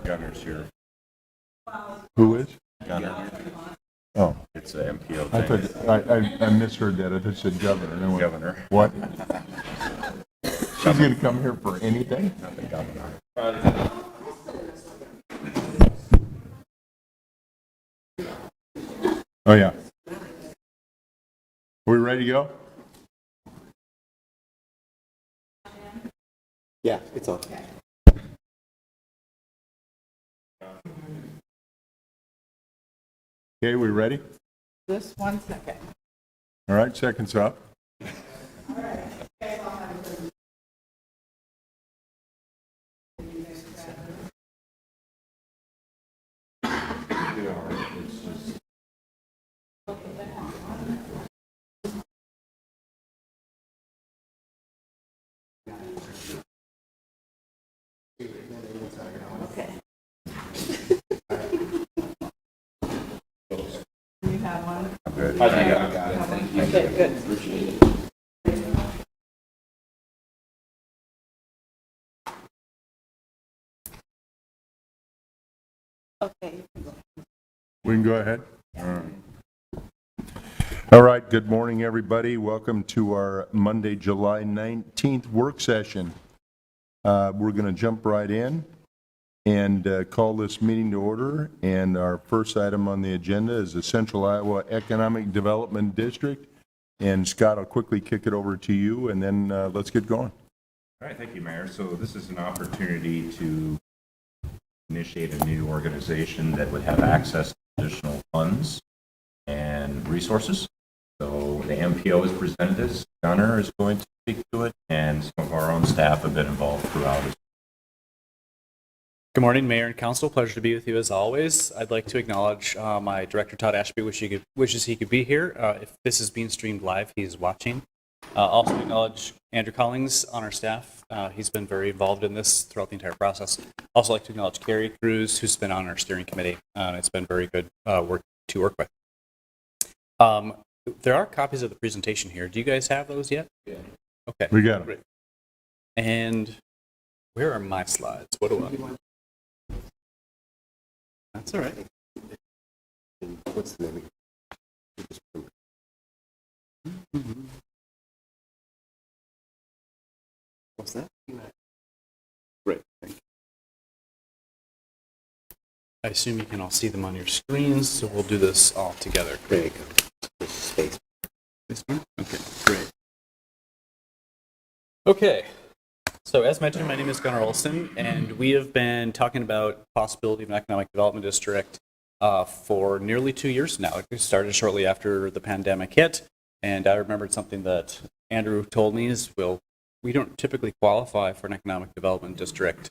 Gunner's here. Who is? Gunner. Oh, It's an MPO I thing. thought I misheard that. I thought it said governor. And I went, Governor. what? She's going to come here for anything? Not the governor. Oh yeah. Are we ready to go? Yeah, it's on. Okay, we ready? Just 1 second. All right, seconds up. Okay. You have one? Good. I think I got it. Thank you. Okay, good. Appreciate it. Okay. We can go ahead. All right, good morning, everybody. Welcome to our Monday, July 19th work session. We're going to jump right in and call this meeting to order. And our first item on the agenda is the Central Iowa Economic Development District. And Scott, I'll quickly kick it over to you, and then let's get going. All right, thank you, Mayor. So this is an opportunity to initiate a new organization that would have access to additional funds and resources. So the MPO is presented as Gunner is going to speak to it, and some of our own staff have been involved throughout as well. Good morning, Mayor and Council. Pleasure to be with you as always. I'd like to acknowledge my director, Todd Ashby, wishes he could be here. If this is being streamed live, he's watching. Also acknowledge Andrew Collings on our staff. He's been very involved in this throughout the entire process. Also like to acknowledge Carrie Cruz, who's been on our steering committee. It's been very good work to work with. There are copies of the presentation here. Do you guys have those yet? Yeah. Okay. We got them. Great. And where are my slides? What do I? That's all right. What's the name? What's that? Great, thank you. I assume you can all see them on your screens, so we'll do this all together. There you go. There's space. This one? Okay, great. Okay, so as mentioned, my name is Gunnar Olson, and we have been talking about possibility of an economic development district for nearly 2 years now. It started shortly after the pandemic hit, and I remembered something that Andrew told me is, well, we don't typically qualify for an economic development district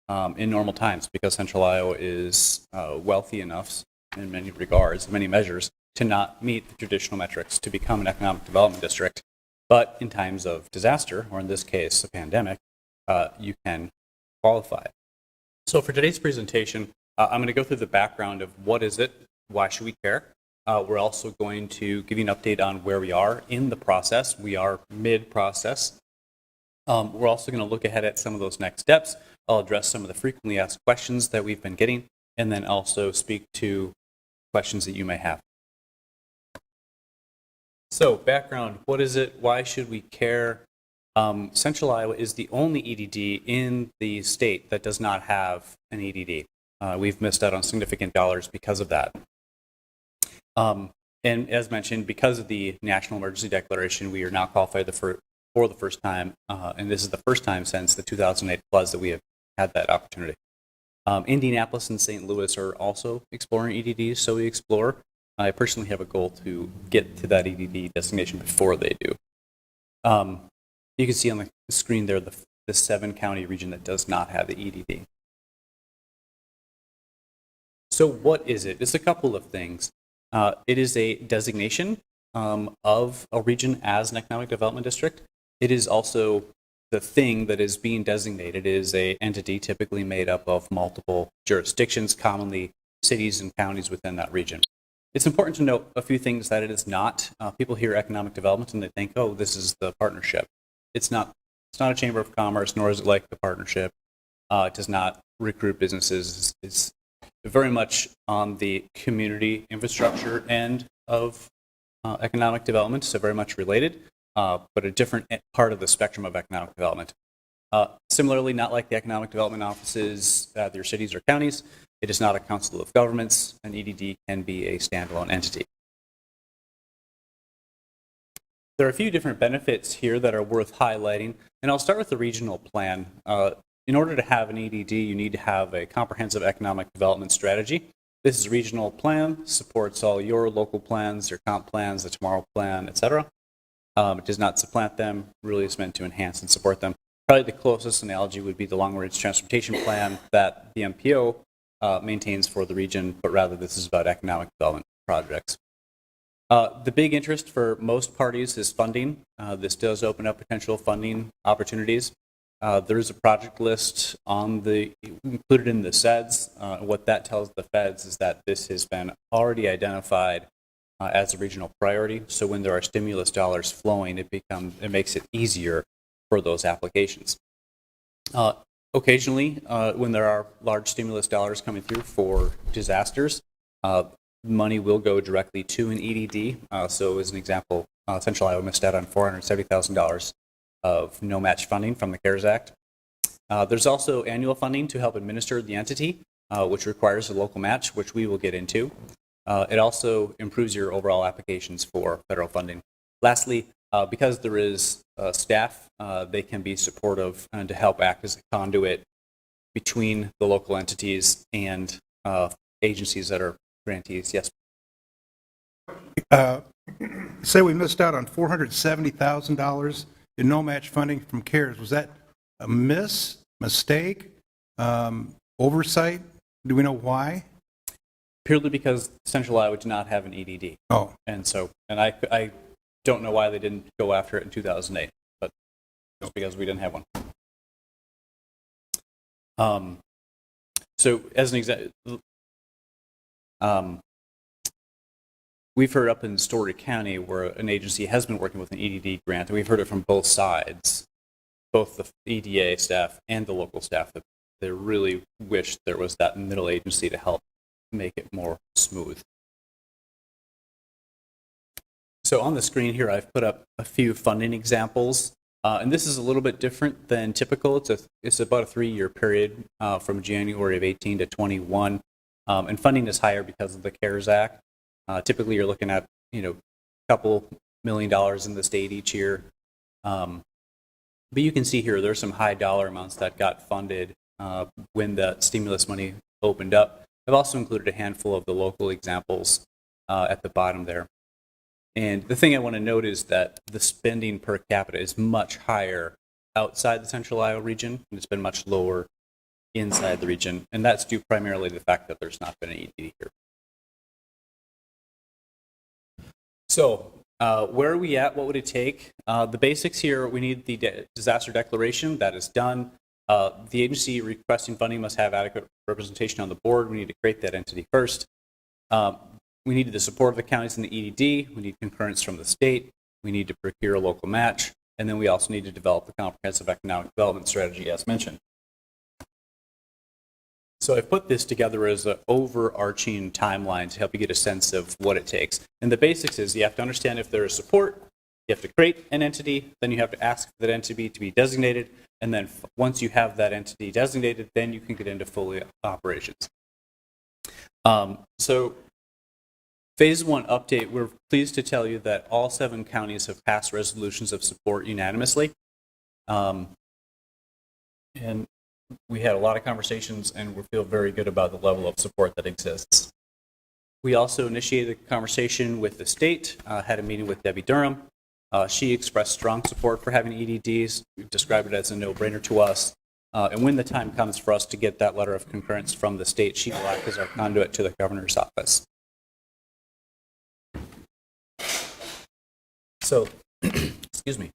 in normal times because Central Iowa is wealthy enough in many regards, in many measures, to not meet the traditional metrics to become an economic development district. But in times of disaster, or in this case, a pandemic, you can qualify. So for today's presentation, I'm going to go through the background of what is it, why should we care. We're also going to give you an update on where we are in the process. We are mid-process. We're also going to look ahead at some of those next steps. I'll address some of the frequently asked questions that we've been getting, and then also speak to questions that you may have. So background, what is it? Why should we care? Central Iowa is the only EDD in the state that does not have an EDD. We've missed out on significant dollars because of that. And as mentioned, because of the National Emergency Declaration, we are now qualified for the first time, and this is the first time since the 2008 floods that we have had that opportunity. Indianapolis and St. Louis are also exploring EDDs, so we explore. I personally have a goal to get to that EDD designation before they do. You can see on the screen there the 7-county region that does not have the EDD. So what is it? It's a couple of things. It is a designation of a region as an economic development district. It is also the thing that is being designated is an entity typically made up of multiple jurisdictions, commonly cities and counties within that region. It's important to note a few things that it is not. People hear economic development and they think, oh, this is the partnership. It's not a chamber of commerce, nor is it like the partnership. It does not recruit businesses is very much on the community infrastructure end of economic development, so very much related, but a different part of the spectrum of economic development. Similarly, not like the economic development offices at your cities or counties, it is not a council of governments. An EDD can be a standalone entity. There are a few different benefits here that are worth highlighting, and I'll start with the regional plan. In order to have an EDD, you need to have a comprehensive economic development strategy. This is a regional plan, supports all your local plans, your comp plans, the Tomorrow Plan, etc. It does not supplant them, really is meant to enhance and support them. Probably the closest analogy would be the long-range transportation plan that the MPO maintains for the region, but rather this is about economic development projects. The big interest for most parties is funding. This does open up potential funding opportunities. There is a project list included in the SEDS. What that tells the feds is that this has been already identified as a regional priority. So when there are stimulus dollars flowing, it makes it easier for those applications. Occasionally, when there are large stimulus dollars coming through for disasters, money will go directly to an EDD. So as an example, Central Iowa missed out on $470,000 of no match funding from the CARES Act. There's also annual funding to help administer the entity, which requires a local match, which we will get into. It also improves your overall applications for federal funding. Lastly, because there is staff, they can be supportive and to help act as a conduit between the local entities and agencies that are grantees. Yes. Say we missed out on $470,000 in no match funding from CARES. Was that a mistake, oversight? Do we know why? Purely because Central Iowa did not have an EDD. Oh. And I don't know why they didn't go after it in 2008, but it's because we didn't have one. So as an example, we've heard up in Story County where an agency has been working with an EDD grant, and we've heard it from both sides, both the EDA staff and the local staff, that they really wish there was that middle agency to help make it more smooth. So on the screen here, I've put up a few funding examples, and this is a little bit different than typical. It's about a 3-year period from January of 18 to 21, and funding is higher because of the CARES Act. Typically, you're looking at a couple $1 million in the state each year, but you can see here there's some high dollar amounts that got funded when the stimulus money opened up. I've also included a handful of the local examples at the bottom there. And the thing I want to note is that the spending per capita is much higher outside the Central Iowa region, and it's been much lower inside the region, and that's due primarily to the fact that there's not been an EDD here. So where are we at? What would it take? The basics here, we need the disaster declaration. That is done. The agency requesting funding must have adequate representation on the board. We need to create that entity first. We need the support of the counties in the EDD. We need concurrence from the state. We need to procure a local match. And then we also need to develop the comprehensive economic development strategy as mentioned. So I've put this together as an overarching timeline to help you get a sense of what it takes. And the basics is you have to understand if there is support, you have to create an entity, then you have to ask for that entity to be designated, and then once you have that entity designated, then you can get into full operations. So Phase 1 update, we're pleased to tell you that all 7 counties have passed resolutions of support unanimously. And we had a lot of conversations, and we feel very good about the level of support that exists. We also initiated a conversation with the state, had a meeting with Debbie Durham. She expressed strong support for having EDDs, described it as a no-brainer to us. And when the time comes for us to get that letter of concurrence from the state, she will act as our conduit to the governor's office. So, excuse me.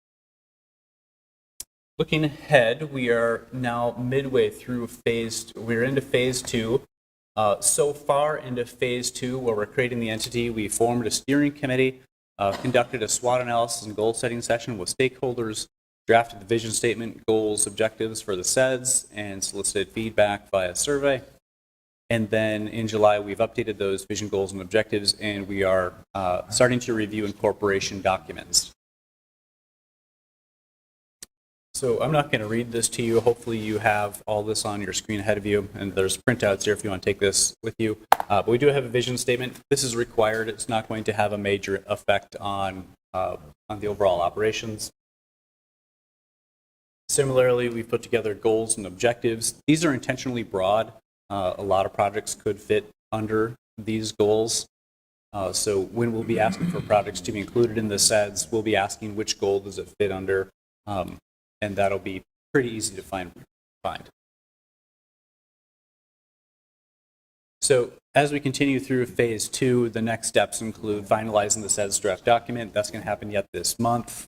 Looking ahead, we are now midway through we're into phase 2. So far into phase 2, where we're creating the entity, we formed a steering committee, conducted a SWOT analysis and goal setting session with stakeholders, drafted the vision statement, goals, objectives for the SEDS, and solicited feedback via survey. And then in July, we've updated those vision goals and objectives, and we are starting to review incorporation documents. So I'm not going to read this to you. Hopefully you have all this on your screen ahead of you, and there's printouts here if you want to take this with you. But we do have a vision statement. This is required. It's not going to have a major effect on the overall operations. Similarly, we've put together goals and objectives. These are intentionally broad. A lot of projects could fit under these goals. So when we'll be asking for projects to be included in the SEDS, we'll be asking which goal does it fit under, and that'll be pretty easy to find. So as we continue through phase 2, the next steps include finalizing the SEDS draft document. That's going to happen yet this month.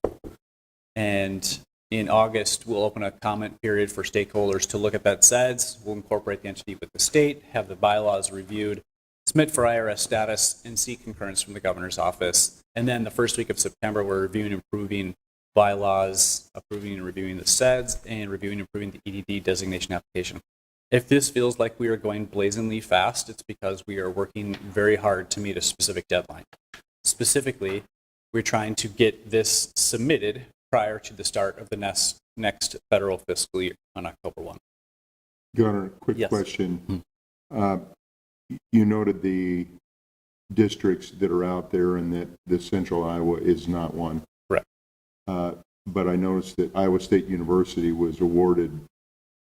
And in August, we'll open a comment period for stakeholders to look at that SEDS. We'll incorporate the entity with the state, have the bylaws reviewed, submit for IRS status, and seek concurrence from the governor's office. And then the first week of September, we're reviewing and approving bylaws, approving and reviewing the SEDS, and reviewing and approving the EDD designation application. If this feels like we are going blazingly fast, it's because we are working very hard to meet a specific deadline. Specifically, we're trying to get this submitted prior to the start of the next federal fiscal year on October 1. Gunnar, quick Yes. question. You noted the districts that are out there and that the Central Iowa is not one. Correct. But I noticed that Iowa State University was awarded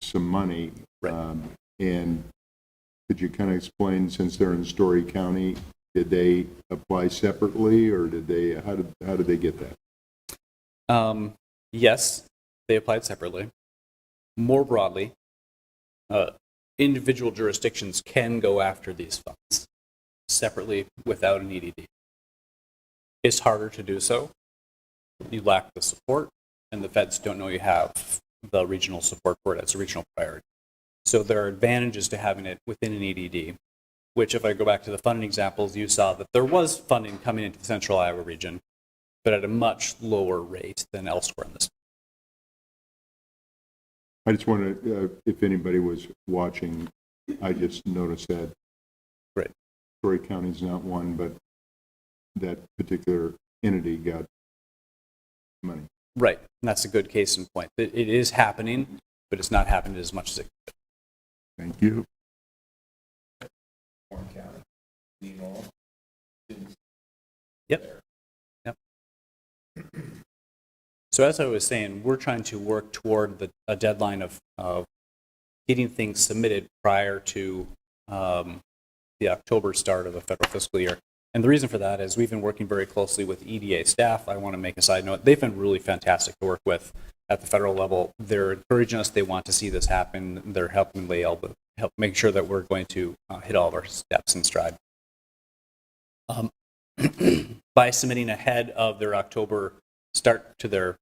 some money. Right. And could you kind of explain, since they're in Story County, did they apply separately, or did they? How did they get that? Yes, they applied separately. More broadly, individual jurisdictions can go after these funds separately without an EDD. It's harder to do so. You lack the support, and the feds don't know you have the regional support for it as a regional priority. So there are advantages to having it within an EDD, which, if I go back to the funding examples, you saw that there was funding coming into the Central Iowa region, but at a much lower rate than elsewhere in this. I just wanted, if anybody was watching, I just noticed that Right. Story County's not one, but that particular entity got money. Right, and that's a good case in point. It is happening, but it's not happening as much as it could. Thank you. Warren County, Nemo, Yep. So as I was saying, we're trying to work toward a deadline of getting things submitted prior to the October start of a federal fiscal year. And the reason for that is we've been working very closely with EDA staff. I want to make a side note. They've been really fantastic to work with at the federal level. They're encouraging us. They want to see this happen. They're helping help make sure that we're going to hit all of our steps in stride. By submitting ahead of their October start to their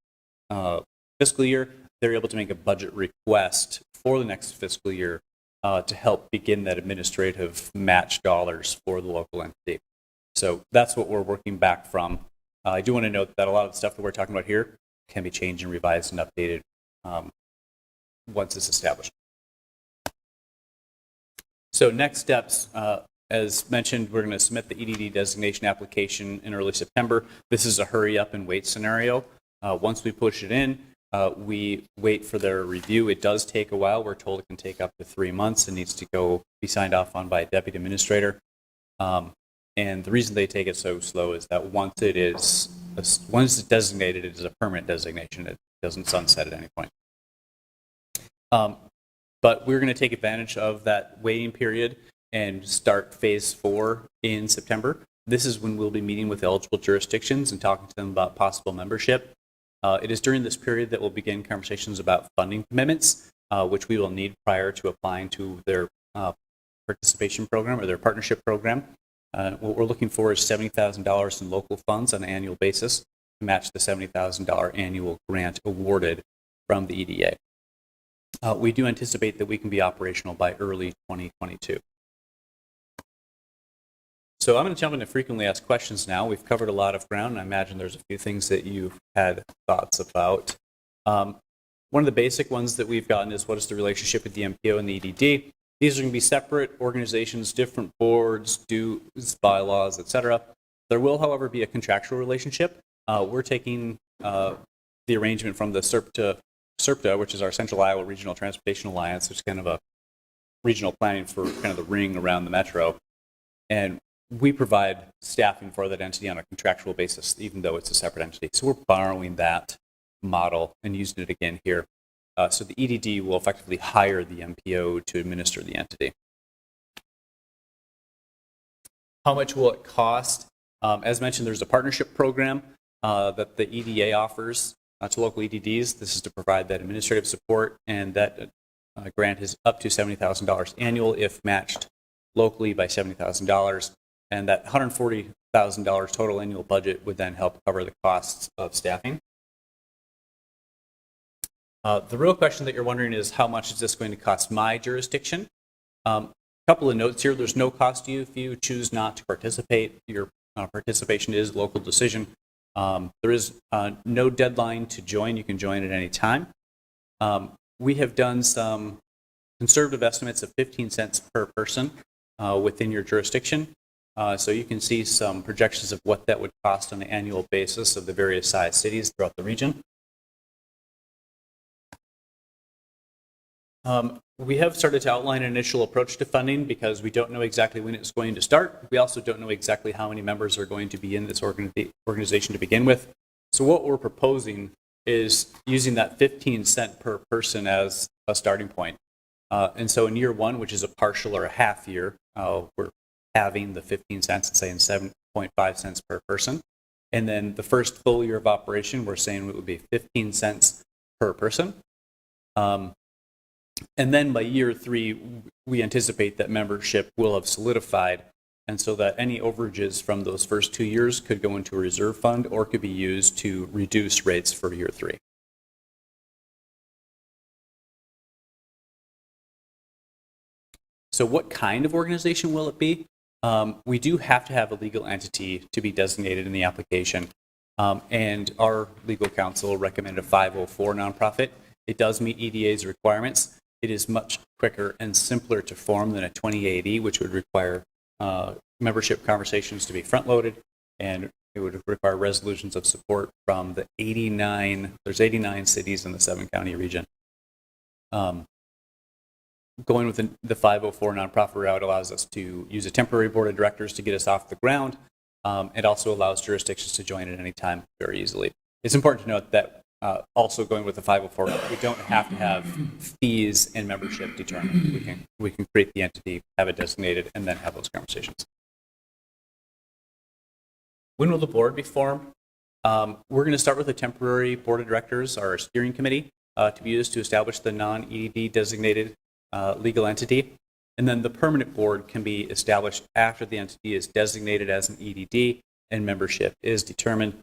fiscal year, they're able to make a budget request for the next fiscal year to help begin that administrative match dollars for the local entity. So that's what we're working back from. I do want to note that a lot of the stuff that we're talking about here can be changed and revised and updated once it's established. So next steps, as mentioned, we're going to submit the EDD designation application in early September. This is a hurry up and wait scenario. Once we push it in, we wait for their review. It does take a while. We're told it can take up to 3 months. It needs to be signed off on by a deputy administrator. And the reason they take it so slow is that once it's designated, it is a permanent designation. It doesn't sunset at any point. But we're going to take advantage of that waiting period and start phase 4 in September. This is when we'll be meeting with eligible jurisdictions and talking to them about possible membership. It is during this period that we'll begin conversations about funding commitments, which we will need prior to applying to their participation program or their partnership program. What we're looking for is $70,000 in local funds on an annual basis to match the $70,000 annual grant awarded from the EDA. We do anticipate that we can be operational by early 2022. So I'm going to jump into frequently asked questions now. We've covered a lot of ground, and I imagine there's a few things that you've had thoughts about. One of the basic ones that we've gotten is what is the relationship with the MPO and the EDD. These are going to be separate organizations, different boards, dues, bylaws, etc. There will, however, be a contractual relationship. We're taking the arrangement from the SERPTA, which is our Central Iowa Regional Transportation Alliance, which is kind of a regional planning for kind of the ring around the metro. And we provide staffing for that entity on a contractual basis, even though it's a separate entity. So we're borrowing that model and using it again here. So the EDD will effectively hire the MPO to administer the entity. How much will it cost? As mentioned, there's a partnership program that the EDA offers to local EDDs. This is to provide that administrative support, and that grant is up to $70,000 annual if matched locally by $70,000. And that $140,000 total annual budget would then help cover the costs of staffing. The real question that you're wondering is, how much is this going to cost my jurisdiction? A couple of notes here. There's no cost to you if you choose not to participate. Your participation is local decision. There is no deadline to join. You can join at any time. We have done some conservative estimates of 15 cents per person within your jurisdiction. So you can see some projections of what that would cost on an annual basis of the various size cities throughout the region. We have started to outline an initial approach to funding because we don't know exactly when it's going to start. We also don't know exactly how many members are going to be in this organization to begin with. So what we're proposing is using that 15 cent per person as a starting point. And so in year one, which is a partial or a half year, we're having the 15 cents and saying 7.5 cents per person. And then the first full year of operation, we're saying it would be 15 cents per person. And then by year three, we anticipate that membership will have solidified, and so that any overages from those first 2 years could go into a reserve fund or could be used to reduce rates for year three. So what kind of organization will it be? We do have to have a legal entity to be designated in the application, and our legal counsel recommended a 504 nonprofit. It does meet EDA's requirements. It is much quicker and simpler to form than a 2080, which would require membership conversations to be front-loaded, and it would require resolutions of support from the 89 cities in the 7-county region. Going with the 504 nonprofit route allows us to use a temporary board of directors to get us off the ground. It also allows jurisdictions to join at any time very easily. It's important to note that also going with the 504, we don't have to have fees and membership determined. We can create the entity, have it designated, and then have those conversations. When will the board be formed? We're going to start with a temporary board of directors, our steering committee, to be used to establish the non-EDD designated legal entity. And then the permanent board can be established after the entity is designated as an EDD and membership is determined.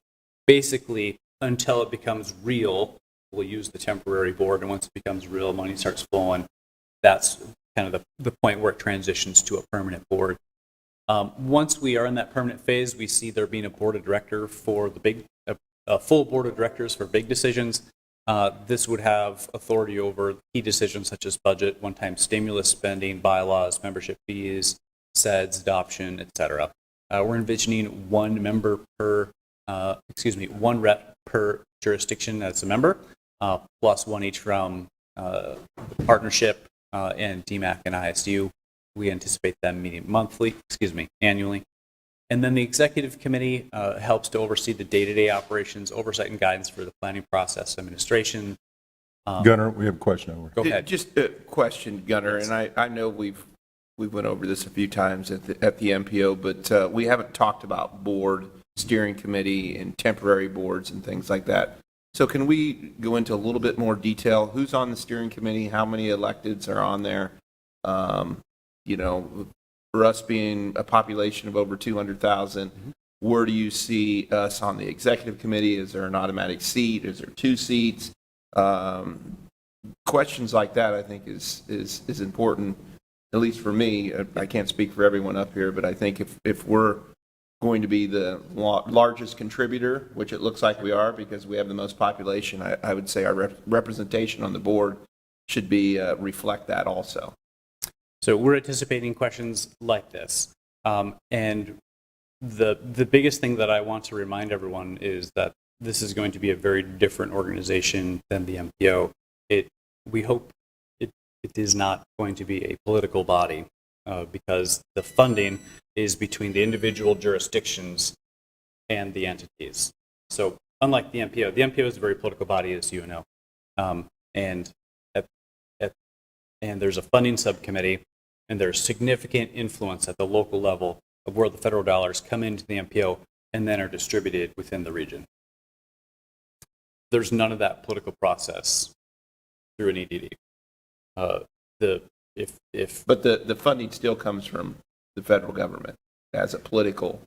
Basically, until it becomes real, we'll use the temporary board, and once it becomes real, money starts flowing. That's kind of the point where it transitions to a permanent board. Once we are in that permanent phase, we see there being a board of director for a full board of directors for big decisions. This would have authority over key decisions such as budget, one-time stimulus spending, bylaws, membership fees, SEDS, adoption, etc. We're envisioning one rep per jurisdiction as a member, plus one each from the partnership and DMAC and ISU. We anticipate them meeting annually. And then the executive committee helps to oversee the day-to-day operations, oversight and guidance for the planning process, administration. Gunnar, we have a question over. Go ahead. Just a question, Gunnar, and I know we went over this a few times at the MPO, but we haven't talked about board, steering committee, and temporary boards and things like that. So can we go into a little bit more detail? Who's on the steering committee? How many electeds are on there? For us being a population of over 200,000, where do you see us on the executive committee? Is there an automatic seat? Is there 2 seats? Questions like that, I think, is important, at least for me. I can't speak for everyone up here, but I think if we're going to be the largest contributor, which it looks like we are because we have the most population, I would say our representation on the board should be reflect that also. So we're anticipating questions like this. And the biggest thing that I want to remind everyone is that this is going to be a very different organization than the MPO. We hope it is not going to be a political body because the funding is between the individual jurisdictions and the entities. So unlike the MPO is a very political body, as you know. And there's a funding subcommittee, and there's significant influence at the local level of where the federal dollars come into the MPO and then are distributed within the region. There's none of that political process through an EDD. But the funding still comes from the federal government as a political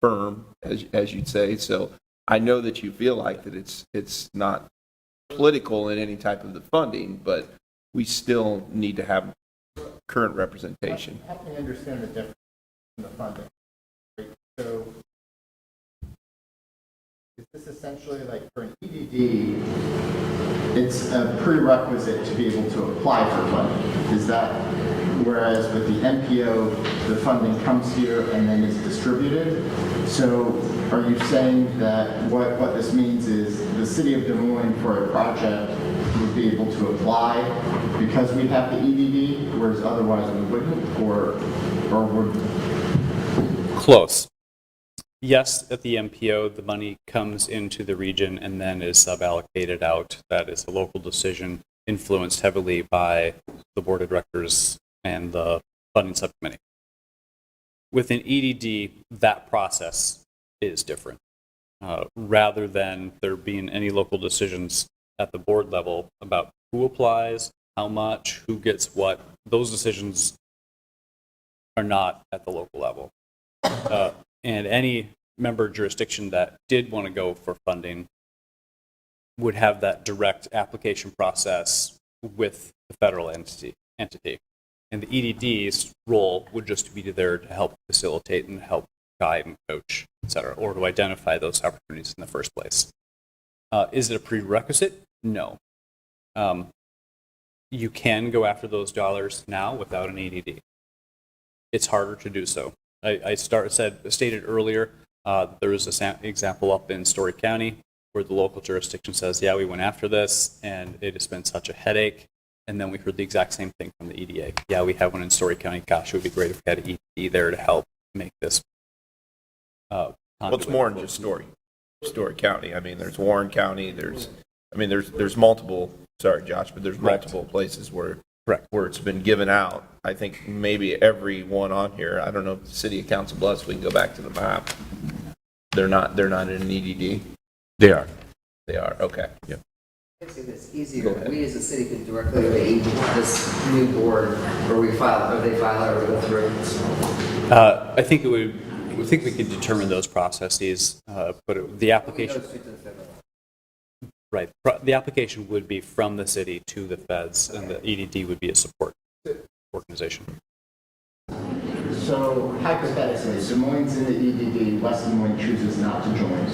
firm, as you'd say. So I know that you feel like that it's not political in any type of the funding, but we still need to have current representation. Help me understand the difference in the funding. Right? So is this essentially like for an EDD, it's a prerequisite to be able to apply for funding? Is that, whereas with the MPO, the funding comes here and then is distributed? So are you saying that what this means is the city of Des Moines for a project would be able to apply because we have the EDD, whereas otherwise we wouldn't, or would? Close. Yes, at the MPO, the money comes into the region and then is suballocated out. That is a local decision influenced heavily by the board of directors and the funding subcommittee. With an EDD, that process is different. Rather than there being any local decisions at the board level about who applies, how much, who gets what, those decisions are not at the local level. And any member jurisdiction that did want to go for funding would have that direct application process with the federal entity. And the EDD's role would just be there to help facilitate and help guide and coach, et cetera, or to identify those opportunities in the first place. Is it a prerequisite? No. You can go after those dollars now without an EDD. It's harder to do so. I stated earlier, there was an example up in Story County where the local jurisdiction says, yeah, we went after this, and it has been such a headache. And then we heard the exact same thing from the EDA. Yeah, we have one in Story County. Gosh, it would be great if we had an EDD there to help make this. Well, it's more than just Story County. I mean, there's Warren County. There's multiple. Sorry, Josh, but there's multiple places where it's been given out. I think maybe every one on here. I don't know if the city of Council Bluffs. We can go back to the map. They're not in an EDD. They are. They are. Okay. Yeah. I'd say that's easier. We as a city could directly engage this new board where they file it or go through. I think we could determine those processes, but the application. Right. The application would be from the city to the feds, and the EDD would be a support organization. So hypothetically, Des Moines in the EDD, West Des Moines chooses not to join.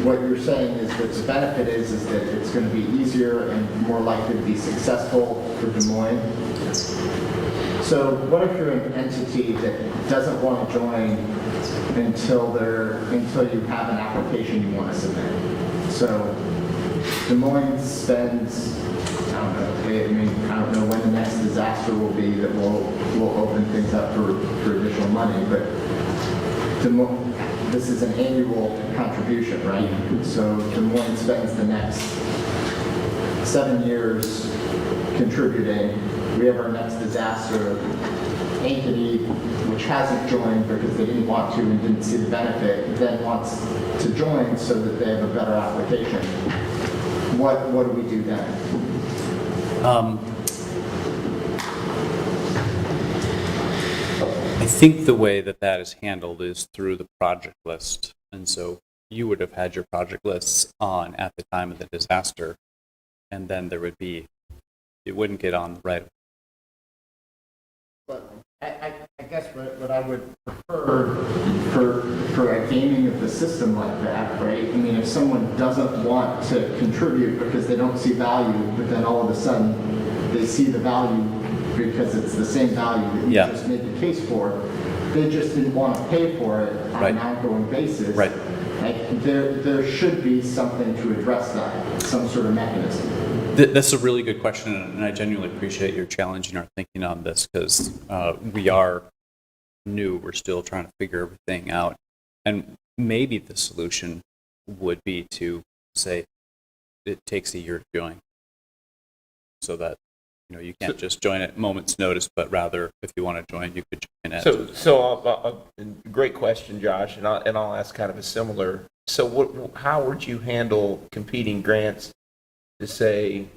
What you're saying is that the benefit is that it's going to be easier and more likely to be successful for Des Moines. So what if you're an entity that doesn't want to join until you have an application you want to submit? So Des Moines spends, I don't know when the next disaster will be that will open things up for additional money, but this is an annual contribution, right? So Des Moines spends the next 7 years contributing. We have our next disaster. Ankeny, which hasn't joined because they didn't want to and didn't see the benefit, then wants to join so that they have a better application. What do we do then? I think the way that is handled is through the project list. And so you would have had your project lists on at the time of the disaster, and then it wouldn't get on right. But I guess what I would prefer for a gaming of the system like that, right? I mean, if someone doesn't want to contribute because they don't see value, but then all of a sudden they see the value because it's the same value that you Yeah. just made the case for, they just didn't want to pay for it on Right. an ongoing basis. Right. Like, there should be something to address that, some sort of mechanism. That's a really good question, and I genuinely appreciate your challenging our thinking on this because we are new. We're still trying to figure everything out. And maybe the solution would be to say it takes a year to join so that you can't just join at moment's notice, but rather if you want to join, you could join at. Great question, Josh, and I'll ask kind of a similar. So how would you handle competing grants to say,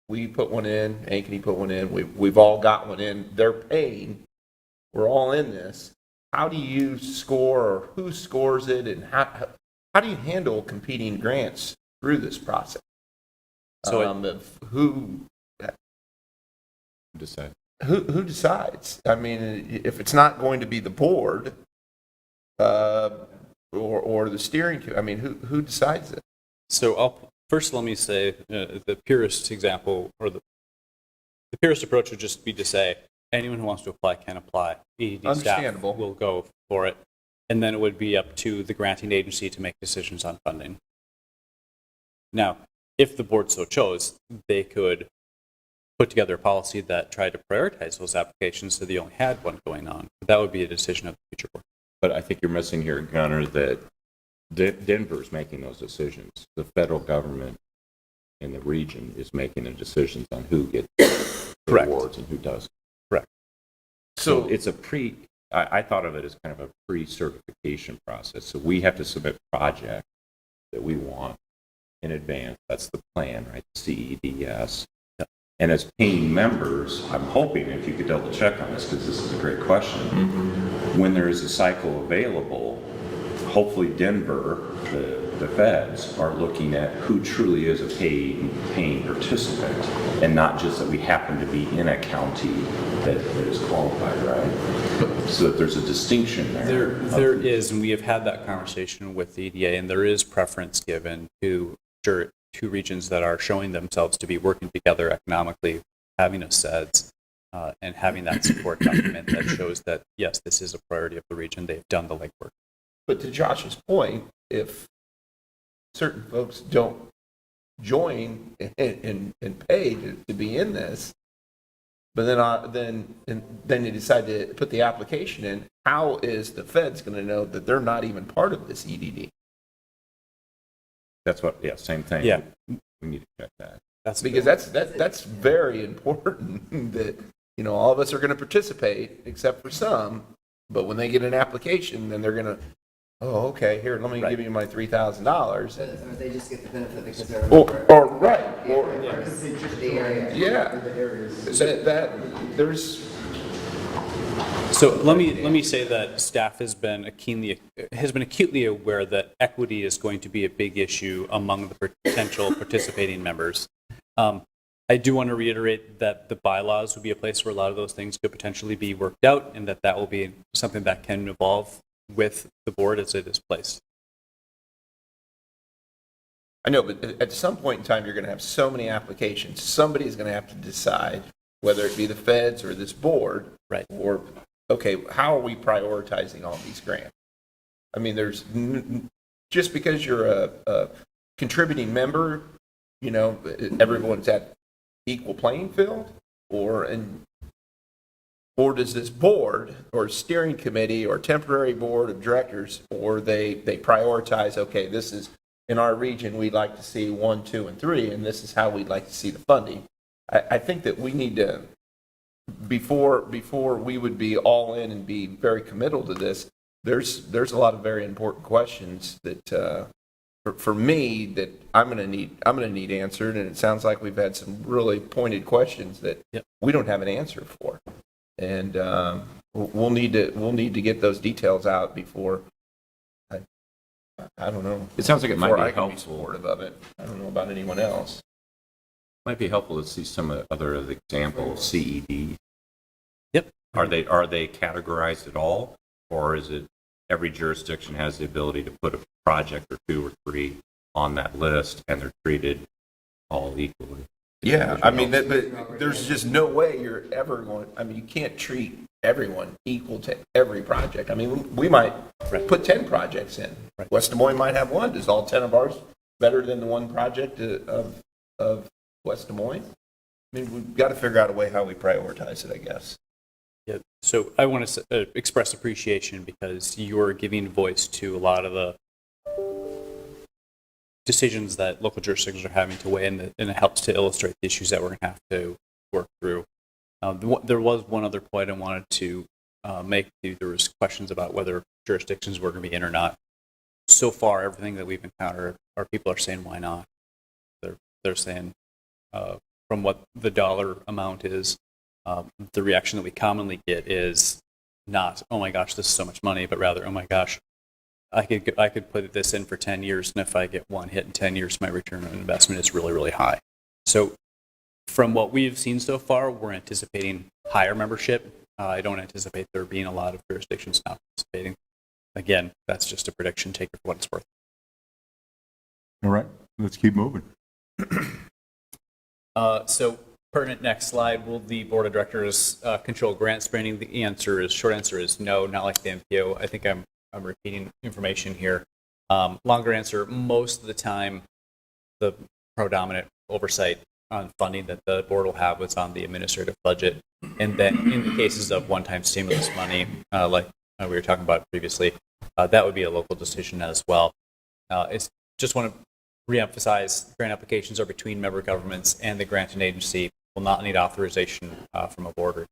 we put one in, Ankeny put one in, we've all got one in, they're paying, we're all in this. How do you score, or who scores it, and how do you handle competing grants through this process? So who Decide. who decides? I mean, if it's not going to be the board or the steering committee, I mean, who decides it? So first let me say the purest example, or the purest approach would just be to say anyone who wants to apply can apply. EDD staff Understandable. will go for it. And then it would be up to the granting agency to make decisions on funding. Now, if the board so chose, they could put together a policy that tried to prioritize those applications so they only had one going on. That would be a decision of the future board. But I think you're missing here, Gunnar, that Denver's making those decisions. The federal government in the region is making the decisions on who gets the Correct. awards and who doesn't. Correct. So it's I thought of it as kind of a pre-certification process. So we have to submit projects that we want in advance. That's the plan, right? CEDS. And as paying members, I'm hoping if you could double check on this, because this is a great question. When there is a cycle available, hopefully Denver, the feds, are looking at who truly is a paying participant, and not just that we happen to be in a county that is qualified, right? So that there's a distinction there. There is, and we have had that conversation with the EDA, and there is preference given to two regions that are showing themselves to be working together economically, having a SEDS, and having that support document that shows that, yes, this is a priority of the region. They've done the legwork. But to Josh's point, if certain folks don't join and pay to be in this, but then you decide to put the application in, how is the feds going to know that they're not even part of this EDD? That's what, same thing. Yeah. We need to check that. Because that's very important that, all of us are going to participate except for some, but when they get an application, then they're going to, oh, okay, here, let me give you my $3,000. Or they just get the benefit because they're. The area. Yeah. There's. So let me say that staff has been acutely aware that equity is going to be a big issue among the potential participating members. I do want to reiterate that the bylaws would be a place where a lot of those things could potentially be worked out, and that will be something that can evolve with the board as it is placed. I know, but at some point in time, you're going to have so many applications. Somebody's going to have to decide whether it be the feds or this board. Right. Or, okay, how are we prioritizing all these grants? I mean, just because you're a contributing member, everyone's at equal playing field, or does this board or steering committee or temporary board of directors, or they prioritize, okay, this is in our region, we'd like to see 1, 2, and 3, and this is how we'd like to see the funding. I think that we need to, before we would be all in and be very committal to this, there's a lot of very important questions that for me that I'm going to need answered, and it sounds like we've had some really pointed questions that we don't have an answer for, and we'll need to get those details out before. I don't know. It sounds like it might before be I can helpful. supportive of it. I don't know about anyone else. Might be helpful to see some other example CED. Yep. Are they categorized at all? Or is it every jurisdiction has the ability to put a project or two or three on that list and they're treated all equally? Yeah, I mean, but there's just no way you're ever going, I mean, you can't treat everyone equal to every project. I mean, we might put 10 projects in. West Des Moines might have one. Is all 10 of ours better than the one project of West Des Moines? I mean, we've got to figure out a way how we prioritize it, I guess. Yeah, so I want to express appreciation because you're giving voice to a lot of the decisions that local jurisdictions are having to weigh in, and it helps to illustrate the issues that we're going to have to work through. There was one other point I wanted to make. There was questions about whether jurisdictions were going to be in or not. So far, everything that we've encountered, our people are saying, why not? They're saying, from what the dollar amount is, the reaction that we commonly get is not, oh my gosh, this is so much money, but rather, oh my gosh, I could put this in for 10 years, and if I get one hit in 10 years, my return on investment is really, really high. So from what we've seen so far, we're anticipating higher membership. I don't anticipate there being a lot of jurisdictions not participating. Again, that's just a prediction. Take it for what it's worth. All right, let's keep moving. So pertinent next slide, will the board of directors control grant spending? The short answer is no, not like the MPO. I think I'm repeating information here. Longer answer, most of the time, the predominant oversight on funding that the board will have is on the administrative budget. And then in the cases of one-time stimulus money, like we were talking about previously, that would be a local decision as well. Just want to reemphasize, grant applications are between member governments, and the granting agency will not need authorization from a board or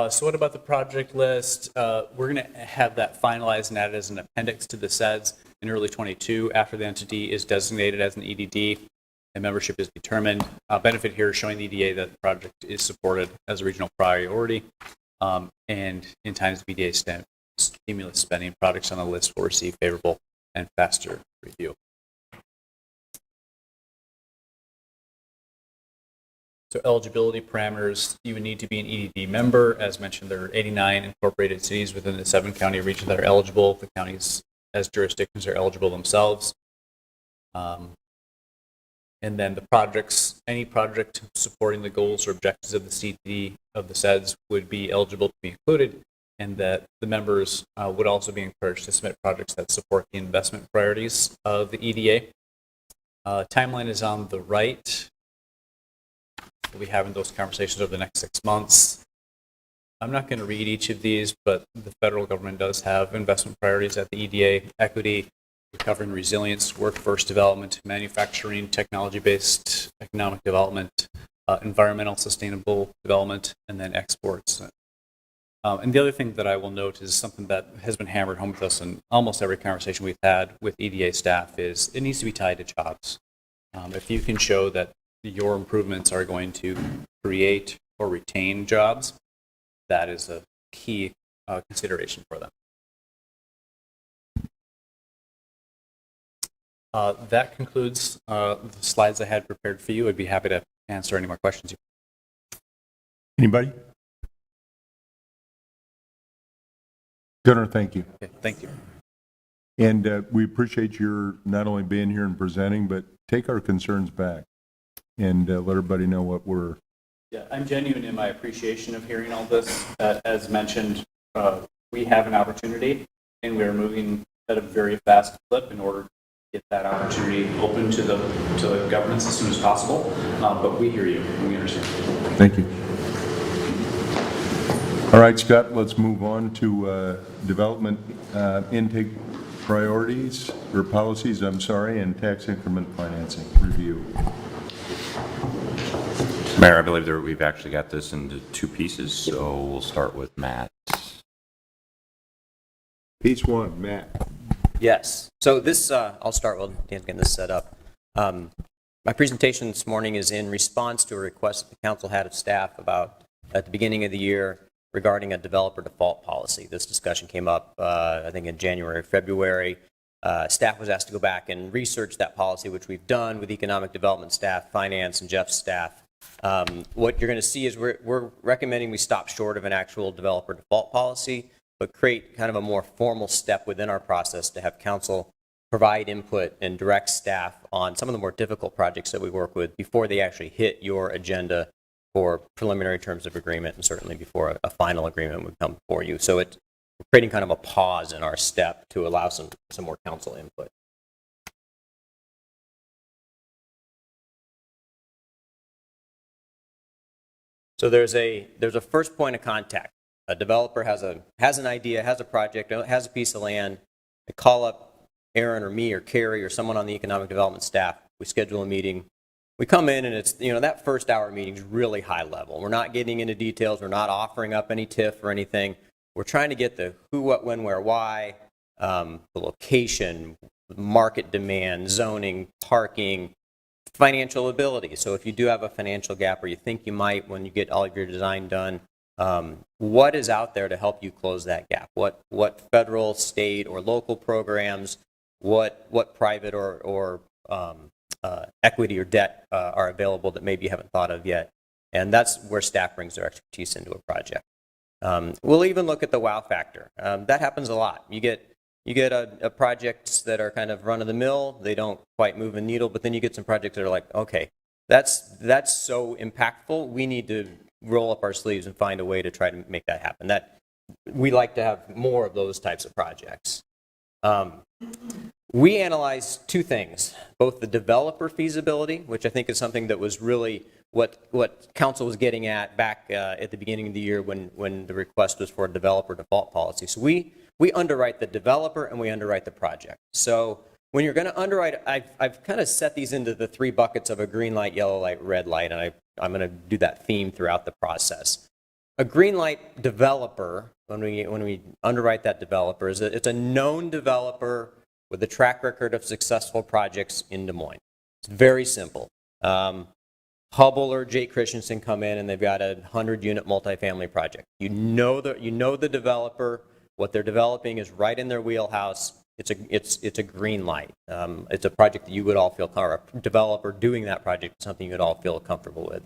so what about the project list? We're going to have that finalized and added as an appendix to the SEDS in early 22 after the entity is designated as an EDD and membership is determined. Benefit here is showing the EDA that the project is supported as a regional priority. And in times of EDA stimulus spending, projects on the list will receive favorable and faster review. So eligibility parameters, you would need to be an EDD member. As mentioned, there are 89 incorporated cities within the 7-county region that are eligible. The counties as jurisdictions are eligible themselves. And then the projects, any project supporting the goals or objectives of the CD of the SEDS would be eligible to be included, and that the members would also be encouraged to submit projects that support the investment priorities of the EDA. Timeline is on the right. We'll be having those conversations over the next 6 months. I'm not going to read each of these, but the federal government does have investment priorities at the EDA: equity, recovery and resilience, workforce development, manufacturing, technology-based economic development, environmental sustainable development, and then exports. And the other thing that I will note is something that has been hammered home with us in almost every conversation we've had with EDA staff is it needs to be tied to jobs. If you can show that your improvements are going to create or retain jobs, that is a key consideration for them. That concludes the slides I had prepared for you. I'd be happy to answer any more questions. Anybody? Gunnar, thank you. Okay, thank you. And we appreciate your not only being here and presenting, but take our concerns back and let everybody know what we're... Yeah, I'm genuine in my appreciation of hearing all this. As mentioned, we have an opportunity, and we're moving at a very fast clip in order to get that opportunity open to the governments as soon as possible. But we hear you, and we understand. Thank you. All right, Scott, let's move on to development intake priorities, or policies, I'm sorry, and tax increment financing review. Mayor, I believe that we've actually got this into two pieces, so we'll start with Matt. Piece one, Matt. Yes. So this, I'll start while Dan's getting this set up. My presentation this morning is in response to a request that the council had of staff about at the beginning of the year regarding a developer default policy. This discussion came up, I think, in January or February. Staff was asked to go back and research that policy, which we've done with economic development staff, finance, and Jeff's staff. What you're going to see is we're recommending we stop short of an actual developer default policy, but create kind of a more formal step within our process to have council provide input and direct staff on some of the more difficult projects that we work with before they actually hit your agenda for preliminary terms of agreement, and certainly before a final agreement would come for you. So we're creating kind of a pause in our step to allow some more council input. So there's a first point of contact. A developer has an idea, has a project, has a piece of land. They call up Aaron or me or Carrie or someone on the economic development staff. We schedule a meeting. We come in and it's, that first hour meeting is really high level. We're not getting into details. We're not offering up any Tiff or anything. We're trying to get the who, what, when, where, why, the location, market demand, zoning, parking, financial ability. So if you do have a financial gap or you think you might when you get all of your design done, what is out there to help you close that gap? What federal, state, or local programs, what private or equity or debt are available that maybe you haven't thought of yet? And that's where staff brings their expertise into a project. We'll even look at the wow factor. That happens a lot. You get a projects that are kind of run-of-the-mill. They don't quite move a needle, but then you get some projects that are like, okay, that's so impactful. We need to roll up our sleeves and find a way to try to make that happen. We like to have more of those types of projects. We analyze two things, both the developer feasibility, which I think is something that was really what council was getting at back at the beginning of the year when the request was for a developer default policy. So we underwrite the developer and we underwrite the project. So when you're going to underwrite, I've kind of set these into the three buckets of a green light, yellow light, red light, and I'm going to do that theme throughout the process. A green light developer, when we underwrite that developer, it's a known developer with a track record of successful projects in Des Moines. It's very simple. Hubble or Jake Christensen come in and they've got a 100-unit multifamily project. You know the developer. What they're developing is right in their wheelhouse. It's a green light. It's a project that you would all feel, or a developer doing that project is something you would all feel comfortable with.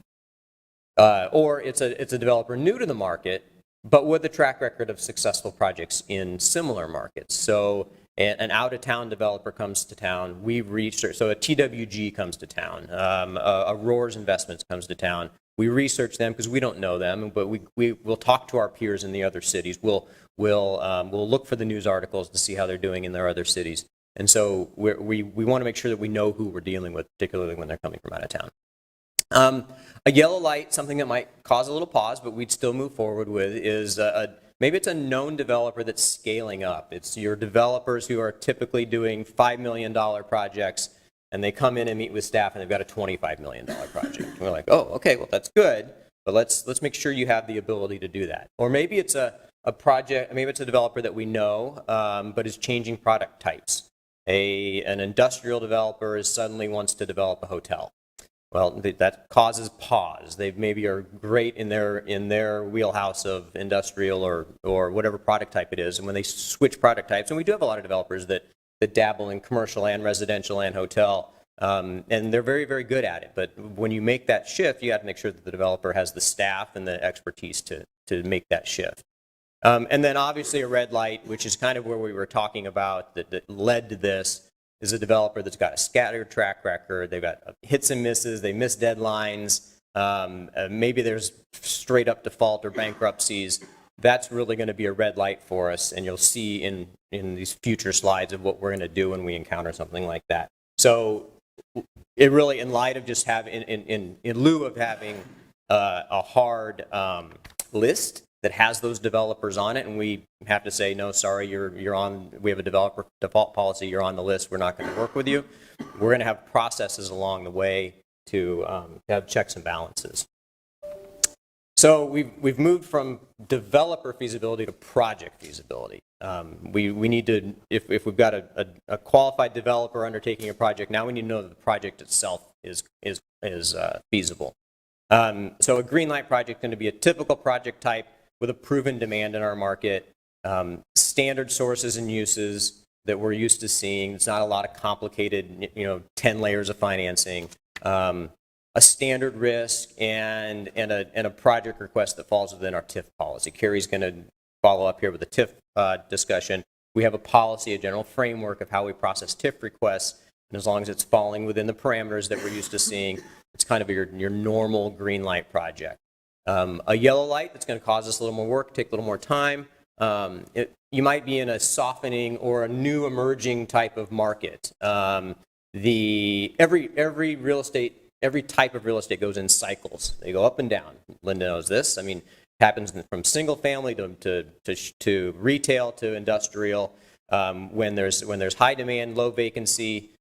Or it's a developer new to the market, but with a track record of successful projects in similar markets. So an out-of-town developer comes to town. We research. So a TWG comes to town. A Roars Investments comes to town. We research them because we don't know them, but we'll talk to our peers in the other cities. We'll look for the news articles to see how they're doing in their other cities. And so we want to make sure that we know who we're dealing with, particularly when they're coming from out of town. A yellow light, something that might cause a little pause, but we'd still move forward with, is maybe it's a known developer that's scaling up. It's your developers who are typically doing $5 million projects, and they come in and meet with staff, and they've got a $25 million project. And we're like, oh, okay, well, that's good, but let's make sure you have the ability to do that. Or maybe it's a project, maybe it's a developer that we know, but is changing product types. An industrial developer suddenly wants to develop a hotel. Well, that causes pause. They maybe are great in their wheelhouse of industrial or whatever product type it is. And when they switch product types, and we do have a lot of developers that dabble in commercial and residential and hotel, and they're very, very good at it. But when you make that shift, you have to make sure that the developer has the staff and the expertise to make that shift. And then obviously a red light, which is kind of where we were talking about that led to this, is a developer that's got a scattered track record. They've got hits and misses. They miss deadlines. Maybe there's straight up default or bankruptcies. That's really going to be a red light for us, and you'll see in these future slides of what we're going to do when we encounter something like that. So it really, in light of just having, in lieu of having a hard list that has those developers on it, and we have to say, no, sorry, you're on, we have a developer default policy, you're on the list, we're not going to work with you. We're going to have processes along the way to have checks and balances. So we've moved from developer feasibility to project feasibility. We need to, if we've got a qualified developer undertaking a project, now we need to know that the project itself is feasible. So a green light project is going to be a typical project type with a proven demand in our market, standard sources and uses that we're used to seeing. It's not a lot of complicated, 10 layers of financing. a standard risk and a project request that falls within our TIF policy. Carrie's going to follow up here with the TIF discussion. We have a policy, a general framework of how we process TIF requests, and as long as it's falling within the parameters that we're used to seeing, it's kind of your normal green light project. A yellow light that's going to cause us a little more work, take a little more time. You might be in a softening or a new emerging type of market. Every type of real estate goes in cycles. They go up and down. Linda knows this. I mean, it happens from single family to retail to industrial. When there's high demand, low vacancy,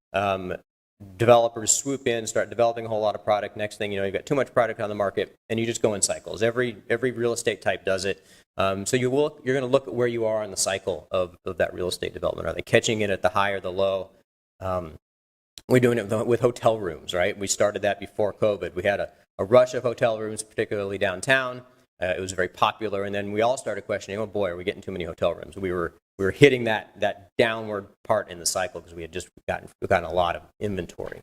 developers swoop in, start developing a whole lot of product. Next thing you know, you've got too much product on the market, and you just go in cycles. Every real estate type does it. So you're going to look at where you are in the cycle of that real estate development. Are they catching it at the high or the low? We're doing it with hotel rooms, right? We started that before COVID. We had a rush of hotel rooms, particularly downtown. It was very popular, and then we all started questioning, oh boy, are we getting too many hotel rooms? We were hitting that downward part in the cycle because we had just gotten a lot of inventory.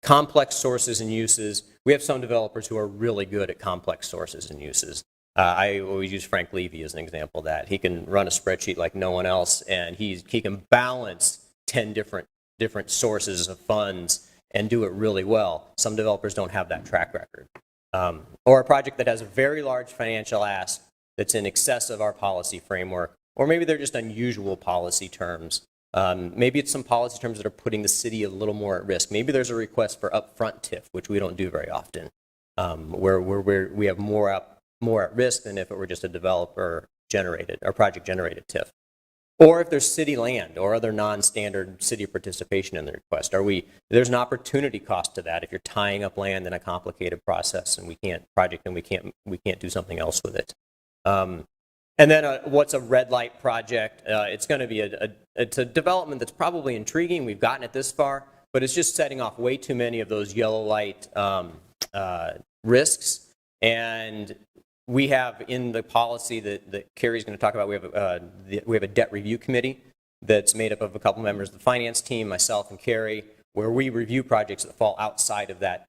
Complex sources and uses. We have some developers who are really good at complex sources and uses. I always use Frank Levy as an example of that. He can run a spreadsheet like no one else, and he can balance 10 different sources of funds and do it really well. Some developers don't have that track record. Or a project that has a very large financial ask that's in excess of our policy framework, or maybe they're just unusual policy terms. Maybe it's some policy terms that are putting the city a little more at risk. Maybe there's a request for upfront TIF, which we don't do very often, where we have more at risk than if it were just a developer-generated or project-generated TIF. Or if there's city land or other non-standard city participation in the request. There's an opportunity cost to that if you're tying up land in a complicated process and we can't do something else with it. And then what's a red light project? It's going to be it's a development that's probably intriguing. We've gotten it this far, but it's just setting off way too many of those yellow light risks. And we have in the policy that Carrie's going to talk about, we have a debt review committee that's made up of a couple members of the finance team, myself and Carrie, where we review projects that fall outside of that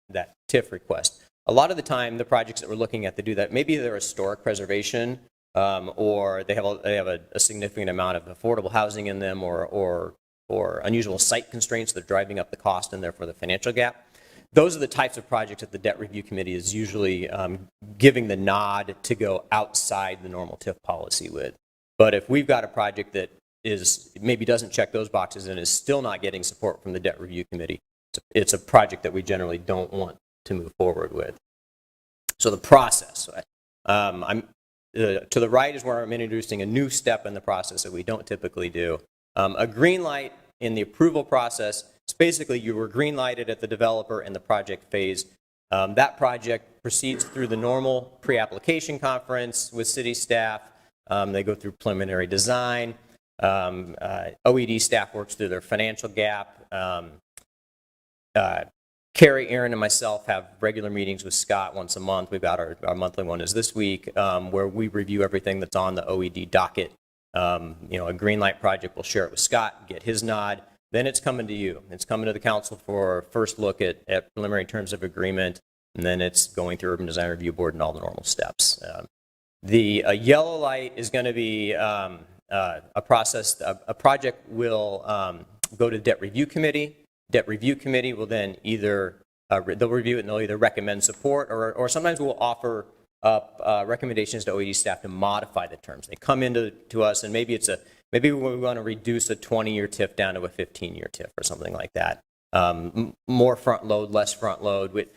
TIF request. A lot of the time, the projects that we're looking at to do that, maybe they're historic preservation, or they have a significant amount of affordable housing in them, or unusual site constraints that are driving up the cost and therefore the financial gap. Those are the types of projects that the debt review committee is usually giving the nod to go outside the normal TIF policy with. But if we've got a project that maybe doesn't check those boxes and is still not getting support from the debt review committee, it's a project that we generally don't want to move forward with. So the process. To the right is where I'm introducing a new step in the process that we don't typically do. A green light in the approval process. It's basically you were green lighted at the developer in the project phase. That project proceeds through the normal pre-application conference with city staff. They go through preliminary design. OED staff works through their financial gap. Carrie, Aaron, and myself have regular meetings with Scott once a month. We've got our monthly one is this week, where we review everything that's on the OED docket. A green light project, we'll share it with Scott, get his nod. Then it's coming to you. It's coming to the council for first look at preliminary terms of agreement, and then it's going through Urban Design Review Board and all the normal steps. The yellow light is going to be a process. A project will go to the debt review committee. Debt review committee will then either they'll review it and they'll either recommend support or sometimes we'll offer up recommendations to OED staff to modify the terms. They come into us and maybe we want to reduce a 20-year TIF down to a 15-year TIF or something like that. More front load, less front load.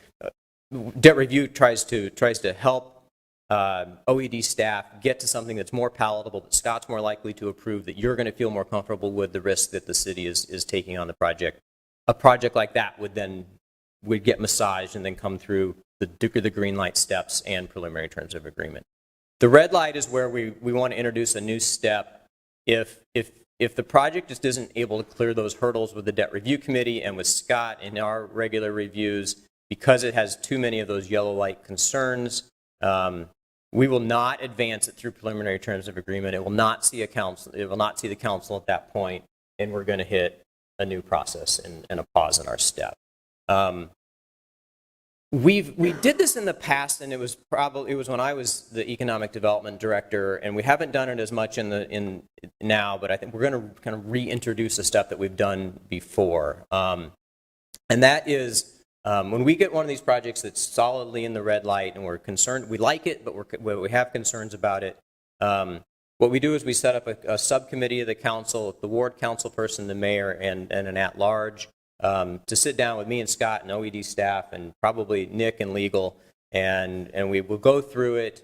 Debt review tries to help OED staff get to something that's more palatable, that Scott's more likely to approve, that you're going to feel more comfortable with the risk that the city is taking on the project. A project like that would get massaged and then come through the green light steps and preliminary terms of agreement. The red light is where we want to introduce a new step. If the project just isn't able to clear those hurdles with the debt review committee and with Scott in our regular reviews, because it has too many of those yellow light concerns, we will not advance it through preliminary terms of agreement. It will not see the council at that point, and we're going to hit a new process and a pause in our step. We did this in the past, and it was when I was the economic development director, and we haven't done it as much in now, but I think we're going to kind of reintroduce the stuff that we've done before. And that is when we get one of these projects that's solidly in the red light and we're concerned, we like it, but we have concerns about it. What we do is we set up a subcommittee of the council, the ward council person, the mayor, and an at-large to sit down with me and Scott and OED staff and probably Nick and legal, and we will go through it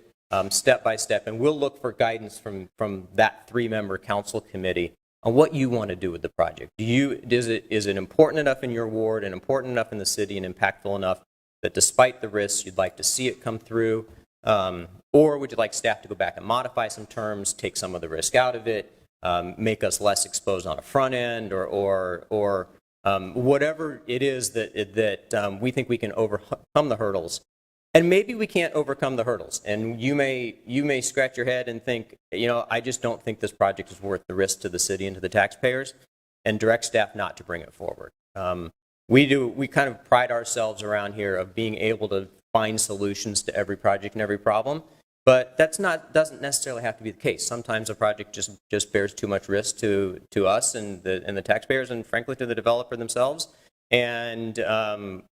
step by step, and we'll look for guidance from that 3-member council committee on what you want to do with the project. Is it important enough in your ward and important enough in the city and impactful enough that despite the risks you'd like to see it come through? Or would you like staff to go back and modify some terms, take some of the risk out of it, make us less exposed on a front end, or whatever it is that we think we can overcome the hurdles. And maybe we can't overcome the hurdles. And you may scratch your head and think, I just don't think this project is worth the risk to the city and to the taxpayers, and direct staff not to bring it forward. We kind of pride ourselves around here of being able to find solutions to every project and every problem, but doesn't necessarily have to be the case. Sometimes a project just bears too much risk to us and the taxpayers, and frankly to the developer themselves, and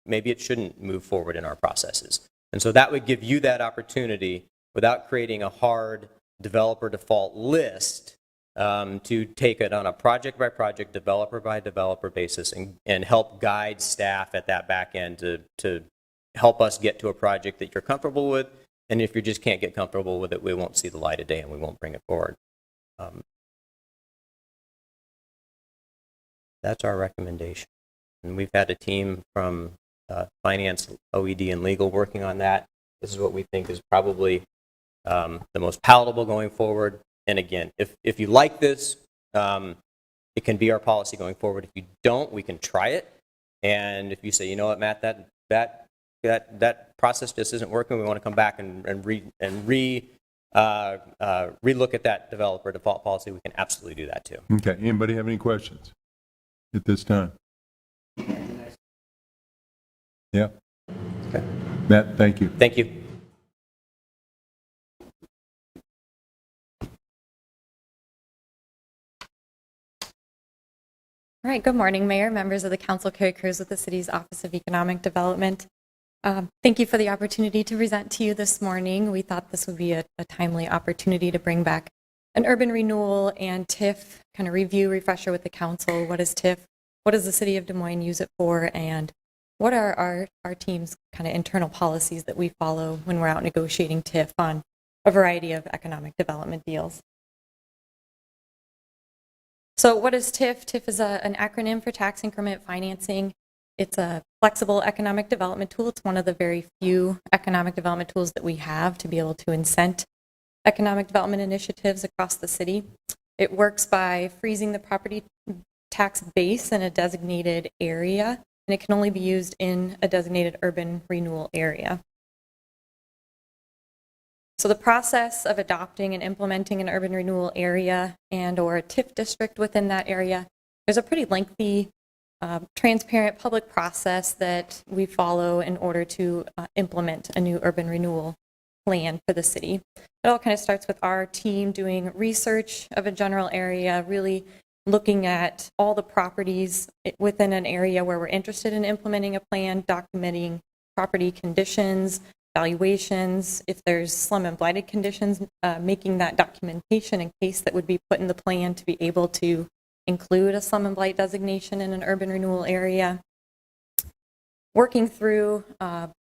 maybe it shouldn't move forward in our processes. And so that would give you that opportunity, without creating a hard developer default list, to take it on a project by project, developer by developer basis, and help guide staff at that back end to help us get to a project that you're comfortable with. And if you just can't get comfortable with it, we won't see the light of day and we won't bring it forward. That's our recommendation. And we've had a team from finance, OED, and legal working on that. This is what we think is probably the most palatable going forward. And again, if you like this, it can be our policy going forward. If you don't, we can try it. And if you say, you know what, Matt, that process just isn't working, we want to come back and relook at that developer default policy, we can absolutely do that too. Okay, anybody have any questions at this time? Yeah. Okay. Matt, thank you. Thank you. All right, good morning, Mayor, members of the council. Carrie Cruz with the city's Office of Economic Development. Thank you for the opportunity to present to you this morning. We thought this would be a timely opportunity to bring back an urban renewal and Tiff, kind of review, refresher with the council. What is Tiff? What does the city of Des Moines use it for? And what are our team's kind of internal policies that we follow when we're out negotiating Tiff on a variety of economic development deals? So what is TIF? TIF is an acronym for tax increment financing. It's a flexible economic development tool. It's one of the very few economic development tools that we have to be able to incent economic development initiatives across the city. It works by freezing the property tax base in a designated area, and it can only be used in a designated urban renewal area. So the process of adopting and implementing an urban renewal area and or a TIF district within that area, there's a pretty lengthy, transparent public process that we follow in order to implement a new urban renewal plan for the city. It all kind of starts with our team doing research of a general area, really looking at all the properties within an area where we're interested in implementing a plan, documenting property conditions, valuations, if there's slum and blighted conditions, making that documentation in case that would be put in the plan to be able to include a slum and blight designation in an urban renewal area. Working through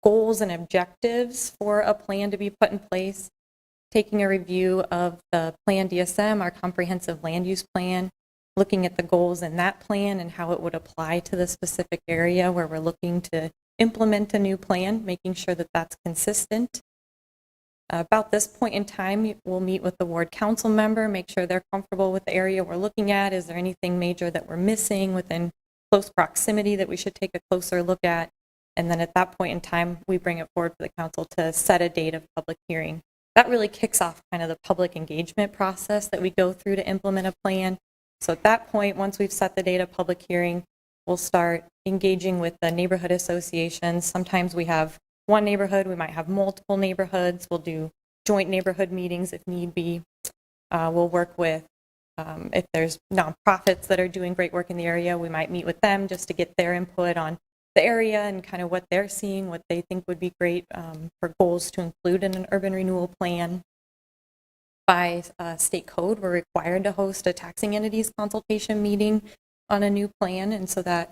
goals and objectives for a plan to be put in place, taking a review of the plan DSM, our comprehensive land use plan, looking at the goals in that plan and how it would apply to the specific area where we're looking to implement a new plan, making sure that that's consistent. About this point in time, we'll meet with the ward council member, make sure they're comfortable with the area we're looking at. Is there anything major that we're missing within close proximity that we should take a closer look at? And then at that point in time, we bring it forward for the council to set a date of public hearing. That really kicks off kind of the public engagement process that we go through to implement a plan. So at that point, once we've set the date of public hearing, we'll start engaging with the neighborhood associations. Sometimes we have one neighborhood, we might have multiple neighborhoods. We'll do joint neighborhood meetings if need be. We'll work with, if there's nonprofits that are doing great work in the area, we might meet with them just to get their input on the area and kind of what they're seeing, what they think would be great for goals to include in an urban renewal plan. By state code, we're required to host a taxing entities consultation meeting on a new plan, and so that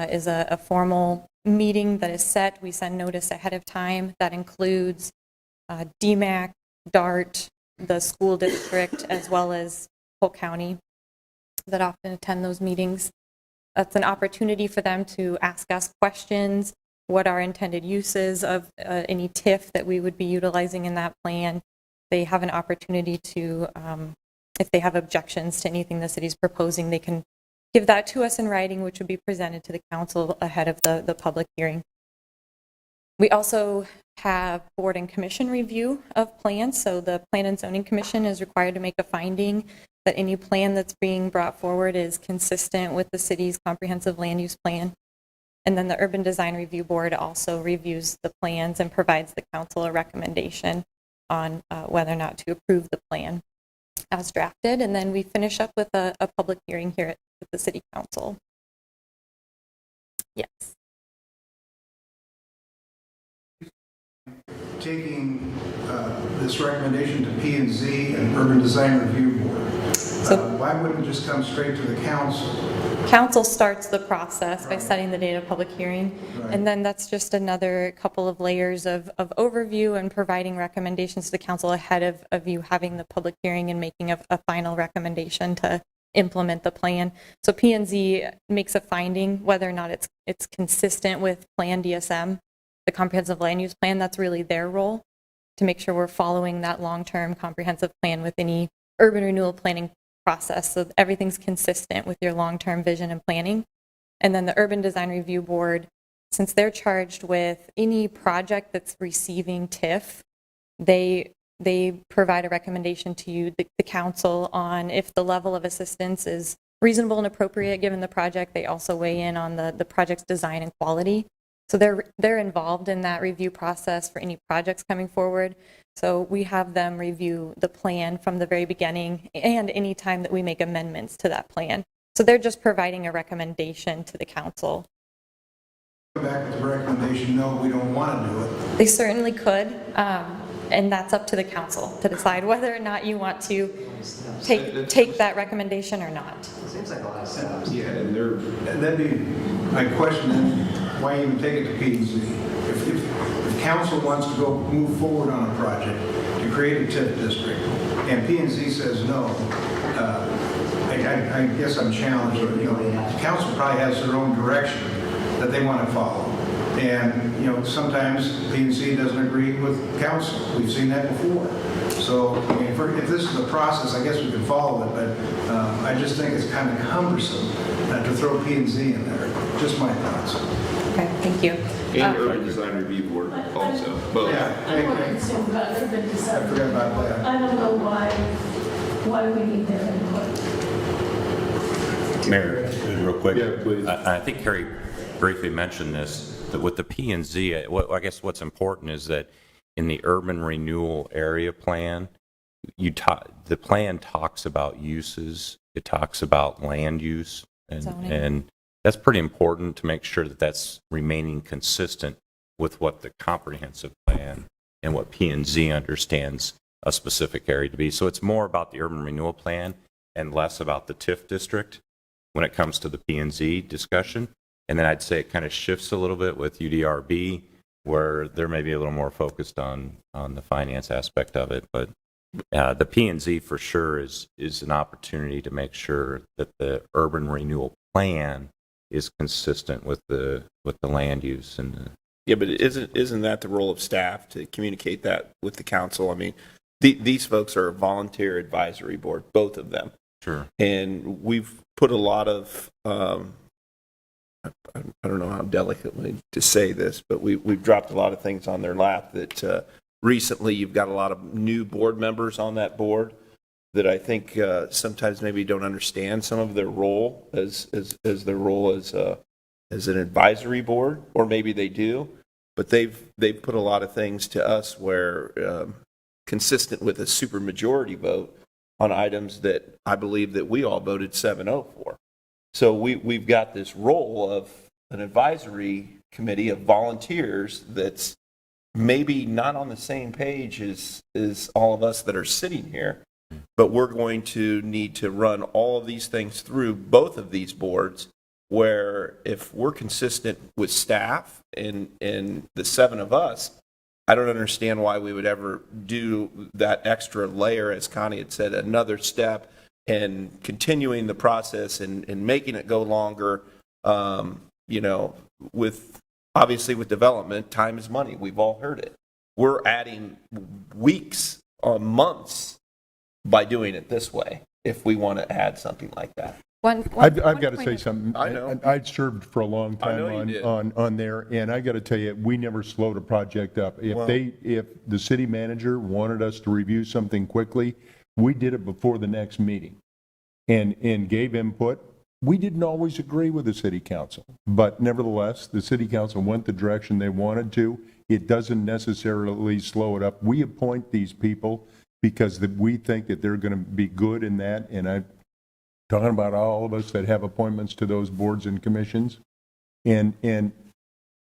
is a formal meeting that is set. We send notice ahead of time. That includes DMAC, DART, the school district, as well as Polk County that often attend those meetings. That's an opportunity for them to ask us questions, what our intended uses of any TIF that we would be utilizing in that plan. They have an opportunity to, if they have objections to anything the city's proposing, they can give that to us in writing, which would be presented to the council ahead of the public hearing. We also have board and commission review of plans. So the Plan and Zoning Commission is required to make a finding that any plan that's being brought forward is consistent with the city's comprehensive land use plan. And then the Urban Design Review Board also reviews the plans and provides the council a recommendation on whether or not to approve the plan as drafted. And then we finish up with a public hearing here at the City Council. Yes. Taking this recommendation to P&Z and Urban Design Review Board, why wouldn't it just come straight to the council? Council starts the process by setting the date of public hearing, Right. and then that's just another couple of layers of overview and providing recommendations to the council ahead of you having the public hearing and making a final recommendation to implement the plan. So P&Z makes a finding whether or not it's consistent with Plan DSM, the comprehensive land use plan. That's really their role, to make sure we're following that long-term comprehensive plan with any urban renewal planning process, so everything's consistent with your long-term vision and planning. And then the Urban Design Review Board, since they're charged with any project that's receiving TIF, they provide a recommendation to you, the council, on if the level of assistance is reasonable and appropriate given the project. They also weigh in on the project's design and quality. So they're involved in that review process for any projects coming forward. So we have them review the plan from the very beginning and any time that we make amendments to that plan. So they're just providing a recommendation to the council. Come back with the recommendation, no, we don't want to do it. They certainly could, and that's up to the council to decide whether or not you want to take that recommendation or not. Seems like a lot of steps. Yeah, and that'd be my question then, why even take it to P&Z? If council wants to go move forward on a project to create a TIF district, and P&Z says no, I guess I'm challenged. You know, the council probably has their own direction that they want to follow. And, you know, sometimes P&Z doesn't agree with council. We've seen that before. So, I mean, if this is the process, I guess we can follow it, but I just think it's kind of cumbersome to throw P&Z in there. Just my thoughts. Okay, thank you. And Urban Design Review Board also, both. Yeah, I'm more concerned about urban I design. forgot about that. I don't know why we need their input. Mayor, real quick. Yeah, please. I think Harry briefly mentioned this, that with the P&Z, I guess what's important is that in the urban renewal area plan, the plan talks about uses, it talks about land use, Zoning. and that's pretty important to make sure that that's remaining consistent with what the comprehensive plan and what P&Z understands a specific area to be. So it's more about the urban renewal plan and less about the TIF district when it comes to the P&Z discussion. And then I'd say it kind of shifts a little bit with UDRB, where they're maybe a little more focused on the finance aspect of it. But the P&Z for sure is an opportunity to make sure that the urban renewal plan is consistent with the land use and Yeah, but isn't that the role of staff to communicate that with the council? I mean, these folks are a volunteer advisory board, both of them. sure. And we've put a lot of, I don't know how delicately to say this, but we've dropped a lot of things on their lap that recently you've got a lot of new board members on that board that I think sometimes maybe don't understand some of their role as their role as an advisory board, or maybe they do. but they've put a lot of things to us where consistent with a supermajority vote on items that I believe that we all voted 7-0 for. So we've got this role of an advisory committee of volunteers that's maybe not on the same page as all of us that are sitting here, but we're going to need to run all of these things through both of these boards, where if we're consistent with staff and the 7 of us, I don't understand why we would ever do that extra layer, as Connie had said, another step, and continuing the process and making it go longer. Obviously with development, time is money. We've all heard it. We're adding weeks or months by doing it this way if we want to add something like that. I've got to say something. I know. I've served for a long I know you time did. on there, and I got to tell you, we never slowed a project up. Well- If the city manager wanted us to review something quickly, we did it before the next meeting and gave input. We didn't always agree with the city council, but nevertheless, the city council went the direction they wanted to. It doesn't necessarily slow it up. We appoint these people because we think that they're going to be good in that, and I'm talking about all of us that have appointments to those boards and commissions, and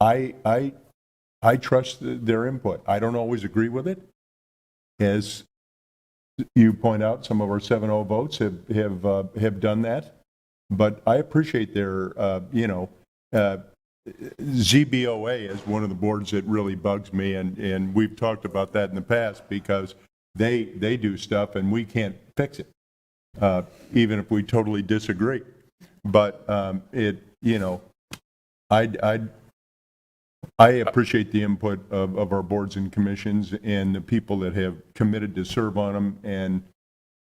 I trust their input. I don't always agree with it. As you point out, some of our 7-0 votes have done that. But I appreciate their, ZBOA is one of the boards that really bugs me, and we've talked about that in the past because they do stuff and we can't fix it, even if we totally disagree. But I appreciate the input of our boards and commissions and the people that have committed to serve on them, and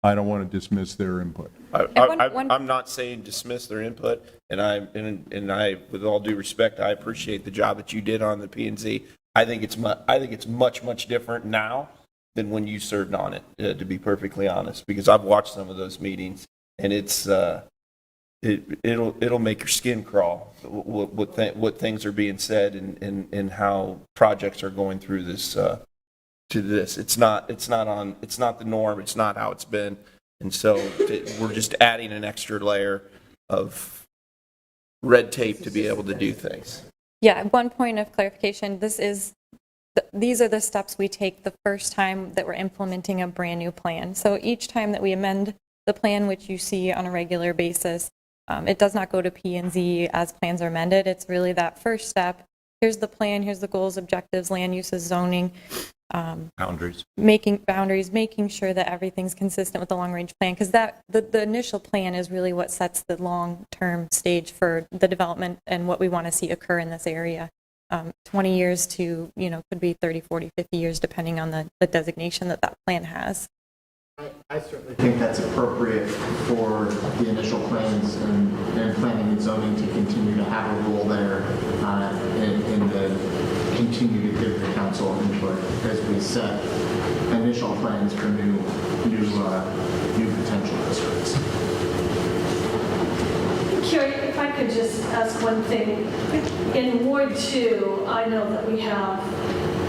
I don't want to dismiss their input. I'm not saying dismiss their input, and I, with all due respect, I appreciate the job that you did on the P&Z. I think it's much different now than when you served on it, to be perfectly honest, because I've watched some of those meetings, and it'll make your skin crawl what things are being said and how projects are going through this. To this, it's not the norm. It's not how it's been, and so we're just adding an extra layer of red tape to be able to do things. Yeah, one point of clarification, these are the steps we take the first time that we're implementing a brand new plan. So each time that we amend the plan, which you see on a regular basis, it does not go to P&Z as plans are amended. It's really that first step. Here's the plan, here's the goals, objectives, land uses, zoning. Boundaries. Making sure that everything's consistent with the long-range plan, because the initial plan is really what sets the long-term stage for the development and what we want to see occur in this area. 20 years to, could be 30, 40, 50 years, depending on the designation that plan has. I certainly think that's appropriate for the initial plans and planning and zoning to continue to have a role there and continue to give the council input as we set initial plans for new potential districts. Carrie, if I could just ask one thing. In Ward 2, I know that we have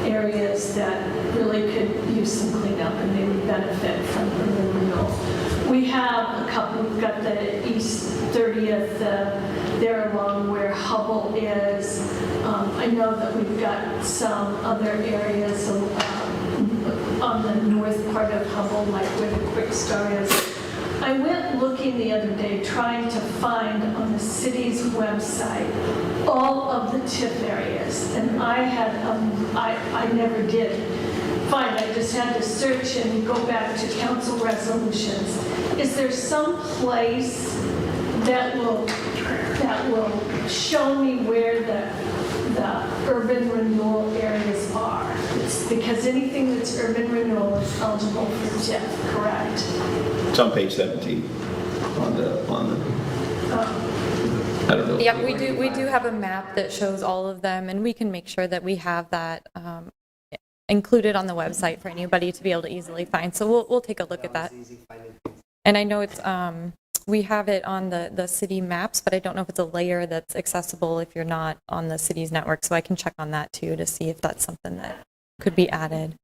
areas that really could use some cleanup and they would benefit from urban renewal. We have a couple, we've got the East 30th there along where Hubble is. I know that we've got some other areas on the north part of Hubble, like where the Quick Star is. I went looking the other day trying to find on the city's website all of the TIF areas, and I never did find. I just had to search and go back to council resolutions. Is there some place that will show me where the urban renewal areas are? Because anything that's urban renewal is eligible for TIF, correct? It's on page 17 on the I don't know. Yeah, we do have a map that shows all of them, and we can make sure that we have that included on the website for anybody to be able to easily find. So we'll take a look at that. And I know it's We have it on the city maps, but I don't know if it's a layer that's accessible if you're not on the city's network. So I can check on that too to see if that's something that could be added.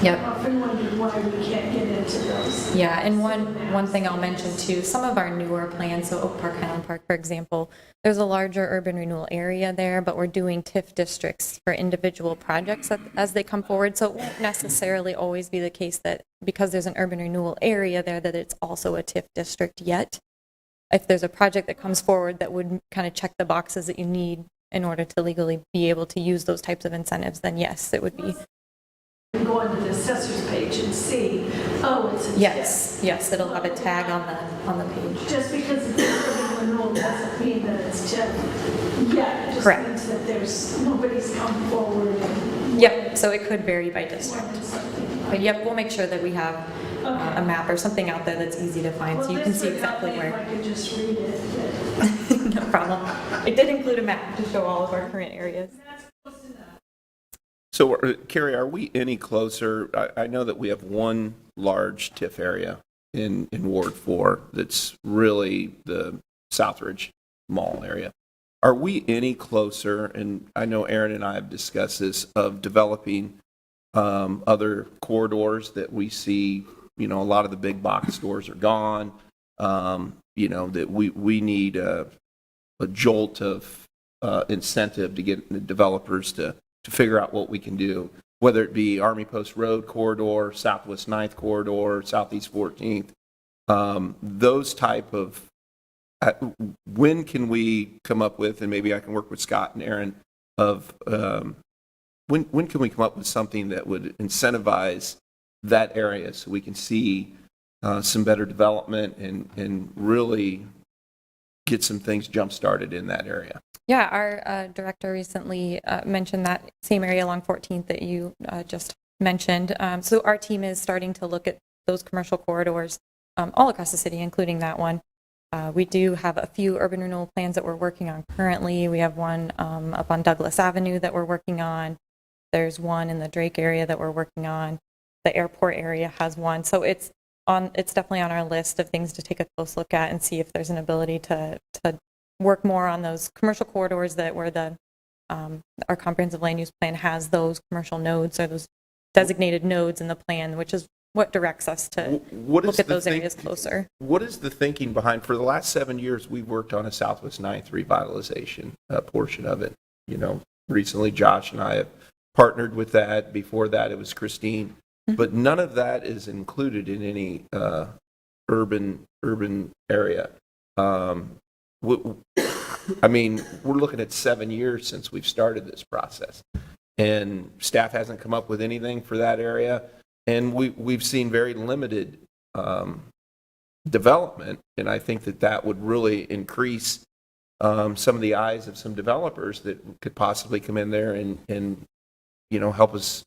Yep. Often wondered why we can't get into those. Yeah, and one thing I'll mention too, some of our newer plans, so Oak Park, Highland Park, for example, there's a larger urban renewal area there, but we're doing TIF districts for individual projects as they come forward. So it won't necessarily always be the case that because there's an urban renewal area there, that it's also a TIF district yet. If there's a project that comes forward that would kind of check the boxes that you need in order to legally be able to use those types of incentives, then yes, it would be. Go onto the assessor's page and see, oh, it's a Yes, it'll have a tag on the page. Just because it's urban renewal doesn't mean that it's TIF yet. It just Correct. means that nobody's come forward and Yep, so it could vary by district. wanted something. But yep, we'll make sure that we have a map or something out there that's easy to find, so you can see exactly If where. I could just read it. No problem. I did include a map to show all of our current areas. So, Carrie, are we any closer? I know that we have one large TIF area in Ward 4 that's really the Southridge Mall area. Are we any closer, and I know Aaron and I have discussed this, of developing other corridors that we see, a lot of the big box stores are gone, that we need a jolt of incentive to get the developers to figure out what we can do, whether it be Army Post Road corridor, Southwest 9th corridor, Southeast 14th, those type of, when can we come up with, and maybe I can work with Scott and Aaron, of when can we come up with something that would incentivize that area so we can see some better development and really get some things jump-started in that area? Yeah, our director recently mentioned that same area along 14th that you just mentioned. So our team is starting to look at those commercial corridors all across the city, including that one. We do have a few urban renewal plans that we're working on currently. We have one up on Douglas Avenue that we're working on. There's one in the Drake area that we're working on. The airport area has one. So it's definitely on our list of things to take a close look at and see if there's an ability to work more on those commercial corridors that where our comprehensive land use plan has those commercial nodes or those designated nodes in the plan, which is what directs us to look at those areas closer. What is the thinking behind, for the last 7 years, we've worked on a Southwest 9th revitalization portion of it. Recently Josh and I have partnered with that. Before that, it was Christine. But none of that is included in any urban area. We're looking at 7 years since we've started this process, and staff hasn't come up with anything for that area, and we've seen very limited development, and I think that would really increase some of the eyes of some developers that could possibly come in there and help us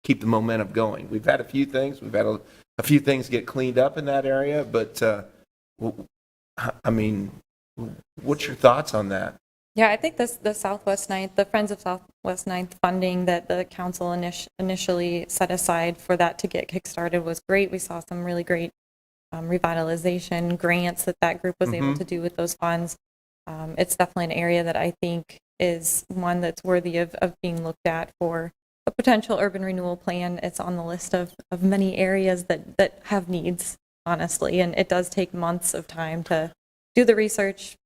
keep the momentum going. We've had a few things. We've had a few things get cleaned up in that area, but what's your thoughts on that? Yeah, I think the Southwest 9th, the Friends of Southwest 9th funding that the council initially set aside for that to get kickstarted was great. We saw some really great revitalization grants that group was able to do with those funds. It's definitely an area that I think is one that's worthy of being looked at for a potential urban renewal plan. It's on the list of many areas that have needs, honestly, and it does take months of time to do the research,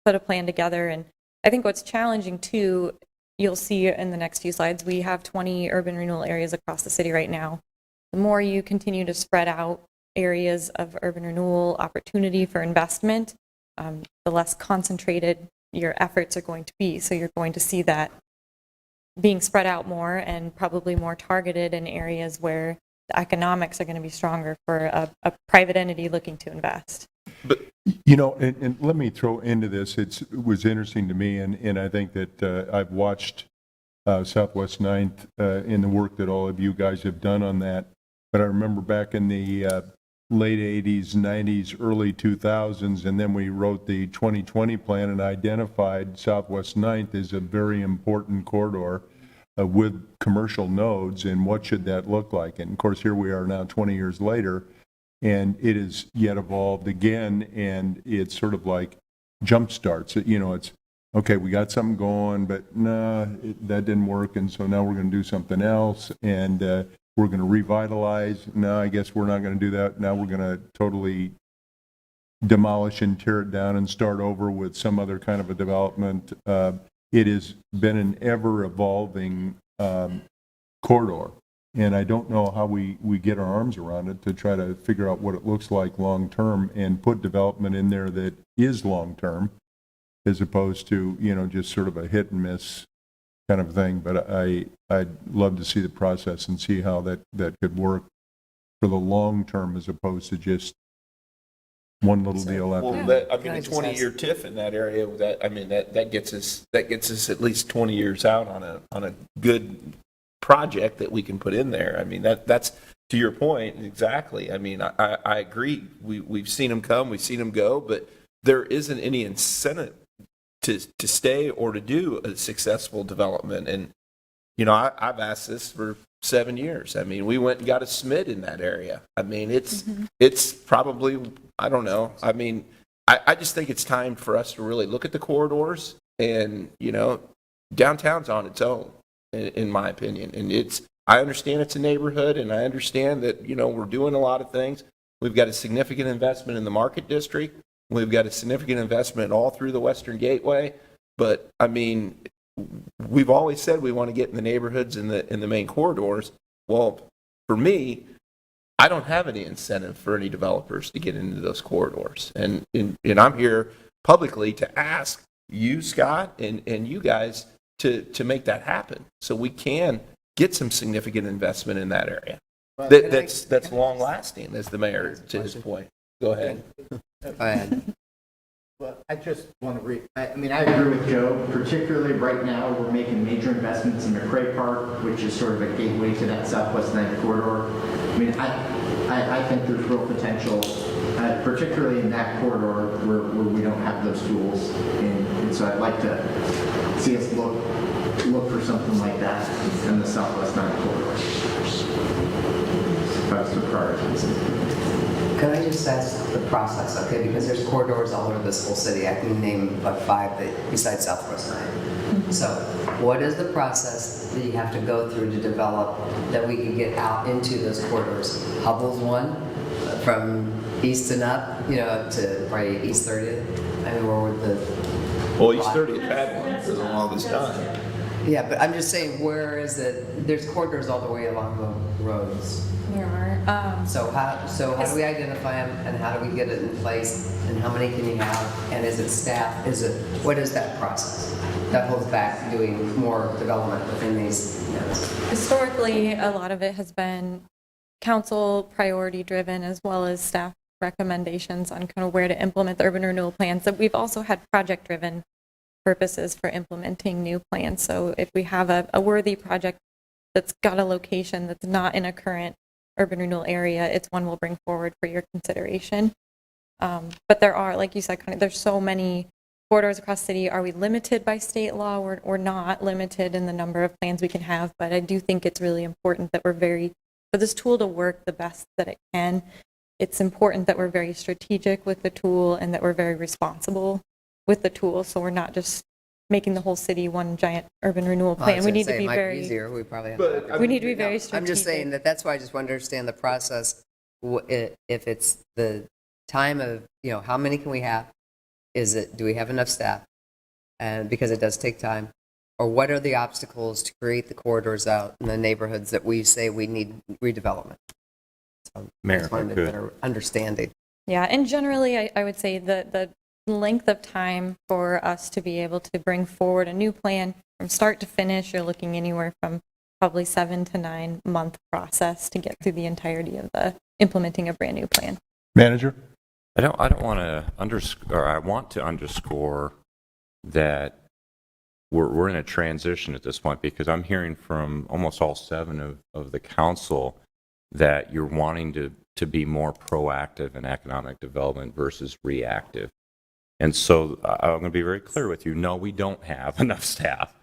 put a plan together. And I think what's challenging too, you'll see in the next few slides, we have 20 urban renewal areas across the city right now. The more you continue to spread out areas of urban renewal opportunity for investment, the less concentrated your efforts are going to be. So you're going to see that being spread out more and probably more targeted in areas where the economics are going to be stronger for a private entity looking to invest. But and let me throw into this, it was interesting to me, and I think that I've watched Southwest 9th in the work that all of you guys have done on that, but I remember back in the late 80s, 90s, early 2000s, and then we wrote the 2020 plan and identified Southwest 9th as a very important corridor with commercial nodes, and what should that look like? And of course, here we are now 20 years later, and it is yet evolved again, and it's sort of like jump starts. It's, okay, we got something going, but nah, that didn't work, and so now we're going to do something else, and we're going to revitalize. No, I guess we're not going to do that. Now we're going to totally demolish and tear it down and start over with some other kind of a development. It has been an ever-evolving corridor, and I don't know how we get our arms around it to try to figure out what it looks like long-term and put development in there that is long-term as opposed to, just sort of a hit-and-miss kind of thing. But I'd love to see the process and see how that could work for the long-term as opposed to just one little deal after Well, another. a 20-year TIF in that area, that gets us at least 20 years out on a good project that we can put in there. I mean, that's to your point, exactly. I mean, I agree. We've seen them come, we've seen them go, but there isn't any incentive to stay or to do a successful development. And, I've asked this for 7 years. I mean, we went and got a SMID in that area. I mean, it's probably, I don't know. I mean, I just think it's time for us to really look at the corridors and, downtown's on its own, in my opinion. And I understand it's a neighborhood, and I understand that, we're doing a lot of things. We've got a significant investment in the Market District. We've got a significant investment all through the Western Gateway. But, I mean, we've always said we want to get in the neighborhoods in the main corridors. Well, for me, I don't have any incentive for any developers to get into those corridors. And I'm here publicly to ask you, Scott, and you guys to make that happen so we can get some significant investment in that area. That's long lasting, as the mayor, to his point. Go ahead. Go ahead. Well, I just want to I agree with Joe, particularly right now, we're making major investments in McRae Park, which is sort of a gateway to that Southwest 90 corridor. I mean, I think there's real potential, particularly in that corridor where we don't have those tools. And so I'd like to see us look for something like that in the Southwest 90 corridor. That's the priority. Can I just ask the process, okay? Because there's corridors all over this whole city. I can name like 5 besides Southwest 9. So what is the process that you have to go through to develop that we can get out into those corridors? Hubble's one, from east and up, to probably East 30th. I mean, where would Well, East 30th had one for the longest time. Yeah, but I'm just saying, where is it? There's corridors all the way along the roads. There are. So how do we identify them, and how do we get it in place, and how many can you have, and is it staff? What is that process that holds back doing more development within these units? Historically, a lot of it has been council priority driven as well as staff recommendations on kind of where to implement the urban renewal plans. But we've also had project driven purposes for implementing new plans. So if we have a worthy project that's got a location that's not in a current urban renewal area, it's one we'll bring forward for your consideration. But there are, like you said, there's so many corridors across the city. Are we limited by state law? We're not limited in the number of plans we can have, but I do think it's really important that for this tool to work the best that it can, it's important that we're very strategic with the tool and that we're very responsible with the tool, so we're not just making the whole city one giant urban renewal plan. We need to be very easier. We probably have we need to be very strategic. I'm just saying that's why I just want to understand the process. If it's the time of, how many can we have? Do we have enough staff? And because it does take time. Or what are the obstacles to create the corridors out in the neighborhoods that we say we need redevelopment? So Mayor, I just wanted a better understanding. Yeah, and generally I would say the length of time for us to be able to bring forward a new plan from start to finish, you're looking anywhere from probably 7 to 9 month process to get through the entirety of the implementing a brand new plan. Manager? I don't want to underscore, I want to underscore that we're in a transition at this point, because I'm hearing from almost all 7 of the council that you're wanting to be more proactive in economic development versus reactive. And so I'm going to be very clear with you. No, we don't have enough staff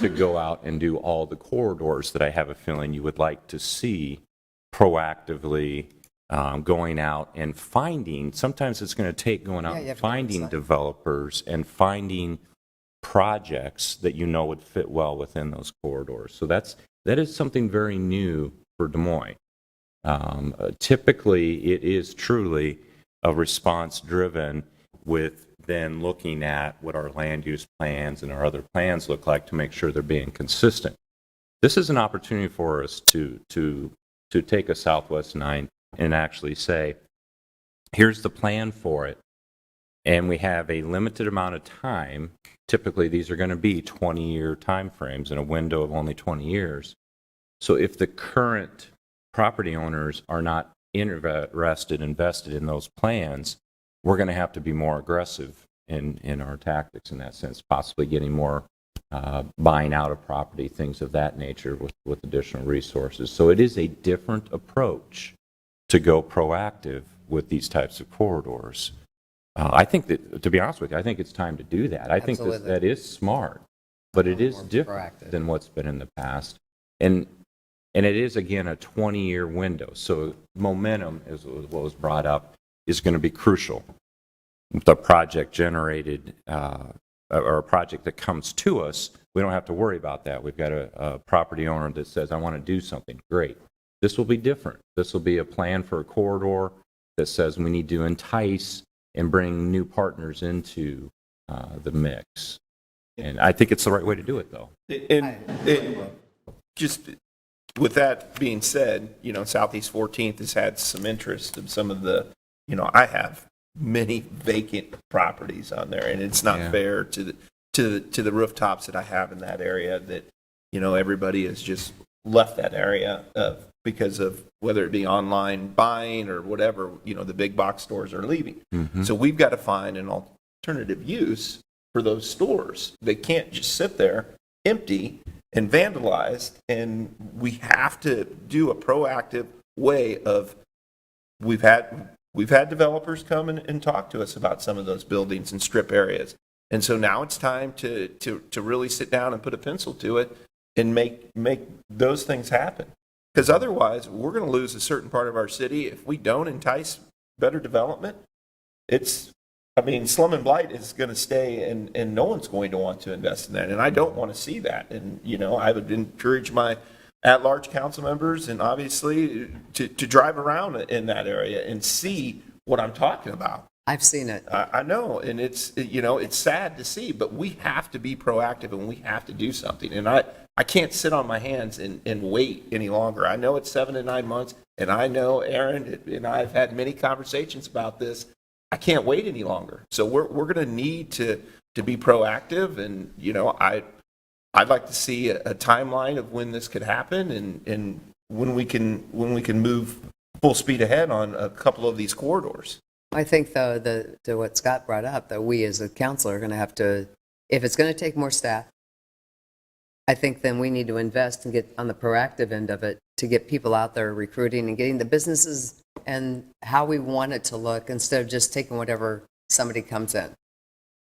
to go out and do all the corridors that I have a feeling you would like to see proactively going out and finding, sometimes it's going to take going out Yeah, you and have to go finding inside. developers and finding projects that you know would fit well within those corridors. So that is something very new for Des Moines. Typically, it is truly a response driven with then looking at what our land use plans and our other plans look like to make sure they're being consistent. This is an opportunity for us to take a Southwest 9 and actually say, here's the plan for it, and we have a limited amount of time. Typically, these are going to be 20-year time frames in a window of only 20 years. So if the current property owners are not invested in those plans, we're going to have to be more aggressive in our tactics in that sense, possibly getting more buying out of property, things of that nature with additional resources. So it is a different approach to go proactive with these types of corridors. I think that, to be honest with you, I think it's time to do that. I think Absolutely. that is smart, but it is More different proactive. than what's been in the past. And it is, again, a 20-year window. So momentum, as what was brought up, is going to be crucial. The project generated, or a project that comes to us, we don't have to worry about that. We've got a property owner that says, I want to do something. Great. This will be different. This will be a plan for a corridor that says we need to entice and bring new partners into the mix. And I think it's the right way to do it, though. And just with that being said, Southeast 14th has had some interest in some of the, I have many vacant properties on there, and it's not fair to the rooftops that I have in that area that, everybody has just left that area because of whether it be online buying or whatever, the big box stores are leaving. Mm-hmm. So we've got to find an alternative use for those stores. They can't just sit there empty and vandalized, and we have to do a proactive way of, we've had developers come and talk to us about some of those buildings and strip areas. And so now it's time to really sit down and put a pencil to it and make those things happen. Because otherwise, we're going to lose a certain part of our city if we don't entice better development. Slum and blight is going to stay, and no one's going to want to invest in that. And I don't want to see that. And, I would encourage my at-large council members and obviously to drive around in that area and see what I'm talking about. I've seen it. I know, and it's sad to see, but we have to be proactive and we have to do something. And I can't sit on my hands and wait any longer. I know it's 7 to 9 months, and I know Aaron and I have had many conversations about this. I can't wait any longer. So we're going to need to be proactive, and I'd like to see a timeline of when this could happen and when we can move full speed ahead on a couple of these corridors. I think, though, to what Scott brought up, that we as a council are going to have to, if it's going to take more staff, I think then we need to invest and get on the proactive end of it to get people out there recruiting and getting the businesses and how we want it to look instead of just taking whatever somebody comes in.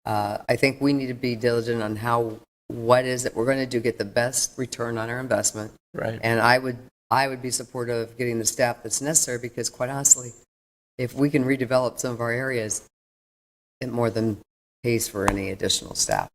I think we need to be diligent on what is it we're going to do, get the best return on our investment. Right. And I would be supportive of getting the staff that's necessary because, quite honestly, if we can redevelop some of our areas, it more than pays for any additional staff.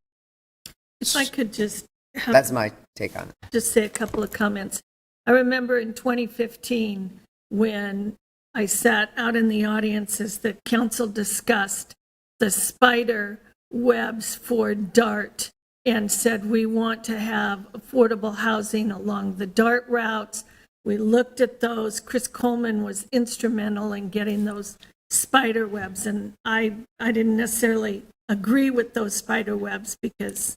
If I could just That's my take on it. just say a couple of comments. I remember in 2015 when I sat out in the audience as the council discussed the spider webs for DART and said we want to have affordable housing along the DART routes. We looked at those. Chris Coleman was instrumental in getting those spider webs, and I didn't necessarily agree with those spider webs because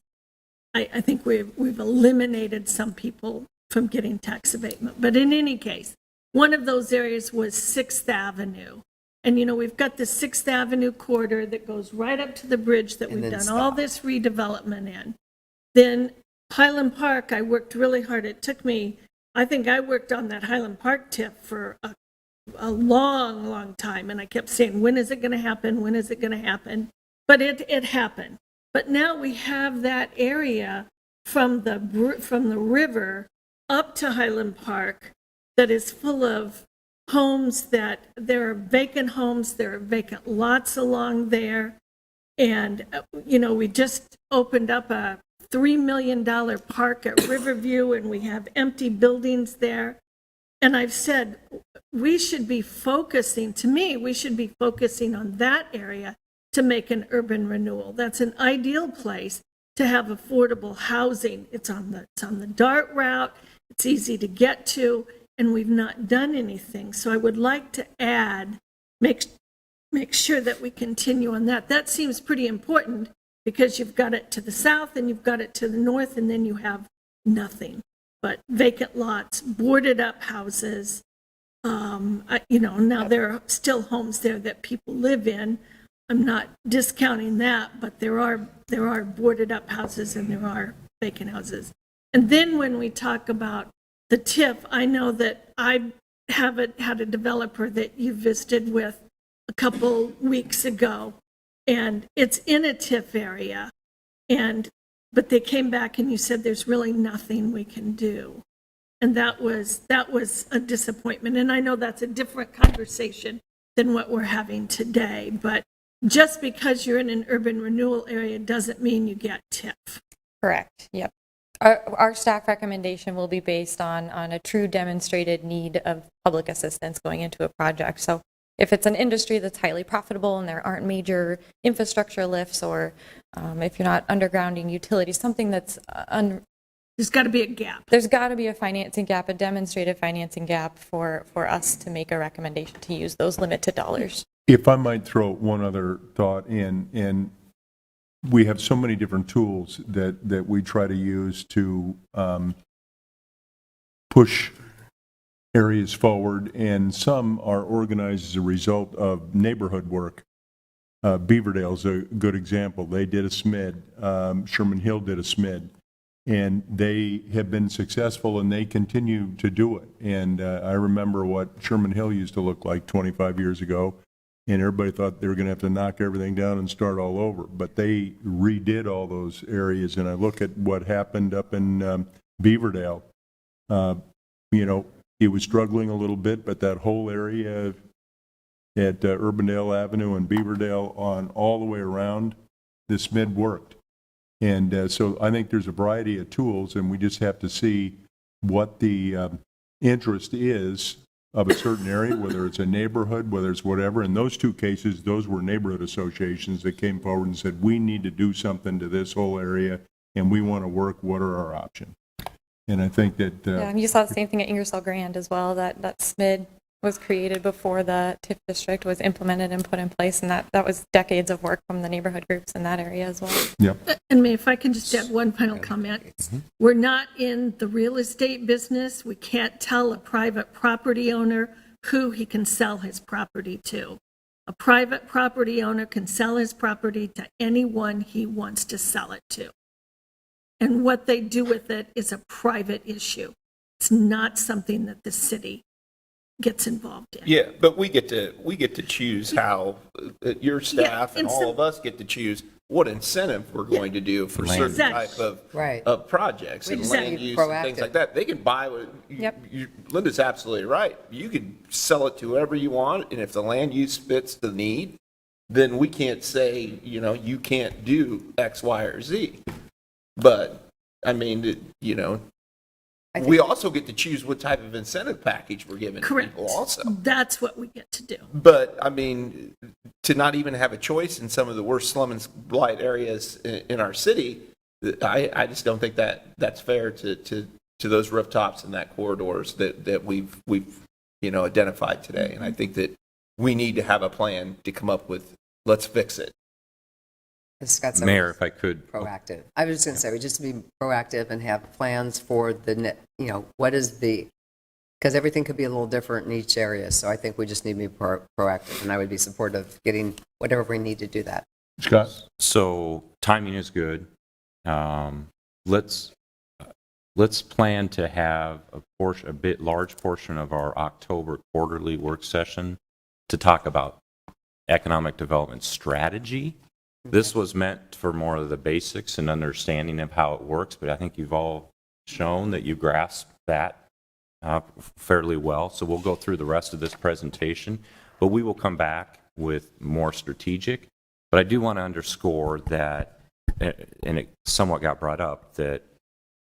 I think we've eliminated some people from getting tax abatement. But in any case, one of those areas was 6th Avenue. And, we've got the 6th Avenue corridor that goes right up to the bridge that And we've then done all stop. this redevelopment in. Then Highland Park, I worked really hard. It took me, I think I worked on that Highland Park tip for a long, long time. And I kept saying, when is it going to happen? When is it going to happen? But it happened. But now we have that area from the river up to Highland Park that is full of homes there are vacant homes, there are vacant lots along there. And, we just opened up a $3 million park at Riverview, and we have empty buildings there. And I've said, we should be focusing on that area to make an urban renewal. That's an ideal place to have affordable housing. It's on the DART route, it's easy to get to, and we've not done anything. So I would like to make sure that we continue on that. That seems pretty important because you've got it to the south and you've got it to the north, and then you have nothing but vacant lots, boarded up houses. Now there are still homes there that people live in. I'm not discounting that, but there are boarded up houses and there are vacant houses. And then when we talk about the Tiff, I know that I haven't had a developer that you visited with a couple weeks ago, and it's in a Tiff area, but they came back and you said there's really nothing we can do. And that was a disappointment. And I know that's a different conversation than what we're having today, but just because you're in an urban renewal area doesn't mean you get TIF. Correct, yep. Our staff recommendation will be based on a true demonstrated need of public assistance going into a project. So if it's an industry that's highly profitable and there aren't major infrastructure lifts, or if you're not undergrounding utilities, something that's there's got to be a gap. There's got to be a financing gap, a demonstrated financing gap for us to make a recommendation to use those limited dollars. If I might throw one other thought in, and we have so many different tools that we try to use to push areas forward, and some are organized as a result of neighborhood work. Beaverdale's a good example. They did a SMID. Sherman Hill did a SMID. And they have been successful, and they continue to do it. And I remember what Sherman Hill used to look like 25 years ago, and everybody thought they were going to have to knock everything down and start all over. But they redid all those areas, and I look at what happened up in Beaverdale. It was struggling a little bit, but that whole area at Urbandale Avenue and Beaverdale on all the way around, the SMID worked. And so I think there's a variety of tools, and we just have to see what the interest is of a certain area, whether it's a neighborhood, whether it's whatever. In those two cases, those were neighborhood associations that came forward and said, we need to do something to this whole area, and we want to work. What are our options? And I think that... yeah, you saw the same thing at Ingersoll Grand as well, that SMID was created before the TIF district was implemented and put in place, and that was decades of work from the neighborhood groups in that area as well. Yep. And if I can just add one final comment. We're not in the real estate business. We can't tell a private property owner who he can sell his property to. A private property owner can sell his property to anyone he wants to sell it to. And what they do with it is a private issue. It's not something that the city gets involved in. Yeah, but we get to choose how your staff and all of us get to choose what incentive we're going to do for certain type of projects and land use and things like that. They can buy what Linda's absolutely right. You can sell it to whoever you want, and if the land use fits the need, then we can't say, you can't do X, Y, or Z. But I mean, we also get to choose what type of incentive package we're giving people also. That's what we get to do. But, I mean, to not even have a choice in some of the worst slum and blight areas in our city, I just don't think that's fair to those rooftops and that corridors that we've identified today. And I think that we need to have a plan to come up with, let's fix it. Mayor, if I could. Proactive. I was just going to say, we just be proactive and have plans for what is because everything could be a little different in each area. So I think we just need to be proactive, and I would be supportive of getting whatever we need to do that. Scott? So timing is good. Let's plan to have a bit large portion of our October quarterly work session to talk about economic development strategy. This was meant for more of the basics and understanding of how it works, but I think you've all shown that you grasp that fairly well, so we'll go through the rest of this presentation, but we will come back with more strategic. But I do want to underscore that, and it somewhat got brought up, that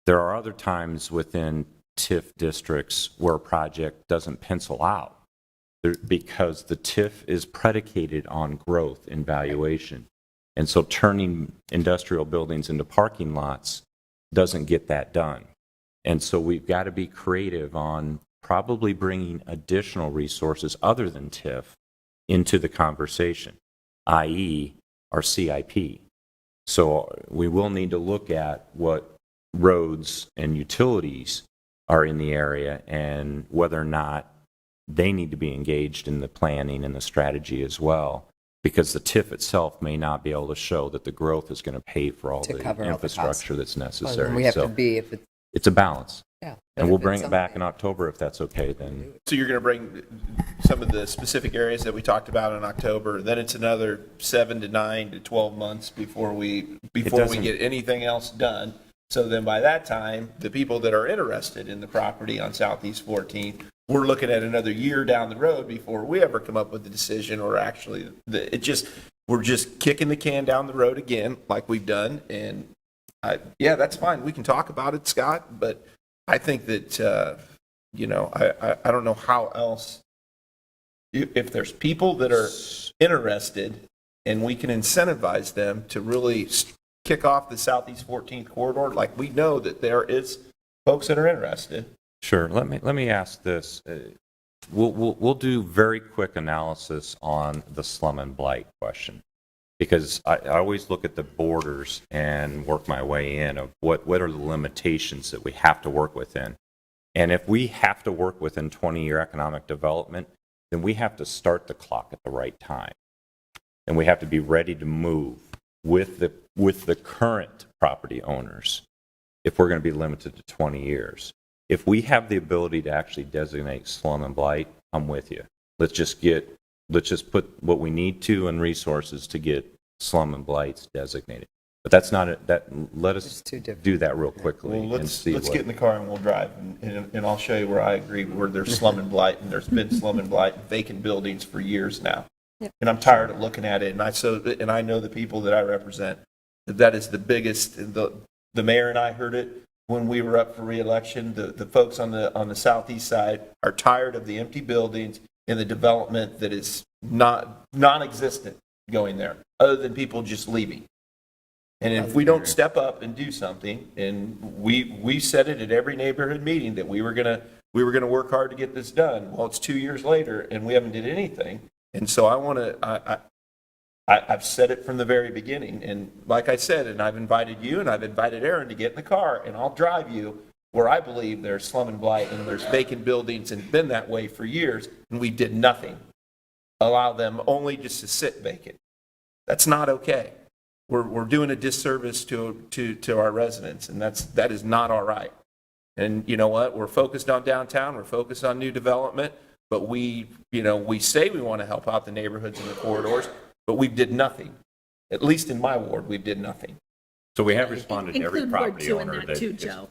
there are other times within TIF districts where a project doesn't pencil out because the TIF is predicated on growth and valuation. And so turning industrial buildings into parking lots doesn't get that done. And so we've got to be creative on probably bringing additional resources other than TIF into the conversation, i.e. our CIP. So we will need to look at what roads and utilities are in the area and whether or not they need to be engaged in the planning and the strategy as well, because the TIF itself may not be able to show that the growth is going to pay for all To the cover all the infrastructure costs. that's Well, necessary. then we have So to be, if it's, it's a balance. yeah. And we'll If bring it's it back in something- October if that's okay then. So you're going to bring some of the specific areas that we talked about in October, then it's another 7 to 9 to 12 months before we doesn't- get anything else done. So then by that time, the people that are interested in the property on Southeast 14th, we're looking at another year down the road before we ever come up with a decision, or actually, we're just kicking the can down the road again, like we've done. And yeah, that's fine. We can talk about it, Scott, but I think that, I don't know how else, if there's people that are interested and we can incentivize them to really kick off the Southeast 14th corridor, like we know that there is folks that are interested. Sure. Let me ask this. We'll do very quick analysis on the slum and blight question, because I always look at the borders and work my way in of what are the limitations that we have to work within. And if we have to work within 20-year economic development, then we have to start the clock at the right time. And we have to be ready to move with the current property owners if we're going to be limited to 20 years. If we have the ability to actually designate slum and blight, I'm with you. Let's just put what we need to and resources to get slum and blights designated. But that's not it. Let us It's too different. do that real quickly Well, and see let's what. get in the car and we'll drive, and I'll show you where I agree, where there's slum and blight, and there's been slum and blight, vacant buildings for years now. Yep. And I'm tired of looking at it, and I know the people that I represent, that is the biggest, the mayor and I heard it when we were up for reelection. The folks on the southeast side are tired of the empty buildings and the development that is non-existent going there, other than people just leaving. And if we don't step up and do something, and we said it at every neighborhood meeting that we were gonna work hard to get this done. Well, it's 2 years later and we haven't did anything. And so I've said it from the very beginning. And like I said, and I've invited you and I've invited Aaron to get in the car, and I'll drive you where I believe there's slum and blight and there's vacant buildings, and been that way for years, and we did nothing. Allow them only just to sit vacant. That's not okay. We're doing a disservice to our residents, and that is not all right. And you know what? We're focused on downtown. We're focused on new development, but we say we want to help out the neighborhoods and the corridors, but we did nothing. At least in my ward, we did nothing. So we have responded to every Include Ward property 2 in owner that that too, is- Joe.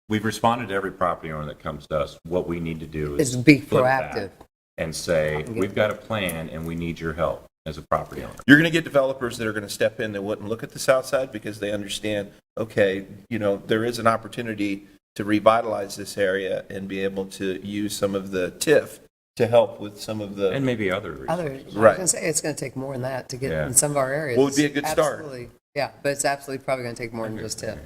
We've responded to every property owner that comes to us. What we need to do is Is be flip that proactive. and say, we've got a plan and we need your help as a property owner. You're going to get developers that are going to step in that wouldn't look at the south side because they understand, okay, there is an opportunity to revitalize this area and be able to use some of the TIF to help with some of the. And maybe other reasons. I was Right. going to say, it's going to take more than that to get Yeah. in some of our areas. Well, it'd be a good start. Absolutely. Yeah, but it's absolutely probably going to take more than just TIF.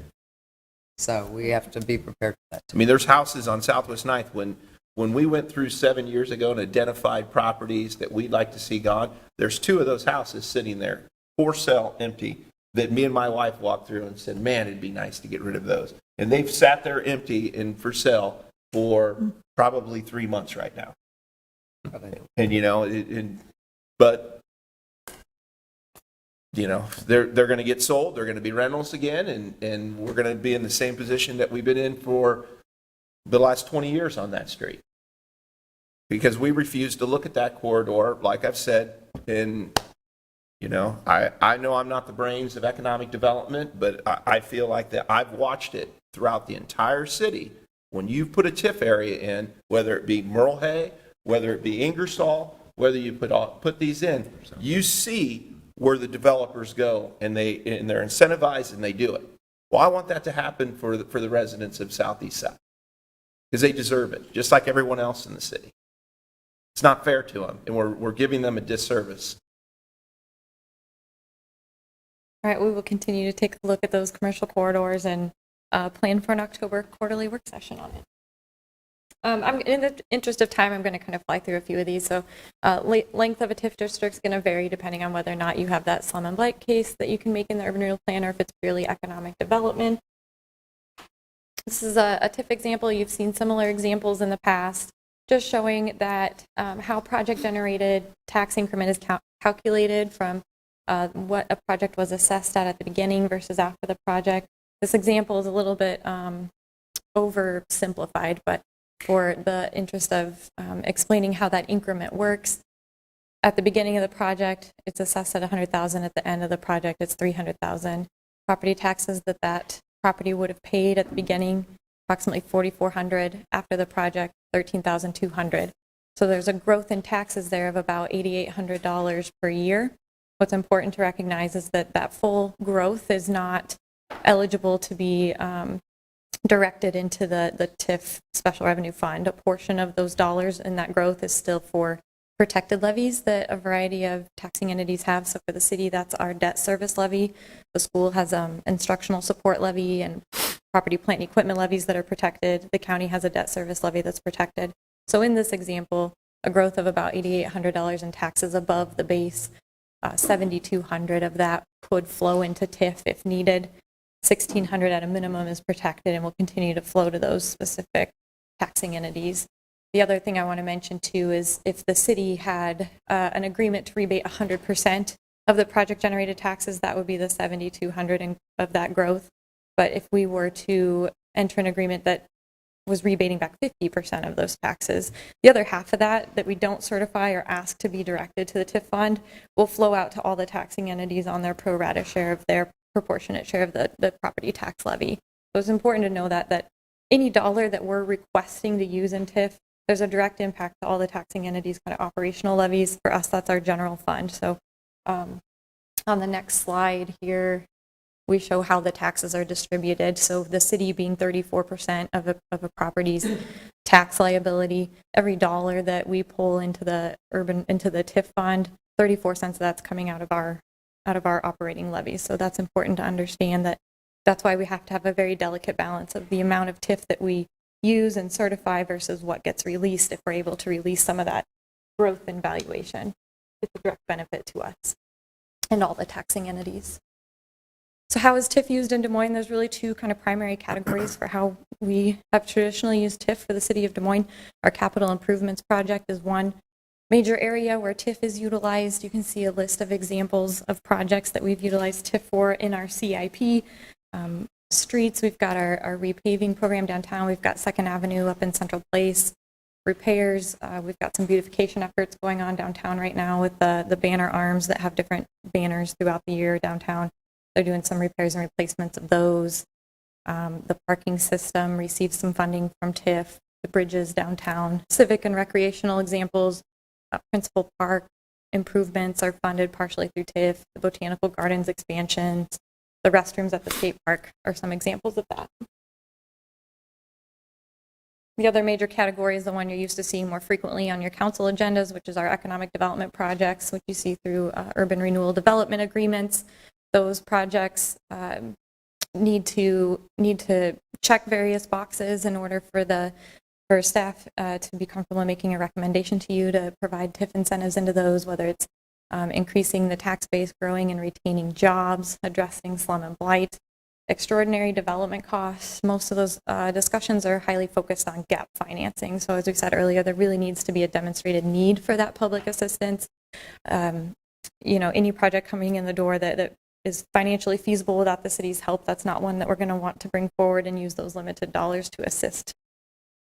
So we have to be prepared for that. I mean, there's houses on Southwest 9th. When we went through 7 years ago and identified properties that we'd like to see gone, there's 2 of those houses sitting there, for sale, empty, that me and my wife walked through and said, man, it'd be nice to get rid of those. And they've sat there empty and for sale for probably 3 months right now. And, but they're going to get sold. They're going to be rentals again, and we're going to be in the same position that we've been in for the last 20 years on that street. Because we refuse to look at that corridor, like I've said, and, I know I'm not the brains of economic development, but I feel like that I've watched it throughout the entire city when you put a TIF area in, whether it be Merle Hay, whether it be Ingersoll, whether you put these in, you see where the developers go and they're incentivized and they do it. Well, I want that to happen for the residents of Southeast South because they deserve it, just like everyone else in the city. It's not fair to them, and we're giving them a disservice. All right, we will continue to take a look at those commercial corridors and plan for an October quarterly work session on it. In the interest of time, I'm going to kind of fly through a few of these. So length of a TIF district is going to vary depending on whether or not you have that slum and blight case that you can make in the urban renewal plan or if it's purely economic development. This is a TIF example. You've seen similar examples in the past, just showing that how project-generated tax increment is calculated from what a project was assessed at the beginning versus after the project. This example is a little bit oversimplified, but for the interest of explaining how that increment works, at the beginning of the project, it's assessed at $100,000. At the end of the project, it's $300,000. Property taxes that property would have paid at the beginning, approximately $4,400. After the project, $13,200. So there's a growth in taxes there of about $8,800 per year. What's important to recognize is that full growth is not eligible to be directed into the TIF Special Revenue Fund. A portion of those dollars in that growth is still for protected levies that a variety of taxing entities have. So for the city, that's our debt service levy. The school has instructional support levy and property, plant, and equipment levies that are protected. The county has a debt service levy that's protected. So in this example, a growth of about $8,800 in taxes above the base, $7,200 of that could flow into TIF if needed. $1,600 at a minimum is protected and will continue to flow to those specific taxing entities. The other thing I want to mention too is if the city had an agreement to rebate 100% of the project generated taxes, that would be the $7,200 of that growth. But if we were to enter an agreement that was rebating back 50% of those taxes, the other half of that we don't certify or ask to be directed to the TIF fund will flow out to all the taxing entities on their pro rata share of their proportionate share of the property tax levy. So it's important to know that any dollar that we're requesting to use in TIF, there's a direct impact to all the taxing entities' kind of operational levies. For us, that's our general fund. So on the next slide here, we show how the taxes are distributed. So the city being 34% of a property's tax liability, every dollar that we pull into the TIF fund, 34 cents of that's coming out of our operating levies. So that's important to understand that's why we have to have a very delicate balance of the amount of TIF that we use and certify versus what gets released. If we're able to release some of that growth in valuation, it's a direct benefit to us and all the taxing entities. So how is TIF used in Des Moines? There's really two kind of primary categories for how we have traditionally used TIF for the city of Des Moines. Our capital improvements project is one major area where TIF is utilized. You can see a list of examples of projects that we've utilized TIF for in our CIP. Streets, we've got our repaving program downtown. We've got 2nd Avenue up in Central Place. Repairs, we've got some beautification efforts going on downtown right now with the banner arms that have different banners throughout the year downtown. They're doing some repairs and replacements of those. The parking system received some funding from TIF. The bridges downtown. Civic and recreational examples. Principal Park improvements are funded partially through TIF. The botanical gardens expansions. The restrooms at the skate park are some examples of that. The other major category is the one you're used to seeing more frequently on your council agendas, which is our economic development projects, which you see through urban renewal development agreements. Those projects need to check various boxes in order for staff to be comfortable making a recommendation to you to provide TIF incentives into those, whether it's increasing the tax base, growing and retaining jobs, addressing slum and blight, extraordinary development costs. Most of those discussions are highly focused on gap financing. So as we said earlier, there really needs to be a demonstrated need for that public assistance. Any project coming in the door that is financially feasible without the city's help, that's not one that we're going to want to bring forward and use those limited dollars to assist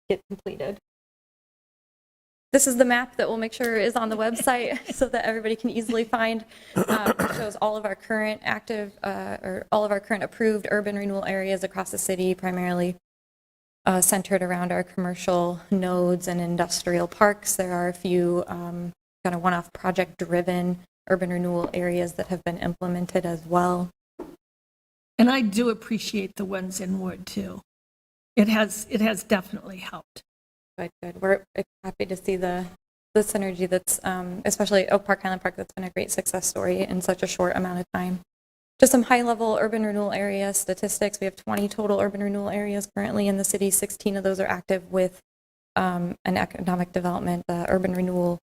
get completed. This is the map that we'll make sure is on the website so that everybody can easily find. It shows all of our current active or all of our current approved urban renewal areas across the city, primarily centered around our commercial nodes and industrial parks. There are a few kind of one-off project-driven urban renewal areas that have been implemented as well. And I do appreciate the ones in Ward 2. It has definitely helped. Good. We're happy to see the synergy that's, especially Oak Park, Highland Park, that's been a great success story in such a short amount of time. Just some high-level urban renewal area statistics. We have 20 total urban renewal areas currently in the city. 16 of those are active with an economic development, urban renewal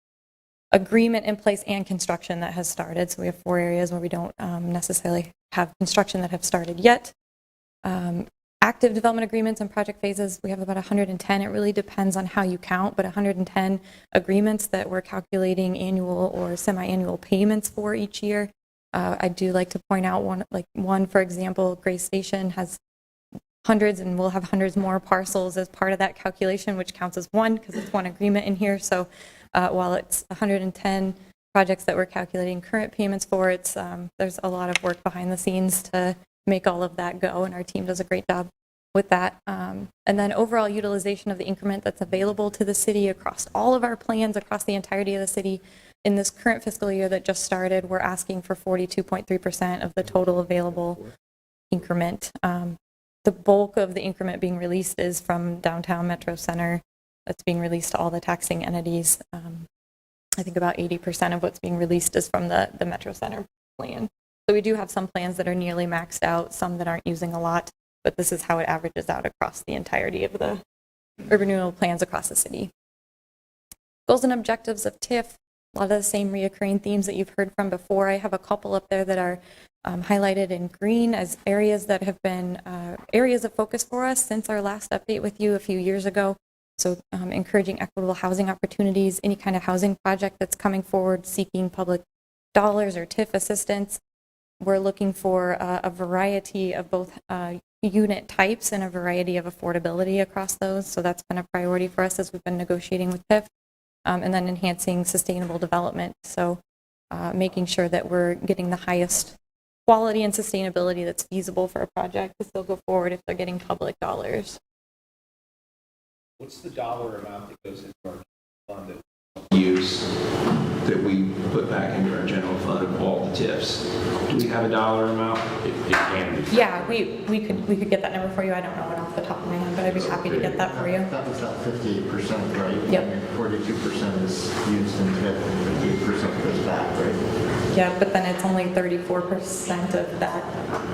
agreement in place and construction that has started. So we have 4 areas where we don't necessarily have construction that have started yet. Active development agreements and project phases, we have about 110. It really depends on how you count, but 110 agreements that we're calculating annual or semi-annual payments for each year. I do like to point out one, for example, Grace Station has hundreds, and we'll have hundreds more parcels as part of that calculation, which counts as one because it's one agreement in here. So while it's 110 projects that we're calculating current payments for, it's there's a lot of work behind the scenes to make all of that go, and our team does a great job with that. And then overall utilization of the increment that's available to the city across all of our plans, across the entirety of the city. In this current fiscal year that just started, we're asking for 42.3% of the total available increment. The bulk of the increment being released is from downtown Metro Center. That's being released to all the taxing entities. I think about 80% of what's being released is from the Metro Center plan. So we do have some plans that are nearly maxed out, some that aren't using a lot, but this is how it averages out across the entirety of the urban renewal plans across the city. Goals and objectives of TIF, a lot of the same reoccurring themes that you've heard from before. I have a couple up there that are highlighted in green as areas that have been areas of focus for us since our last update with you a few years ago. So encouraging equitable housing opportunities, any kind of housing project that's coming forward seeking public dollars or TIF assistance. We're looking for a variety of both unit types and a variety of affordability across those. So that's been a priority for us as we've been negotiating with TIF. And then enhancing sustainable development. So making sure that we're getting the highest quality and sustainability that's feasible for a project to still go forward if they're getting public dollars. What's the dollar amount that goes into our fund that we use, that we put back into our general fund of all the TIFs? Do we have a dollar amount? It can be. Yeah, we could get that number for you. I don't know it off the top of my head, but I'd be happy to get that for you. That was about 58%, right? Yep. I mean, 42% is used in TIF and 58% goes back, right? Yeah, but then it's only 34% of that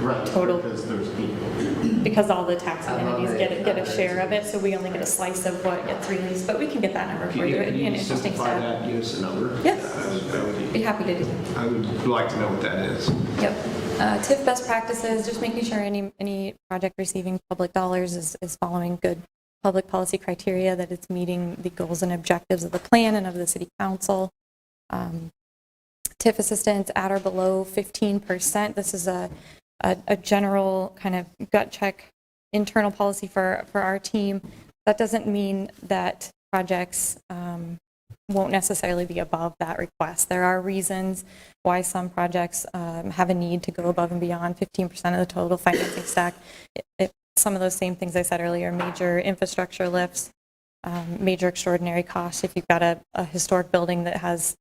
Right. total. Because there's people. Because all the tax entities get a share of it, so we only get a slice of what gets released, but we can get that number for you. An interesting simplify stat. that, give us a number? Yes. Be happy to do that. I would like to know what that is. Yep. TIF best practices, just making sure any project receiving public dollars is following good public policy criteria, that it's meeting the goals and objectives of the plan and of the city council. TIF assistance at or below 15%. This is a general kind of gut check internal policy for our team. That doesn't mean that projects won't necessarily be above that request. There are reasons why some projects have a need to go above and beyond 15% of the total financing stack. Some of those same things I said earlier, major infrastructure lifts, major extraordinary costs. If you've got a historic building that has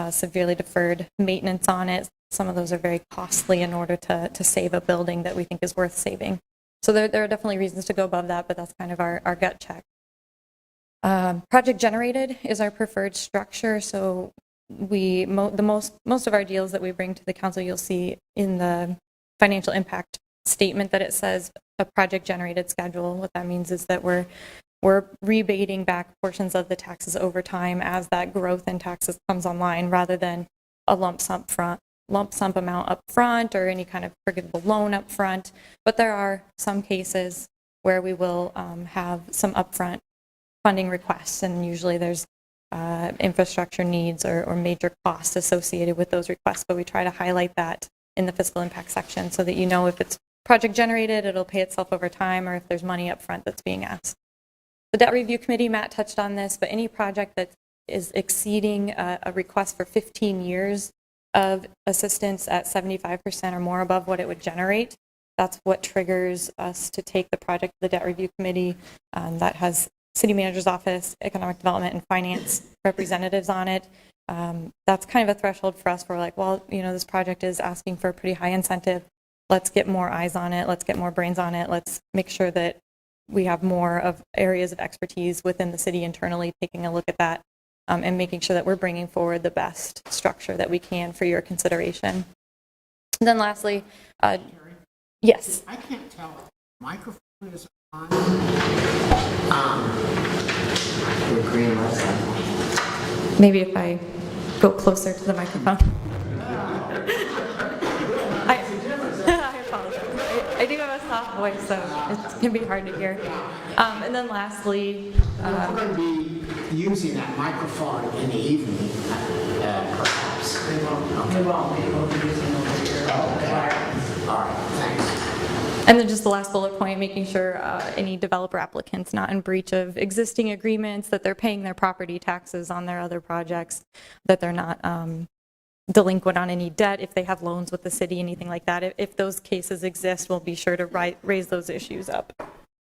severely deferred maintenance on it, some of those are very costly in order to save a building that we think is worth saving. So there are definitely reasons to go above that, but that's kind of our gut check. Project generated is our preferred structure. So most of our deals that we bring to the council, you'll see in the financial impact statement that it says a project generated schedule. What that means is that we're rebating back portions of the taxes over time as that growth in taxes comes online, rather than a lump sum amount up front or any kind of forgivable loan up front. But there are some cases where we will have some upfront funding requests, and usually there's infrastructure needs or major costs associated with those requests, but we try to highlight that in the fiscal impact section so that you know if it's project generated, it'll pay itself over time, or if there's money up front that's being asked. The debt review committee, Matt touched on this, but any project that is exceeding a request for 15 years of assistance at 75% or more above what it would generate, that's what triggers us to take the project to the debt review committee. That has city manager's office, economic development, and finance representatives on it. That's kind of a threshold for us. We're like, well, this project is asking for a pretty high incentive. Let's get more eyes on it. Let's get more brains on it. Let's make sure that we have more of areas of expertise within the city internally taking a look at that, and making sure that we're bringing forward the best structure that we can for your consideration. And then lastly, yes. I can't tell if the microphone is on. The green light. Maybe if I go closer to the microphone. I apologize. I do have a soft voice, so it can be hard to hear. And then lastly, We're going to be using that microphone in the evening, perhaps. We won't be able to use it over here. Okay. All right, thanks. and then just the last bullet point, making sure any developer applicants not in breach of existing agreements, that they're paying their property taxes on their other projects, that they're not delinquent on any debt if they have loans with the city, anything like that. If those cases exist, we'll be sure to raise those issues up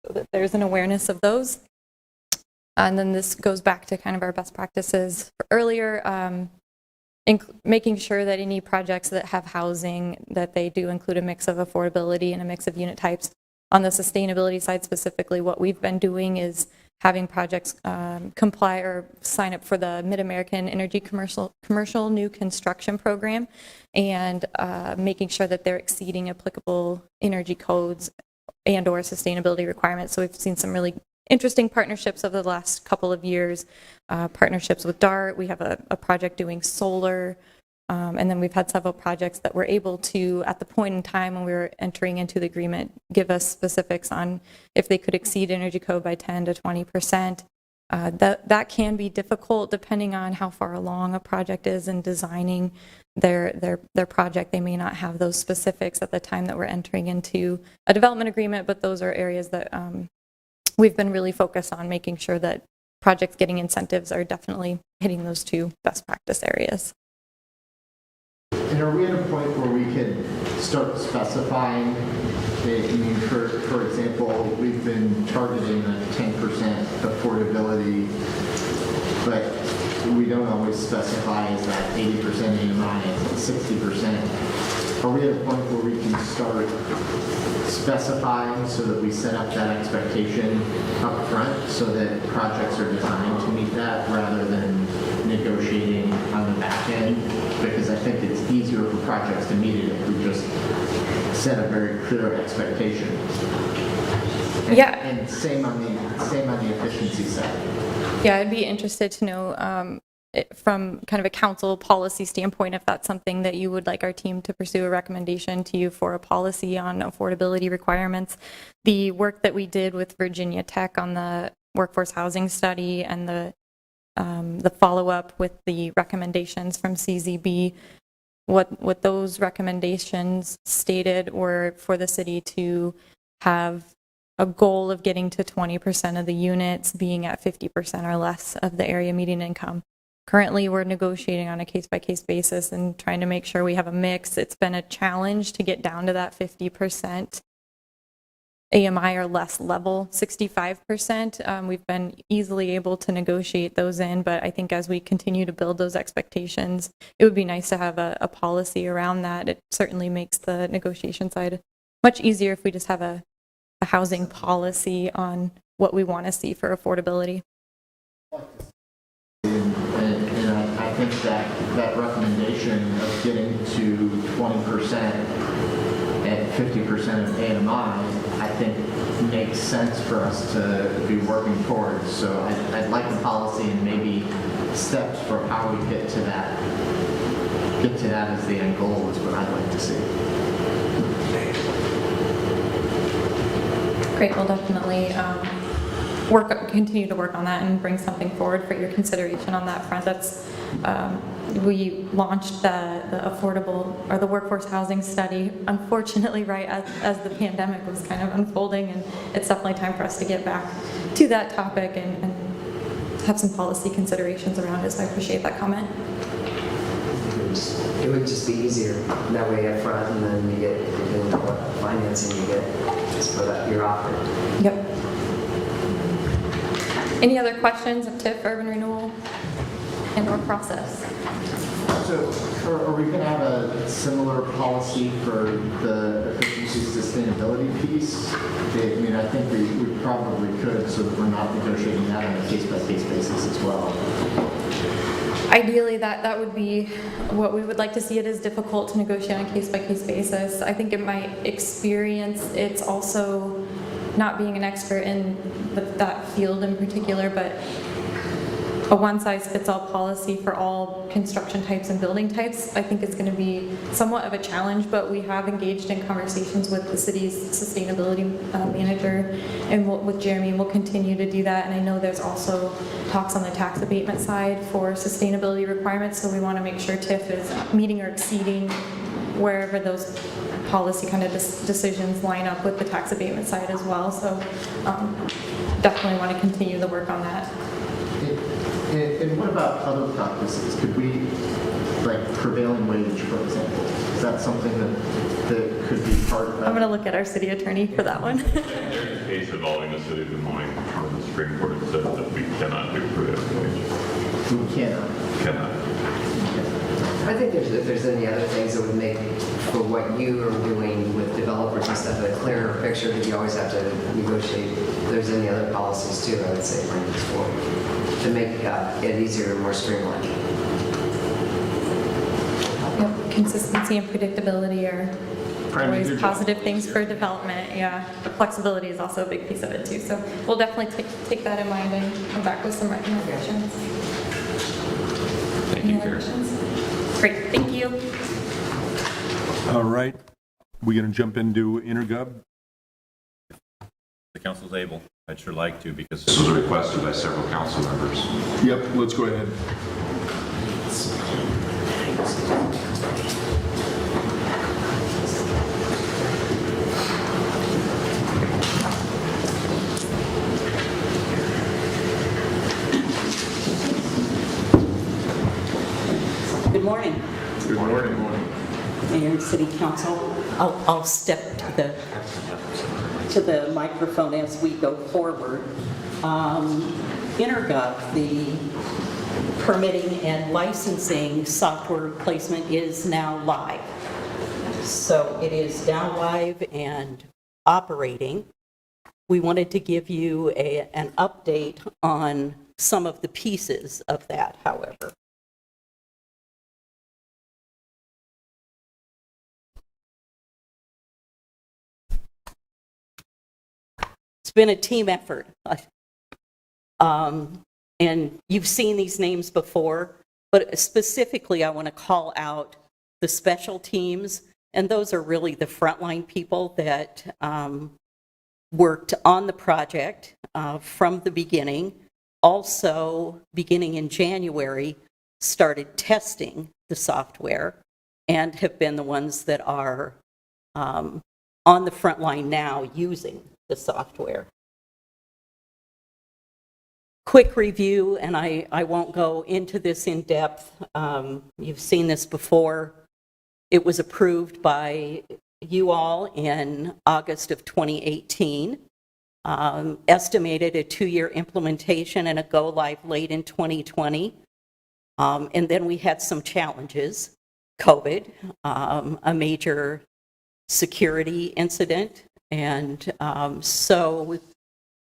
so that there's an awareness of those. And then this goes back to kind of our best practices earlier, making sure that any projects that have housing, that they do include a mix of affordability and a mix of unit types. On the sustainability side specifically, what we've been doing is having projects comply or sign up for the Mid-American Energy Commercial New Construction Program, and making sure that they're exceeding applicable energy codes and or sustainability requirements. So we've seen some really interesting partnerships over the last couple of years, partnerships with DART. We have a project doing solar, and then we've had several projects that were able to, at the point in time when we were entering into the agreement, give us specifics on if they could exceed energy code by 10 to 20%. That can be difficult depending on how far along a project is in designing their project. They may not have those specifics at the time that we're entering into a development agreement, but those are areas that we've been really focused on, making sure that projects getting incentives are definitely hitting those two best practice areas. And are we at a point where we could start specifying, for example, we've been targeting a 10% affordability, but we don't always specify is that 80% AMI, is it 60%? Are we at a point where we can start specifying so that we set up that expectation up front so that projects are designed to meet that rather than negotiating on the back end? Because I think it's easier for projects to meet it if we just set a very clear expectation. Yeah. And same on the efficiency side. Yeah, I'd be interested to know from kind of a council policy standpoint, if that's something that you would like our team to pursue a recommendation to you for a policy on affordability requirements. The work that we did with Virginia Tech on the workforce housing study and the follow-up with the recommendations from CZB, what those recommendations stated were for the city to have a goal of getting to 20% of the units being at 50% or less of the area median income. Currently, we're negotiating on a case-by-case basis and trying to make sure we have a mix. It's been a challenge to get down to that 50% AMI or less level, 65%. We've been easily able to negotiate those in, but I think as we continue to build those expectations, it would be nice to have a policy around that. It certainly makes the negotiation side much easier if we just have a housing policy on what we want to see for affordability. And I think that recommendation of getting to 20% at 50% of AMI, I think makes sense for us to be working towards. So I'd like a policy and maybe steps for how we get to that as the end goal is what I'd like to see. Great, we'll definitely continue to work on that and bring something forward for your consideration on that front. That's we launched the affordable or the workforce housing study, unfortunately, right as the pandemic was kind of unfolding, and it's definitely time for us to get back to that topic and have some policy considerations around it. So I appreciate that comment. it would just be easier that way up front, and then you get, if you're doing financing, you get just for that, your offer. Yep. Any other questions of TIF, urban renewal, and/or process? So are we going to have a similar policy for the efficiency sustainability piece? I mean, I think we probably could, so that we're not negotiating that on a case-by-case basis as well. Ideally, that would be what we would like to see. It is difficult to negotiate on a case-by-case basis. I think in my experience, it's also not being an expert in that field in particular, but a one-size-fits-all policy for all construction types and building types, I think is going to be somewhat of a challenge, but we have engaged in conversations with the city's sustainability manager and with Jeremy, and we'll continue to do that. And I know there's also talks on the tax abatement side for sustainability requirements, so we want to make sure TIF is meeting or exceeding wherever those policy kind of decisions line up with the tax abatement side as well. So definitely want to continue the work on that. And what about other practices? Could we, like prevailing wage, for example, is that something that could be part of? I'm going to look at our city attorney for that one. There's a case involving the city of Des Moines where the Supreme Court said that we cannot do prevailing wage. We cannot. Cannot. I think if there's any other things that would make, for what you are doing with developers and stuff, a clearer picture, that you always have to negotiate. If there's any other policies too, I would say bring this forward to make it easier and more streamlined. Yep, consistency and predictability are always positive things for development. Yeah, flexibility is also a big piece of it too. So we'll definitely take that in mind and come back with some recommendations. Thank you, Karen. Great, thank you. All right, we're going to jump into Intergov. The council's able. I'd sure like to, because this was requested by several council members. Yep, let's go ahead. Good morning. Good morning. Mayor and City Council. I'll step to the microphone as we go forward. Intergov, the permitting and licensing software replacement, is now live. So it is now live and operating. We wanted to give you an update on some of the pieces of that, however. It's been a team effort. And you've seen these names before, but specifically I want to call out the special teams, and those are really the frontline people that worked on the project from the beginning. Also, beginning in January, started testing the software and have been the ones that are on the front line now using the software. Quick review, and I won't go into this in depth. You've seen this before. It was approved by you all in August of 2018. Estimated a 2-year implementation and a go live late in 2020. And then we had some challenges. COVID, a major security incident, and so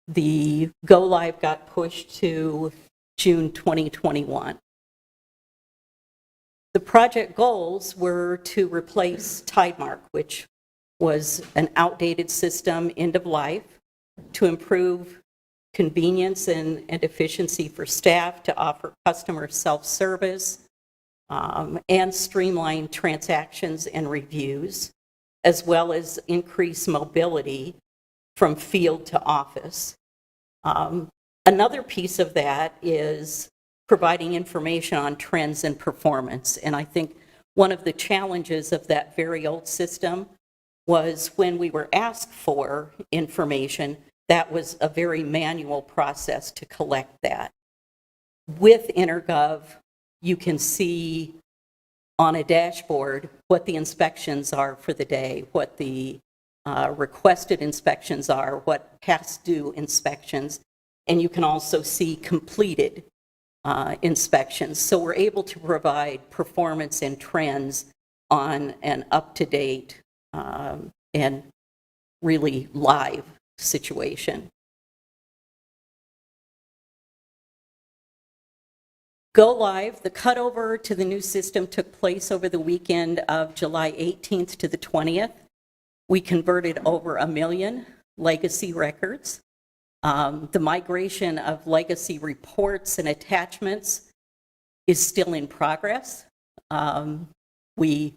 the go live got pushed to June 2021. The project goals were to replace Tidemark, which was an outdated system, end of life, to improve convenience and efficiency for staff, to offer customer self-service, and streamline transactions and reviews, as well as increase mobility from field to office. Another piece of that is providing information on trends and performance. And I think one of the challenges of that very old system was when we were asked for information, that was a very manual process to collect that. With Intergov, you can see on a dashboard what the inspections are for the day, what the requested inspections are, what past due inspections, and you can also see completed inspections. So we're able to provide performance and trends on an up-to-date and really live situation. Go live, the cutover to the new system took place over the weekend of July 18th to the 20th. We converted over 1 million legacy records. The migration of legacy reports and attachments is still in progress. We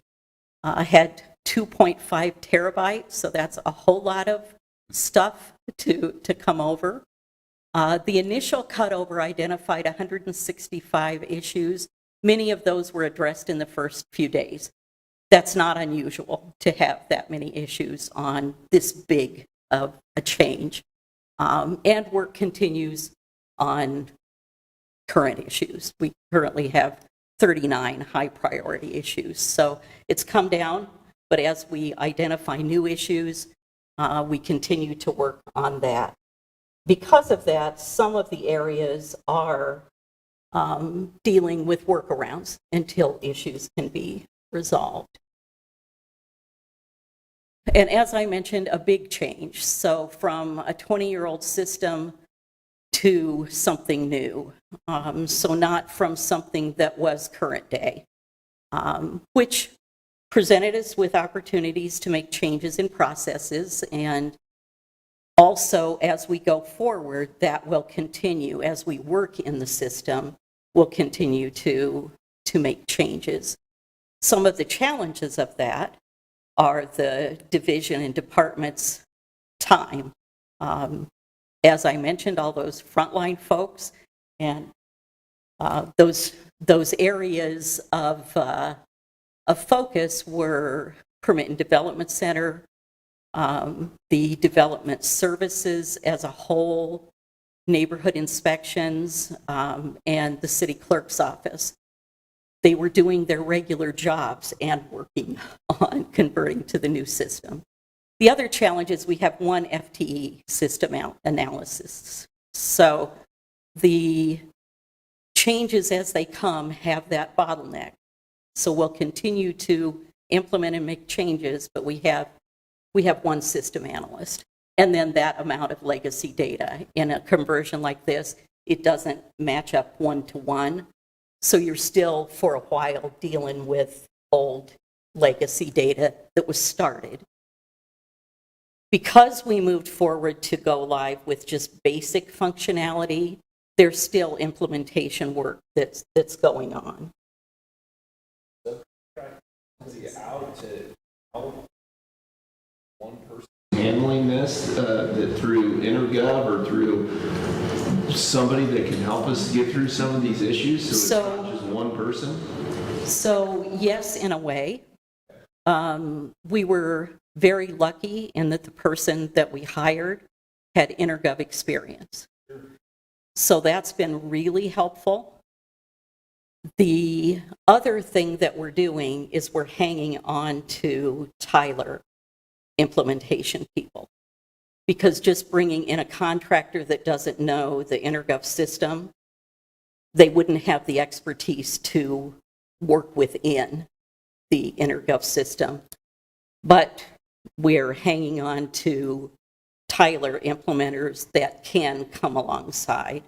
had 2.5 terabytes, so that's a whole lot of stuff to come over. The initial cutover identified 165 issues. Many of those were addressed in the first few days. That's not unusual to have that many issues on this big of a change. And work continues on current issues. We currently have 39 high priority issues. So it's come down, but as we identify new issues, we continue to work on that. Because of that, some of the areas are dealing with workarounds until issues can be resolved. And as I mentioned, a big change. So from a 20-year-old system to something new. So not from something that was current day, which presented us with opportunities to make changes in processes. And also, as we go forward, that will continue. As we work in the system, we'll continue to make changes. Some of the challenges of that are the division and department's time. As I mentioned, all those frontline folks and those areas of focus were Permit and Development Center, the development services as a whole, neighborhood inspections, and the city clerk's office. They were doing their regular jobs and working on converting to the new system. The other challenge is we have one FTE system analysis. So the changes as they come have that bottleneck. So we'll continue to implement and make changes, but we have one system analyst. And then that amount of legacy data. In a conversion like this, it doesn't match up one-to-one. So you're still, for a while, dealing with old legacy data that was started. Because we moved forward to go live with just basic functionality, there's still implementation work that's going on. Out to help one person handling this through Intergov or through somebody that can help us get through some of these issues, so it's not just one person? So yes, in a way. We were very lucky in that the person that we hired had Intergov experience. So that's been really helpful. The other thing that we're doing is we're hanging on to Tyler implementation people. Because just bringing in a contractor that doesn't know the Intergov system, they wouldn't have the expertise to work within the Intergov system. But we're hanging on to Tyler implementers that can come alongside.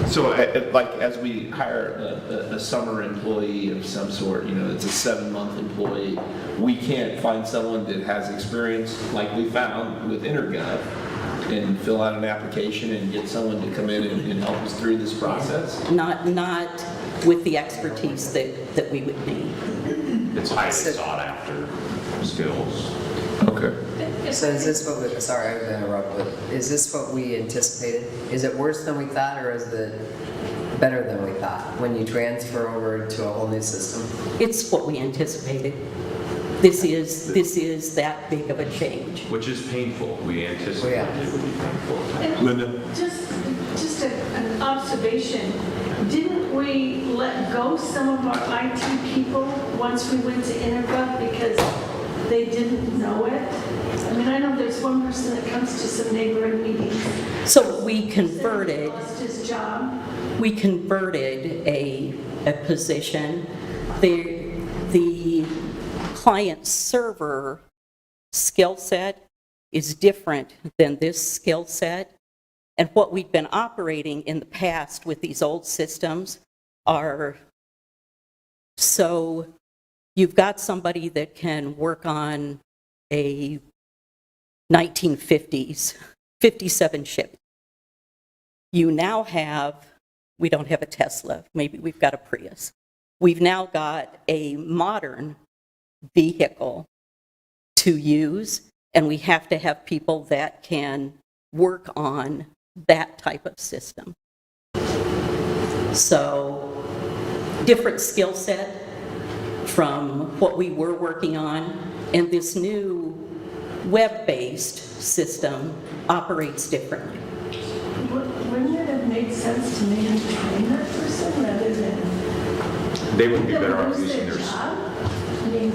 So, like, as we hire a summer employee of some sort, it's a 7-month employee, we can't find someone that has experience like we found with Intergov and fill out an application and get someone to come in and help us through this process? Not with the expertise that we would need. It's highly sought after skills. Okay. So is this what we, sorry, I would interrupt, but is this what we anticipated? Is it worse than we thought, or is it better than we thought when you transfer over to a whole new system? It's what we anticipated. This is that big of a change. Which is painful. We anticipated it would be painful. And Linda? Just an observation. Didn't we we let go some of our IT people once we went to Intergov because they didn't know it? I mean, I know there's one person that comes to some neighboring meetings. So we converted. Lost his job. We converted a position. The client server skill set is different than this skill set. And what we've been operating in the past with these old systems are, so you've got somebody that can work on a 1950s, 57 Chevy. You now have, we don't have a Tesla, maybe we've got a Prius. We've now got a modern vehicle to use, and we have to have people that can work on that type of system. So, different skill set from what we were working on, and this new web-based system operates differently. Wouldn't it have made sense to maybe train that person rather than They would be them better off lose using their their, job? I mean,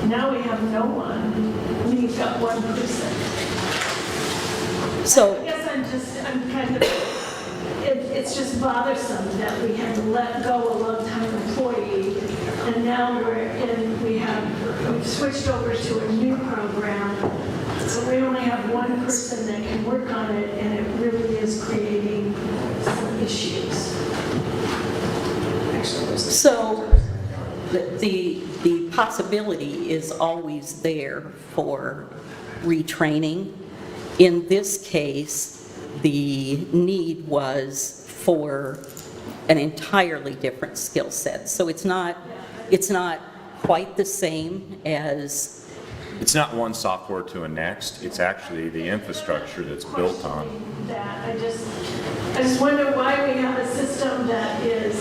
now we have no one. I mean, you've got one person. So, I guess I'm kind of, it's just bothersome that we had to let go a long-time employee, and now we've switched over to a new program, so we only have one person that can work on it, and it really is creating some issues. So the possibility is always there for retraining. In this case, the need was for an entirely different skill set. So it's not quite the same as. it's not one software to the next, it's actually the infrastructure that's built on. That I just wonder why we have a system that is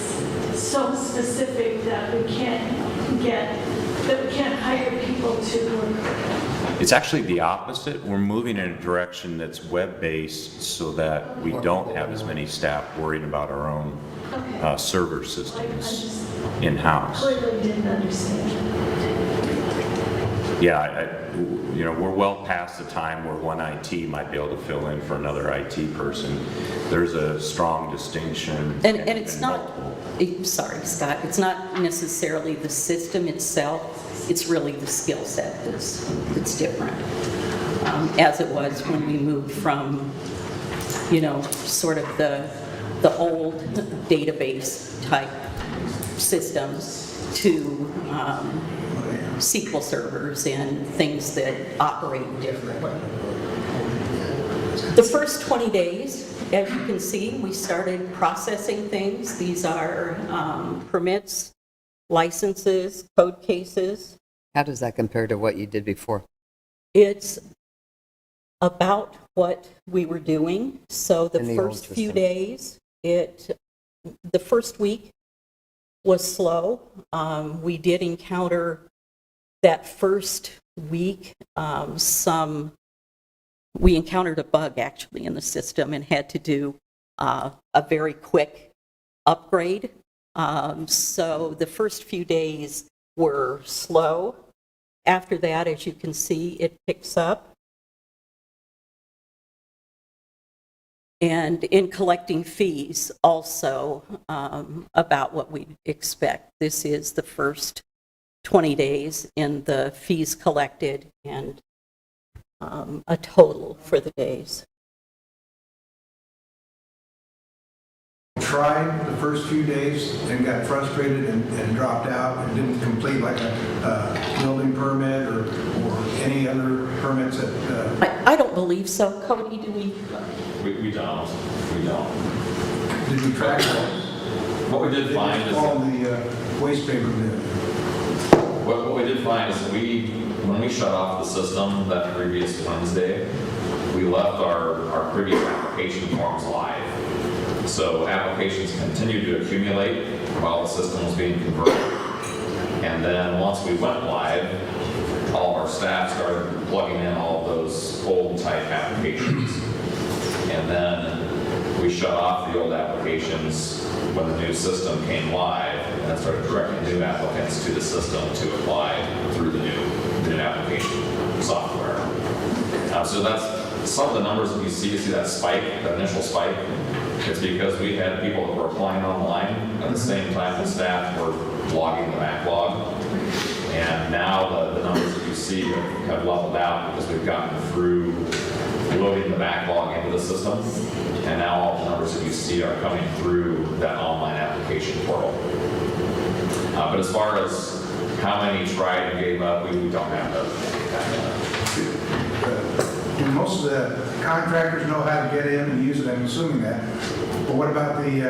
so specific that we can't hire people to work. It's actually the opposite. We're moving in a direction that's web-based so that we don't have as many staff worried about our own server systems in-house. Clearly didn't understand. Yeah, we're well past the time where one IT might be able to fill in for another IT person. There's a strong distinction. And it's not, sorry, Scott, it's not necessarily the system itself, it's really the skill set that's different. As it was when we moved from, sort of the old database type systems to SQL servers and things that operate differently. The first 20 days, as you can see, we started processing things. These are permits, licenses, code cases. How does that compare to what you did before? It's about what we were doing. So the In the old first few system. days, the first week was slow. We did encounter that first week we encountered a bug actually in the system and had to do a very quick upgrade. So the first few days were slow. After that, as you can see, it picks up. And in collecting fees, also about what we expect. This is the first 20 days in the fees collected and a total for the days. Tried the first few days and got frustrated and dropped out and didn't complete like a building permit or any other permits that... I don't believe so. Cody, do we? We don't. Did you track those? What we did find is All the waste paper bid. what we did find is when we shut off the system that previous Wednesday, we left our previous application forms live. So applications continued to accumulate while the system was being converted. And then once we went live, all of our staff started plugging in all of those old type applications. And then we shut off the old applications when the new system came live, and then started directing new applicants to the system to apply through the new application software. So that's some of the numbers that you see that spike, that initial spike. It's because we had people that were applying online at the same time the staff were logging the backlog. And now the numbers that you see have leveled out because we've gotten through loading the backlog into the system. And now all the numbers that you see are coming through that online application portal. But as far as how many tried and gave up, we don't have Do most of the contractors know how to get in and use it? I'm assuming that. But what about the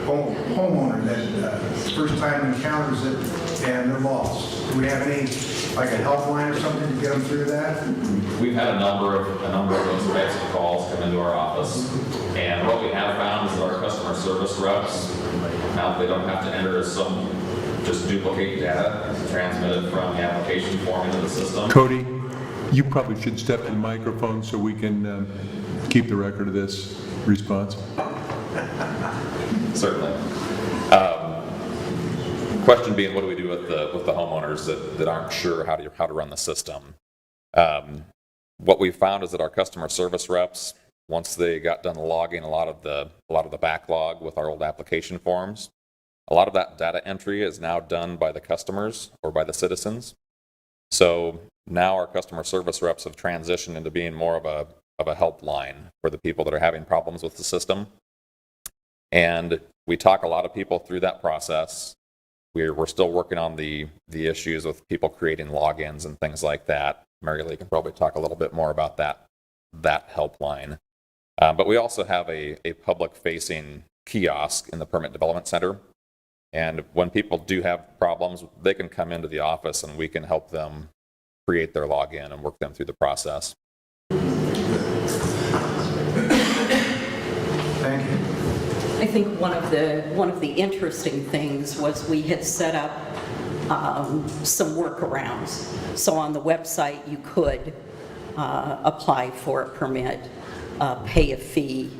homeowner that first time encounters it and they're lost? Do we have any, like a helpline or something to get them through that? We've had a number of those types of calls come into our office, and what we have found is that our customer service reps, now they don't have to enter some just duplicate data transmitted from the application form into the system. Cody, you probably should step to the microphone so we can keep the record of this response. Certainly. Question being, what do we do with the homeowners that aren't sure how to run the system? What we found is that our customer service reps, once they got done logging a lot of the backlog with our old application forms, a lot of that data entry is now done by the customers or by the citizens. So now our customer service reps have transitioned into being more of a helpline for the people that are having problems with the system. And we talk a lot of people through that process. We're still working on the issues with people creating logins and things like that. Mary Lee can probably talk a little bit more about that helpline. But we also have a public-facing kiosk in the Permit Development Center. And when people do have problems, they can come into the office and we can help them create their login and work them through the process. Thank you. I think one of the interesting things was we had set up some workarounds. So on the website, you could apply for a permit, pay a fee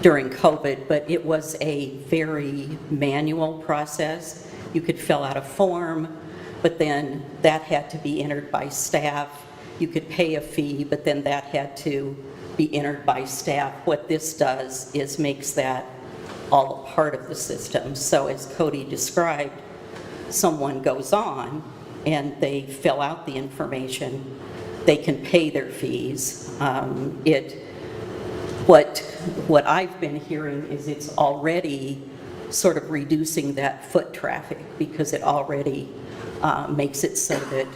during COVID, but it was a very manual process. You could fill out a form, but then that had to be entered by staff. You could pay a fee, but then that had to be entered by staff. What this does is makes that all a part of the system. So as Cody described, someone goes on and they fill out the information, they can pay their fees. What I've been hearing is it's already sort of reducing that foot traffic because it already makes it so that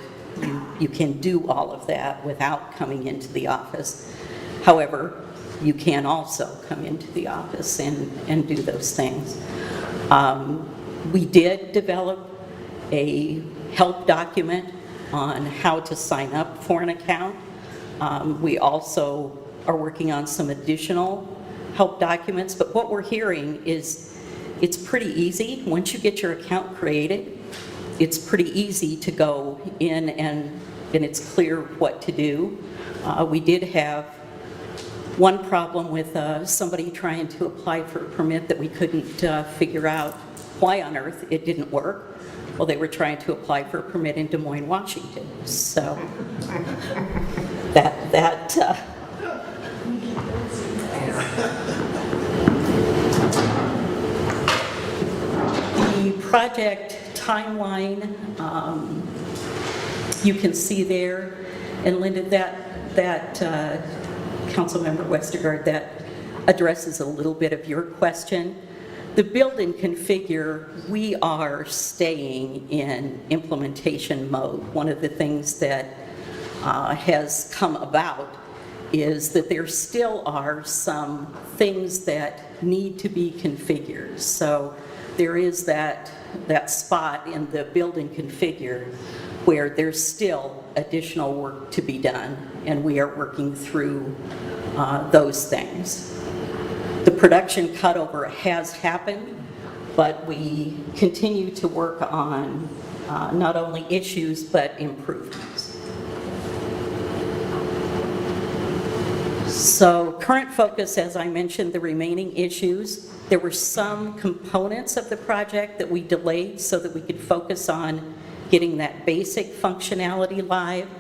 you can do all of that without coming into the office. However, you can also come into the office and do those things. We did develop a help document on how to sign up for an account. We also are working on some additional help documents, but what we're hearing is it's pretty easy. Once you get your account created, it's pretty easy to go in and it's clear what to do. We did have one problem with somebody trying to apply for a permit that we couldn't figure out why on earth it didn't work. Well, they were trying to apply for a permit in Des Moines, Washington. So the project timeline, you can see there, and Linda, that Councilmember Westergaard, that addresses a little bit of your question. The build and configure, we are staying in implementation mode. One of the things that has come about is that there still are some things that need to be configured. So there is that spot in the build and configure where there's still additional work to be done, and we are working through those things. The production cutover has happened, but we continue to work on not only issues, but improvements. So current focus, as I mentioned, the remaining issues, there were some components of the project that we delayed so that we could focus on getting that basic functionality live.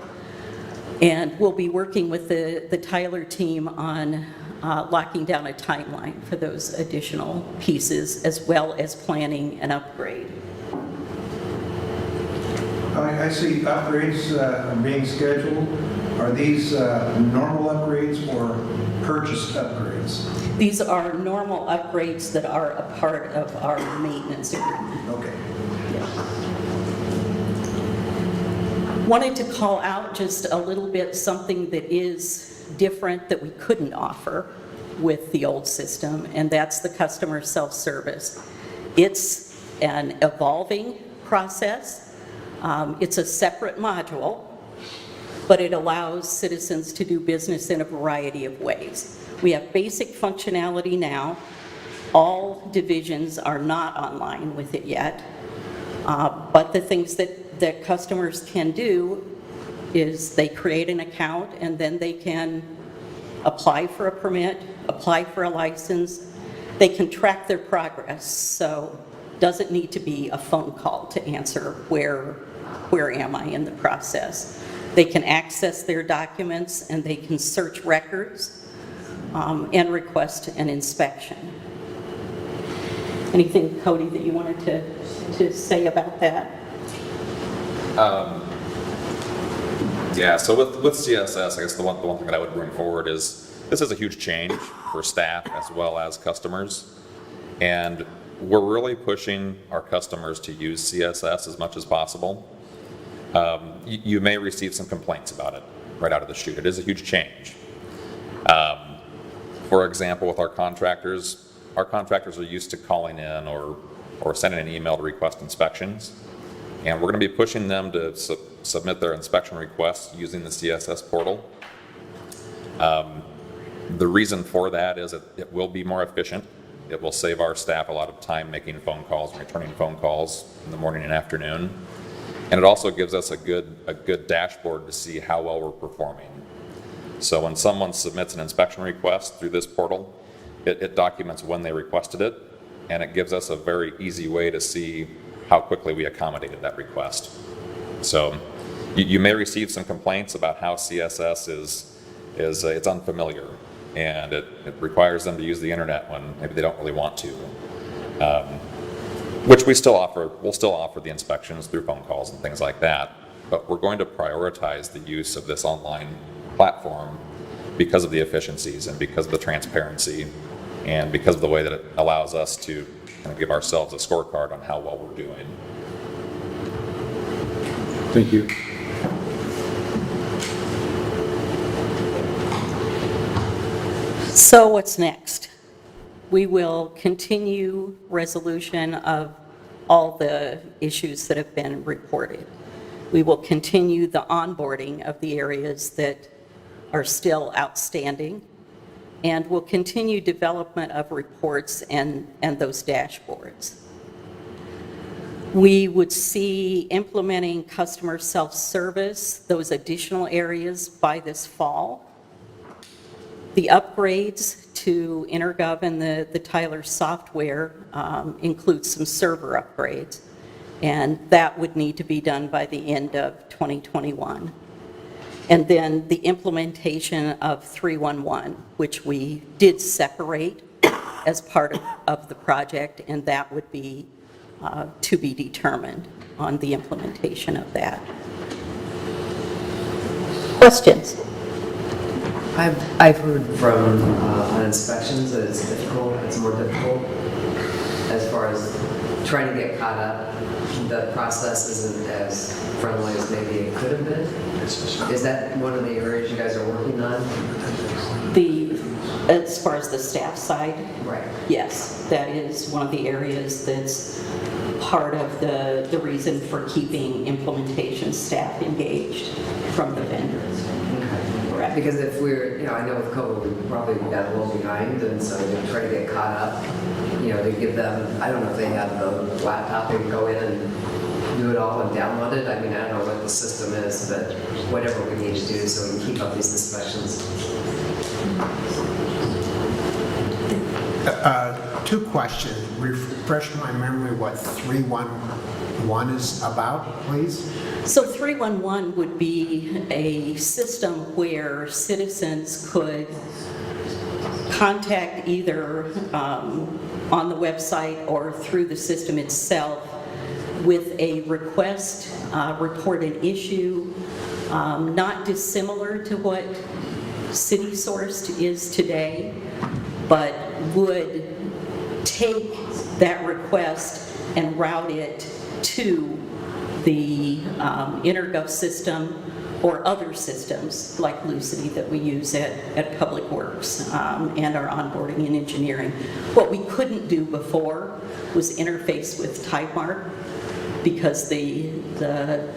And we'll be working with the Tyler team on locking down a timeline for those additional pieces, as well as planning an upgrade. I see upgrades being scheduled. Are these normal upgrades or purchased upgrades? These are normal upgrades that are a part of our maintenance agreement. Okay. Wanted to call out just a little bit something that is different that we couldn't offer with the old system, and that's the customer self-service. It's an evolving process. It's a separate module, but it allows citizens to do business in a variety of ways. We have basic functionality now. All divisions are not online with it yet, but the things that customers can do is they create an account and then they can apply for a permit, apply for a license. They can track their progress, so doesn't need to be a phone call to answer where am I in the process. They can access their documents and they can search records and request an inspection. Anything, Cody, that you wanted to say about that? Yeah, so with CSS, I guess the one thing that I would bring forward is this is a huge change for staff as well as customers. And we're really pushing our customers to use CSS as much as possible. You may receive some complaints about it right out of the chute. It is a huge change. For example, with our contractors are used to calling in or sending an email to request inspections. And we're going to be pushing them to submit their inspection requests using the CSS portal. The reason for that is it will be more efficient. It will save our staff a lot of time making phone calls and returning phone calls in the morning and afternoon. And it also gives us a good dashboard to see how well we're performing. So when someone submits an inspection request through this portal, it documents when they requested it, and it gives us a very easy way to see how quickly we accommodated that request. So you may receive some complaints about how CSS is it's unfamiliar, and it requires them to use the internet when maybe they don't really want to. Which we'll still offer the inspections through phone calls and things like that, but we're going to prioritize the use of this online platform because of the efficiencies and because of the transparency and because of the way that it allows us to kind of give ourselves a scorecard on how well we're doing. Thank you. So what's next? We will continue resolution of all the issues that have been reported. We will continue the onboarding of the areas that are still outstanding, and we'll continue development of reports and those dashboards. We would see implementing customer self-service, those additional areas by this fall. The upgrades to Intergov and the Tyler software include some server upgrades, and that would need to be done by the end of 2021. And then the implementation of 311, which we did separate as part of the project, and that would be to be determined on the implementation of that. Questions? I've heard from on inspections that it's difficult, it's more difficult as far as trying to get caught up. The process isn't as friendly as maybe it could have been. Is that one of the areas you guys are working on? As far as the staff side? Right. Yes, that is one of the areas that's part of the reason for keeping implementation staff engaged from the vendors. Right. Because if we're, I know with COVID, we probably got a little behind, and so they try to get caught up, to give them, I don't know if they have the laptop, they can go in and do it all and download it. I mean, I don't know what the system is, but whatever we need to do so we can keep up these inspections. Two questions. Refresh my memory what 311 is about, please. So 311 would be a system where citizens could contact either on the website or through the system itself with a request, report an issue, not dissimilar to what City Sourced is today, but would take that request and route it to the Intergov system or other systems like Lucity that we use at Public Works and our onboarding and engineering. What we couldn't do before was interface with Tidemark because the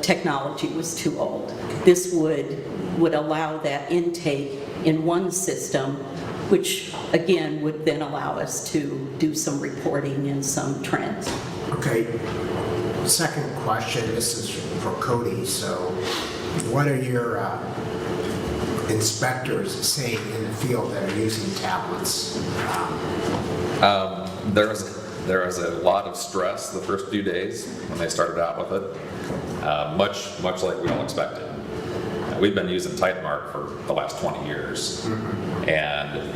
technology was too old. This would allow that intake in one system, which again would then allow us to do some reporting and some trends. Okay. Second question, this is for Cody. So what are your inspectors saying in the field that are using tablets? There was a lot of stress the first few days when they started out with it, much like we all expected. We've been using Tidemark for the last 20 years, and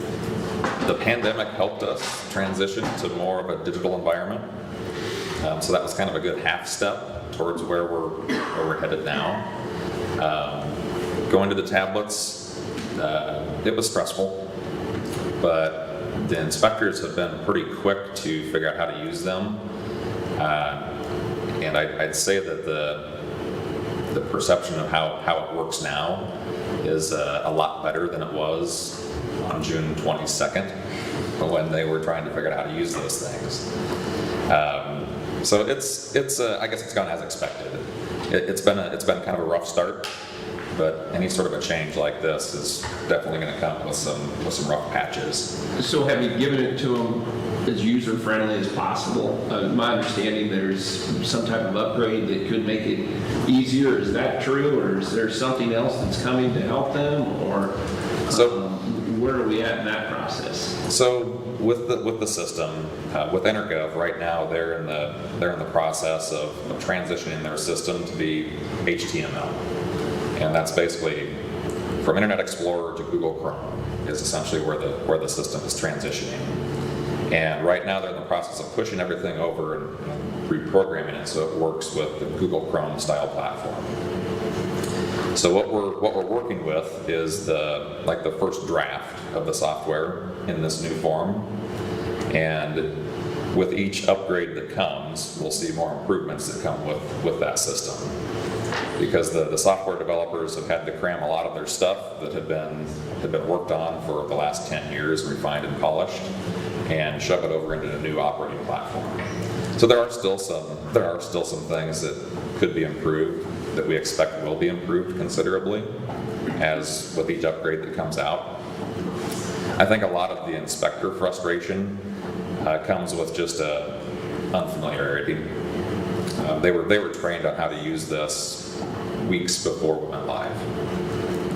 the pandemic helped us transition to more of a digital environment. So that was kind of a good half step towards where we're headed now. Going to the tablets, it was stressful, but the inspectors have been pretty quick to figure out how to use them. And I'd say that the perception of how it works now is a lot better than it was on June 22nd when they were trying to figure out how to use those things. So it's I guess it's gone as expected. It's been kind of a rough start, but any sort of a change like this is definitely going to come with some rough patches. So have you given it to them as user-friendly as possible? My understanding there's some type of upgrade that could make it easier. Is that true, or is there something else that's coming to help them, or where are we at in that process? So with the system, with Intergov right now, they're in the process of transitioning their system to be HTML, and that's basically from Internet Explorer to Google Chrome is essentially where the system is transitioning. And right now they're in the process of pushing everything over and reprogramming it so it works with the Google Chrome style platform. So what we're working with is the first draft of the software in this new form, and with each upgrade that comes, we'll see more improvements that come with that system. Because the software developers have had to cram a lot of their stuff that had been worked on for the last 10 years, refined and polished, and shove it over into a new operating platform. So there are still some things that could be improved, that we expect will be improved considerably as with each upgrade that comes out. I think a lot of the inspector frustration comes with just unfamiliarity. They were trained on how to use this weeks before we went live.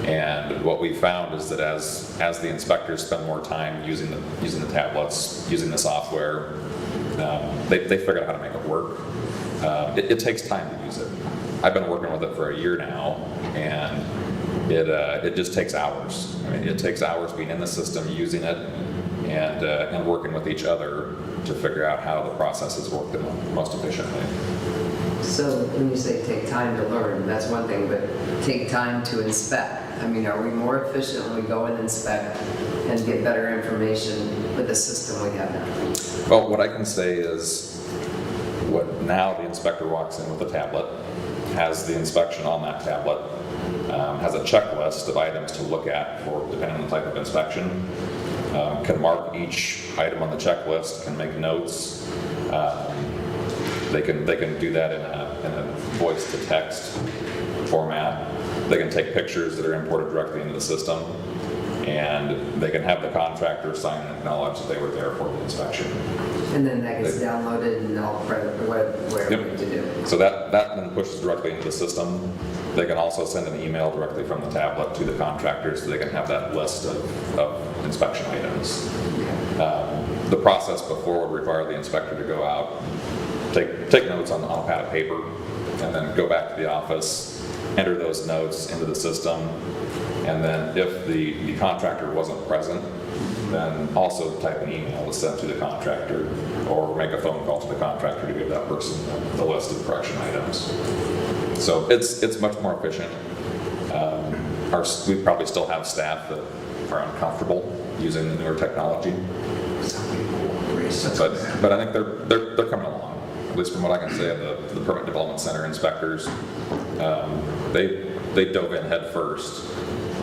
And what we found is that as the inspectors spend more time using the tablets, using the software, they figure out how to make it work. It takes time to use it. I've been working with it for a year now, and it just takes hours. I mean, it takes hours being in the system, using it, and working with each other to figure out how the processes work the most efficiently. So when you say take time to learn, that's one thing, but take time to inspect. I mean, are we more efficient when we go and inspect and get better information with the system we have now? Well, what I can say is what now the inspector walks in with a tablet, has the inspection on that tablet, has a checklist of items to look at for depending on the type of inspection, can mark each item on the checklist, can make notes. They can do that in a voice to text format. They can take pictures that are imported directly into the system, and they can have the contractor sign and acknowledge that they were there for the inspection. And then that gets downloaded and all whatever we need to do. So that then pushes directly into the system. They can also send an email directly from the tablet to the contractors so they can have that list of inspection items. The process before would require the inspector to go out, take notes on a pad of paper, and then go back to the office, enter those notes into the system, and then if the contractor wasn't present, then also type an email to send to the contractor or make a phone call to the contractor to give that person the list of correction items. So it's much more efficient. We probably still have staff that are uncomfortable using the newer technology, but I think they're coming along. At least from what I can say of the Permit Development Center inspectors, they dove in head first,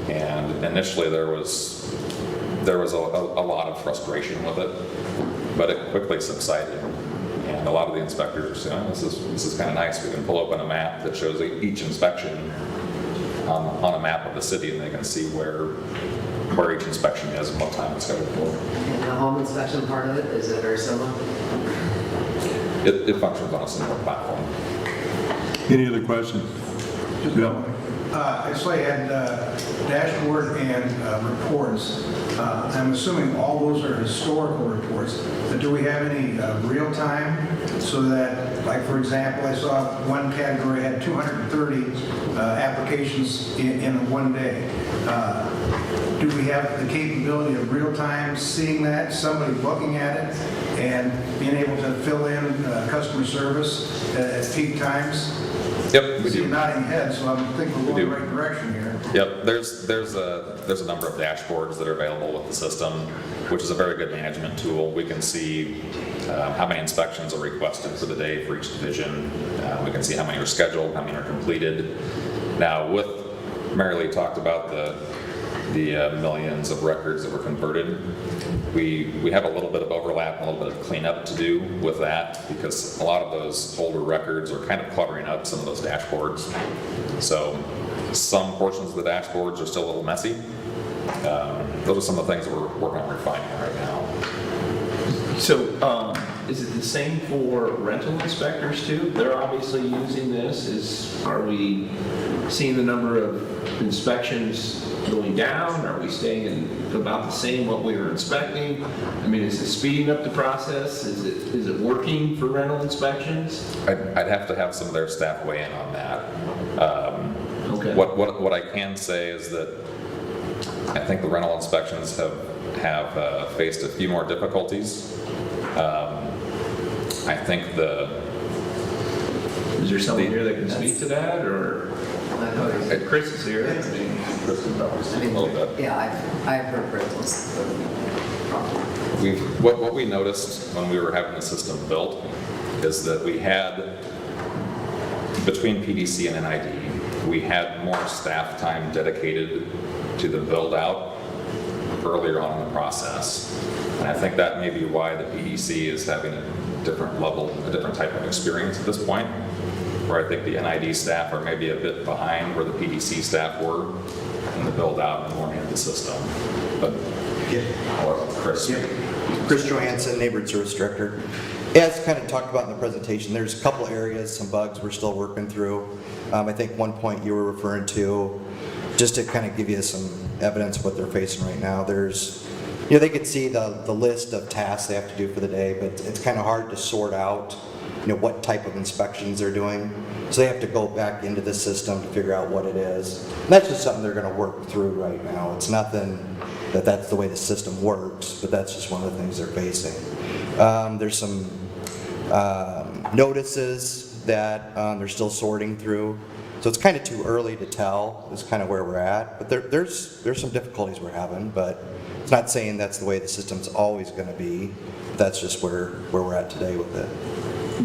and initially there was a lot of frustration with it, but it quickly subsided. And a lot of the inspectors are saying, this is kind of nice. We can pull open a map that shows each inspection on a map of the city, and they can see where each inspection is and what time it's scheduled for. And the home inspection part of it, is it very similar? It functions on a similar platform. Any other questions? Yeah. I saw you had dashboard and reports. I'm assuming all those are historical reports, but do we have any real time so that, like for example, I saw one category had 230 applications in one day. Do we have the capability of real time seeing that, somebody looking at it, and being able to fill in customer service at peak times? Yep, we See do. you nodding head, so I'm thinking we're going in the right direction here. Yep, there's a number of dashboards that are available with the system, which is a very good management tool. We can see how many inspections are requested for the day for each division. We can see how many are scheduled, how many are completed. Now, with Mary Lee talked about the millions of records that were converted. We have a little bit of overlap, a little bit of cleanup to do with that, because a lot of those older records are kind of cluttering up some of those dashboards. So some portions of the dashboards are still a little messy. Those are some of the things that we're working on refining right now. So, is it the same for rental inspectors too? They're obviously using this. Are we seeing the number of inspections going down? Are we staying in about the same what we were inspecting? I mean, is it speeding up the process? Is it working for rental inspections? I'd have to have some of their staff weigh in on that. Okay. What I can say is that I think the rental inspections have faced a few more difficulties. I think is there someone here that can speak to that, or Chris is here? Chris can probably speak a little bit. Yeah, I've heard rentals. What we noticed when we were having the system built is that we had, between PDC and NID, we had more staff time dedicated to the build out earlier on in the process. And I think that may be why the PDC is having a different level, a different type of experience at this point, where I think the NID staff are maybe a bit behind where the PDC staff were in the build out and warming of the system. But I'll let Chris speak. Chris Johansson, Neighborhood Service Director. As kind of talked about in the presentation, there's a couple areas, some bugs we're still working through. I think one point you were referring to, just to kind of give you some evidence of what they're facing right now, there's, they could see the list of tasks they have to do for the day, but it's kind of hard to sort out, what type of inspections they're doing. So they have to go back into the system to figure out what it is. And that's just something they're going to work through right now. It's nothing that's the way the system works, but that's just one of the things they're facing. There's some notices that they're still sorting through. So it's kind of too early to tell is kind of where we're at. But there's some difficulties we're having, but it's not saying that's the way the system's always going to be. That's just where we're at today with it.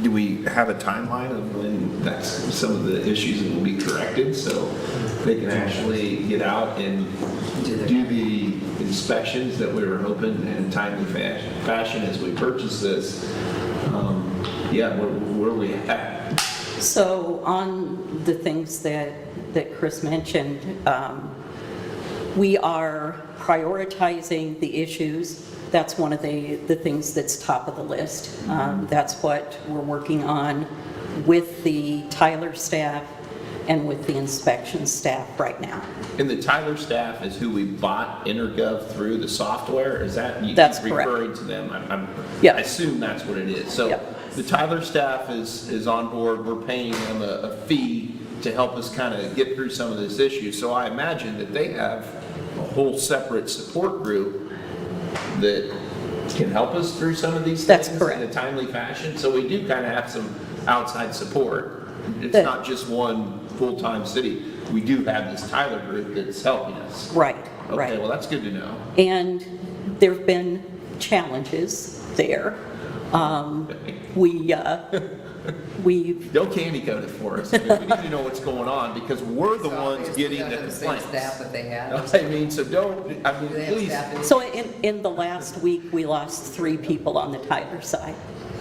Do we have a timeline of when some of the issues will be corrected so they can actually get out and do the inspections that we were hoping in a timely fashion as we purchase this? Where are we at? So on the things that Chris mentioned, We are prioritizing the issues. That's one of the things that's top of the list. That's what we're working on with the Tyler staff and with the inspection staff right now. And the Tyler staff is who we bought Intergov through the software? Is that, you That's keep correct. referring to them? Yeah. I assume that's what it is. So Yep. the Tyler staff is on board. We're paying them a fee to help us kind of get through some of this issue. So I imagine that they have a whole separate support group that can help us through some of these That's things correct. in a timely fashion. So we do kind of have some outside support. It's That- not just one full-time city. We do have this Tyler group that's helping us. Right, Okay, right. well, that's good to know. And there've been challenges there. We've Don't candy coat it for us. I mean, we need to know what's going on because we're the ones getting the The same complaints. staff that they had. I mean, so don't, I mean, Do they have please. staff? So in the last week, we lost 3 people on the Tyler side.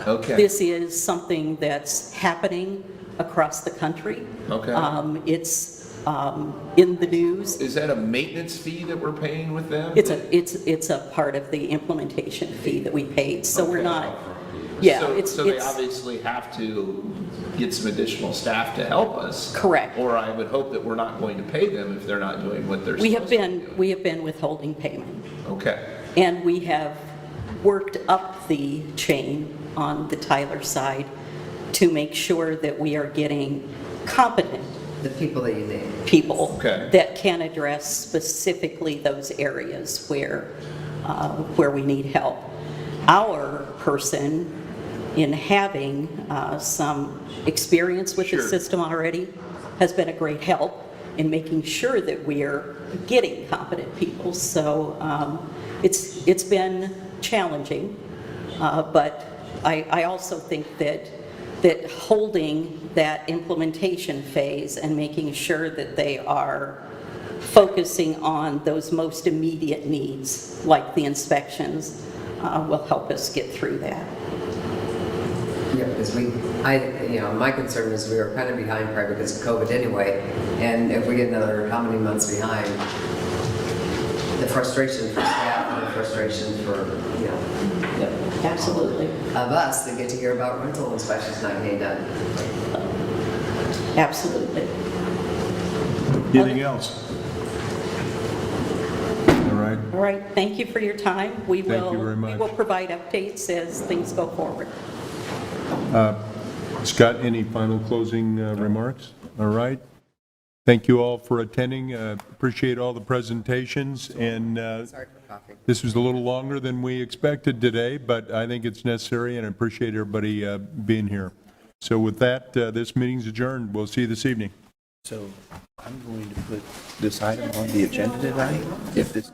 Okay. This is something that's happening across the country. Okay. It's in the news. Is that a maintenance fee that we're paying with them? It's a part of the implementation fee that we paid, so we're Okay. not, yeah, So- it's. So they it's- obviously have to get some additional staff to help us. Correct. Or I would hope that we're not going to pay them if they're not doing what they're We supposed have to. we have been withholding payment. Okay. And we have worked up the chain on the Tyler side to make sure that we are getting competent The people that you name. people Okay. that can address specifically those areas where we need help. Our person, in having some experience with the Sure. system already, has been a great help in making sure that we are getting competent people. So it's been challenging, but I also think that holding that implementation phase and making sure that they are focusing on those most immediate needs, like the inspections, will help us get through that. Yeah, because my concern is we were kind of behind probably because of COVID anyway, and if we get another, how many months behind, the frustration for staff and the frustration for, Absolutely. of us that get to hear about rental inspections not getting done. Absolutely. Anything else? All right. All right, thank you for your time. We Thank will. you very much. We will provide updates as things go forward. Scott, any final closing remarks? All right. Thank you all for attending. Appreciate all the presentations, and Sorry for coughing. this was a little longer than we expected today, but I think it's necessary, and I appreciate everybody being here. So with that, this meeting's adjourned. We'll see you this evening. So I'm going to put this item on the agenda tonight. If this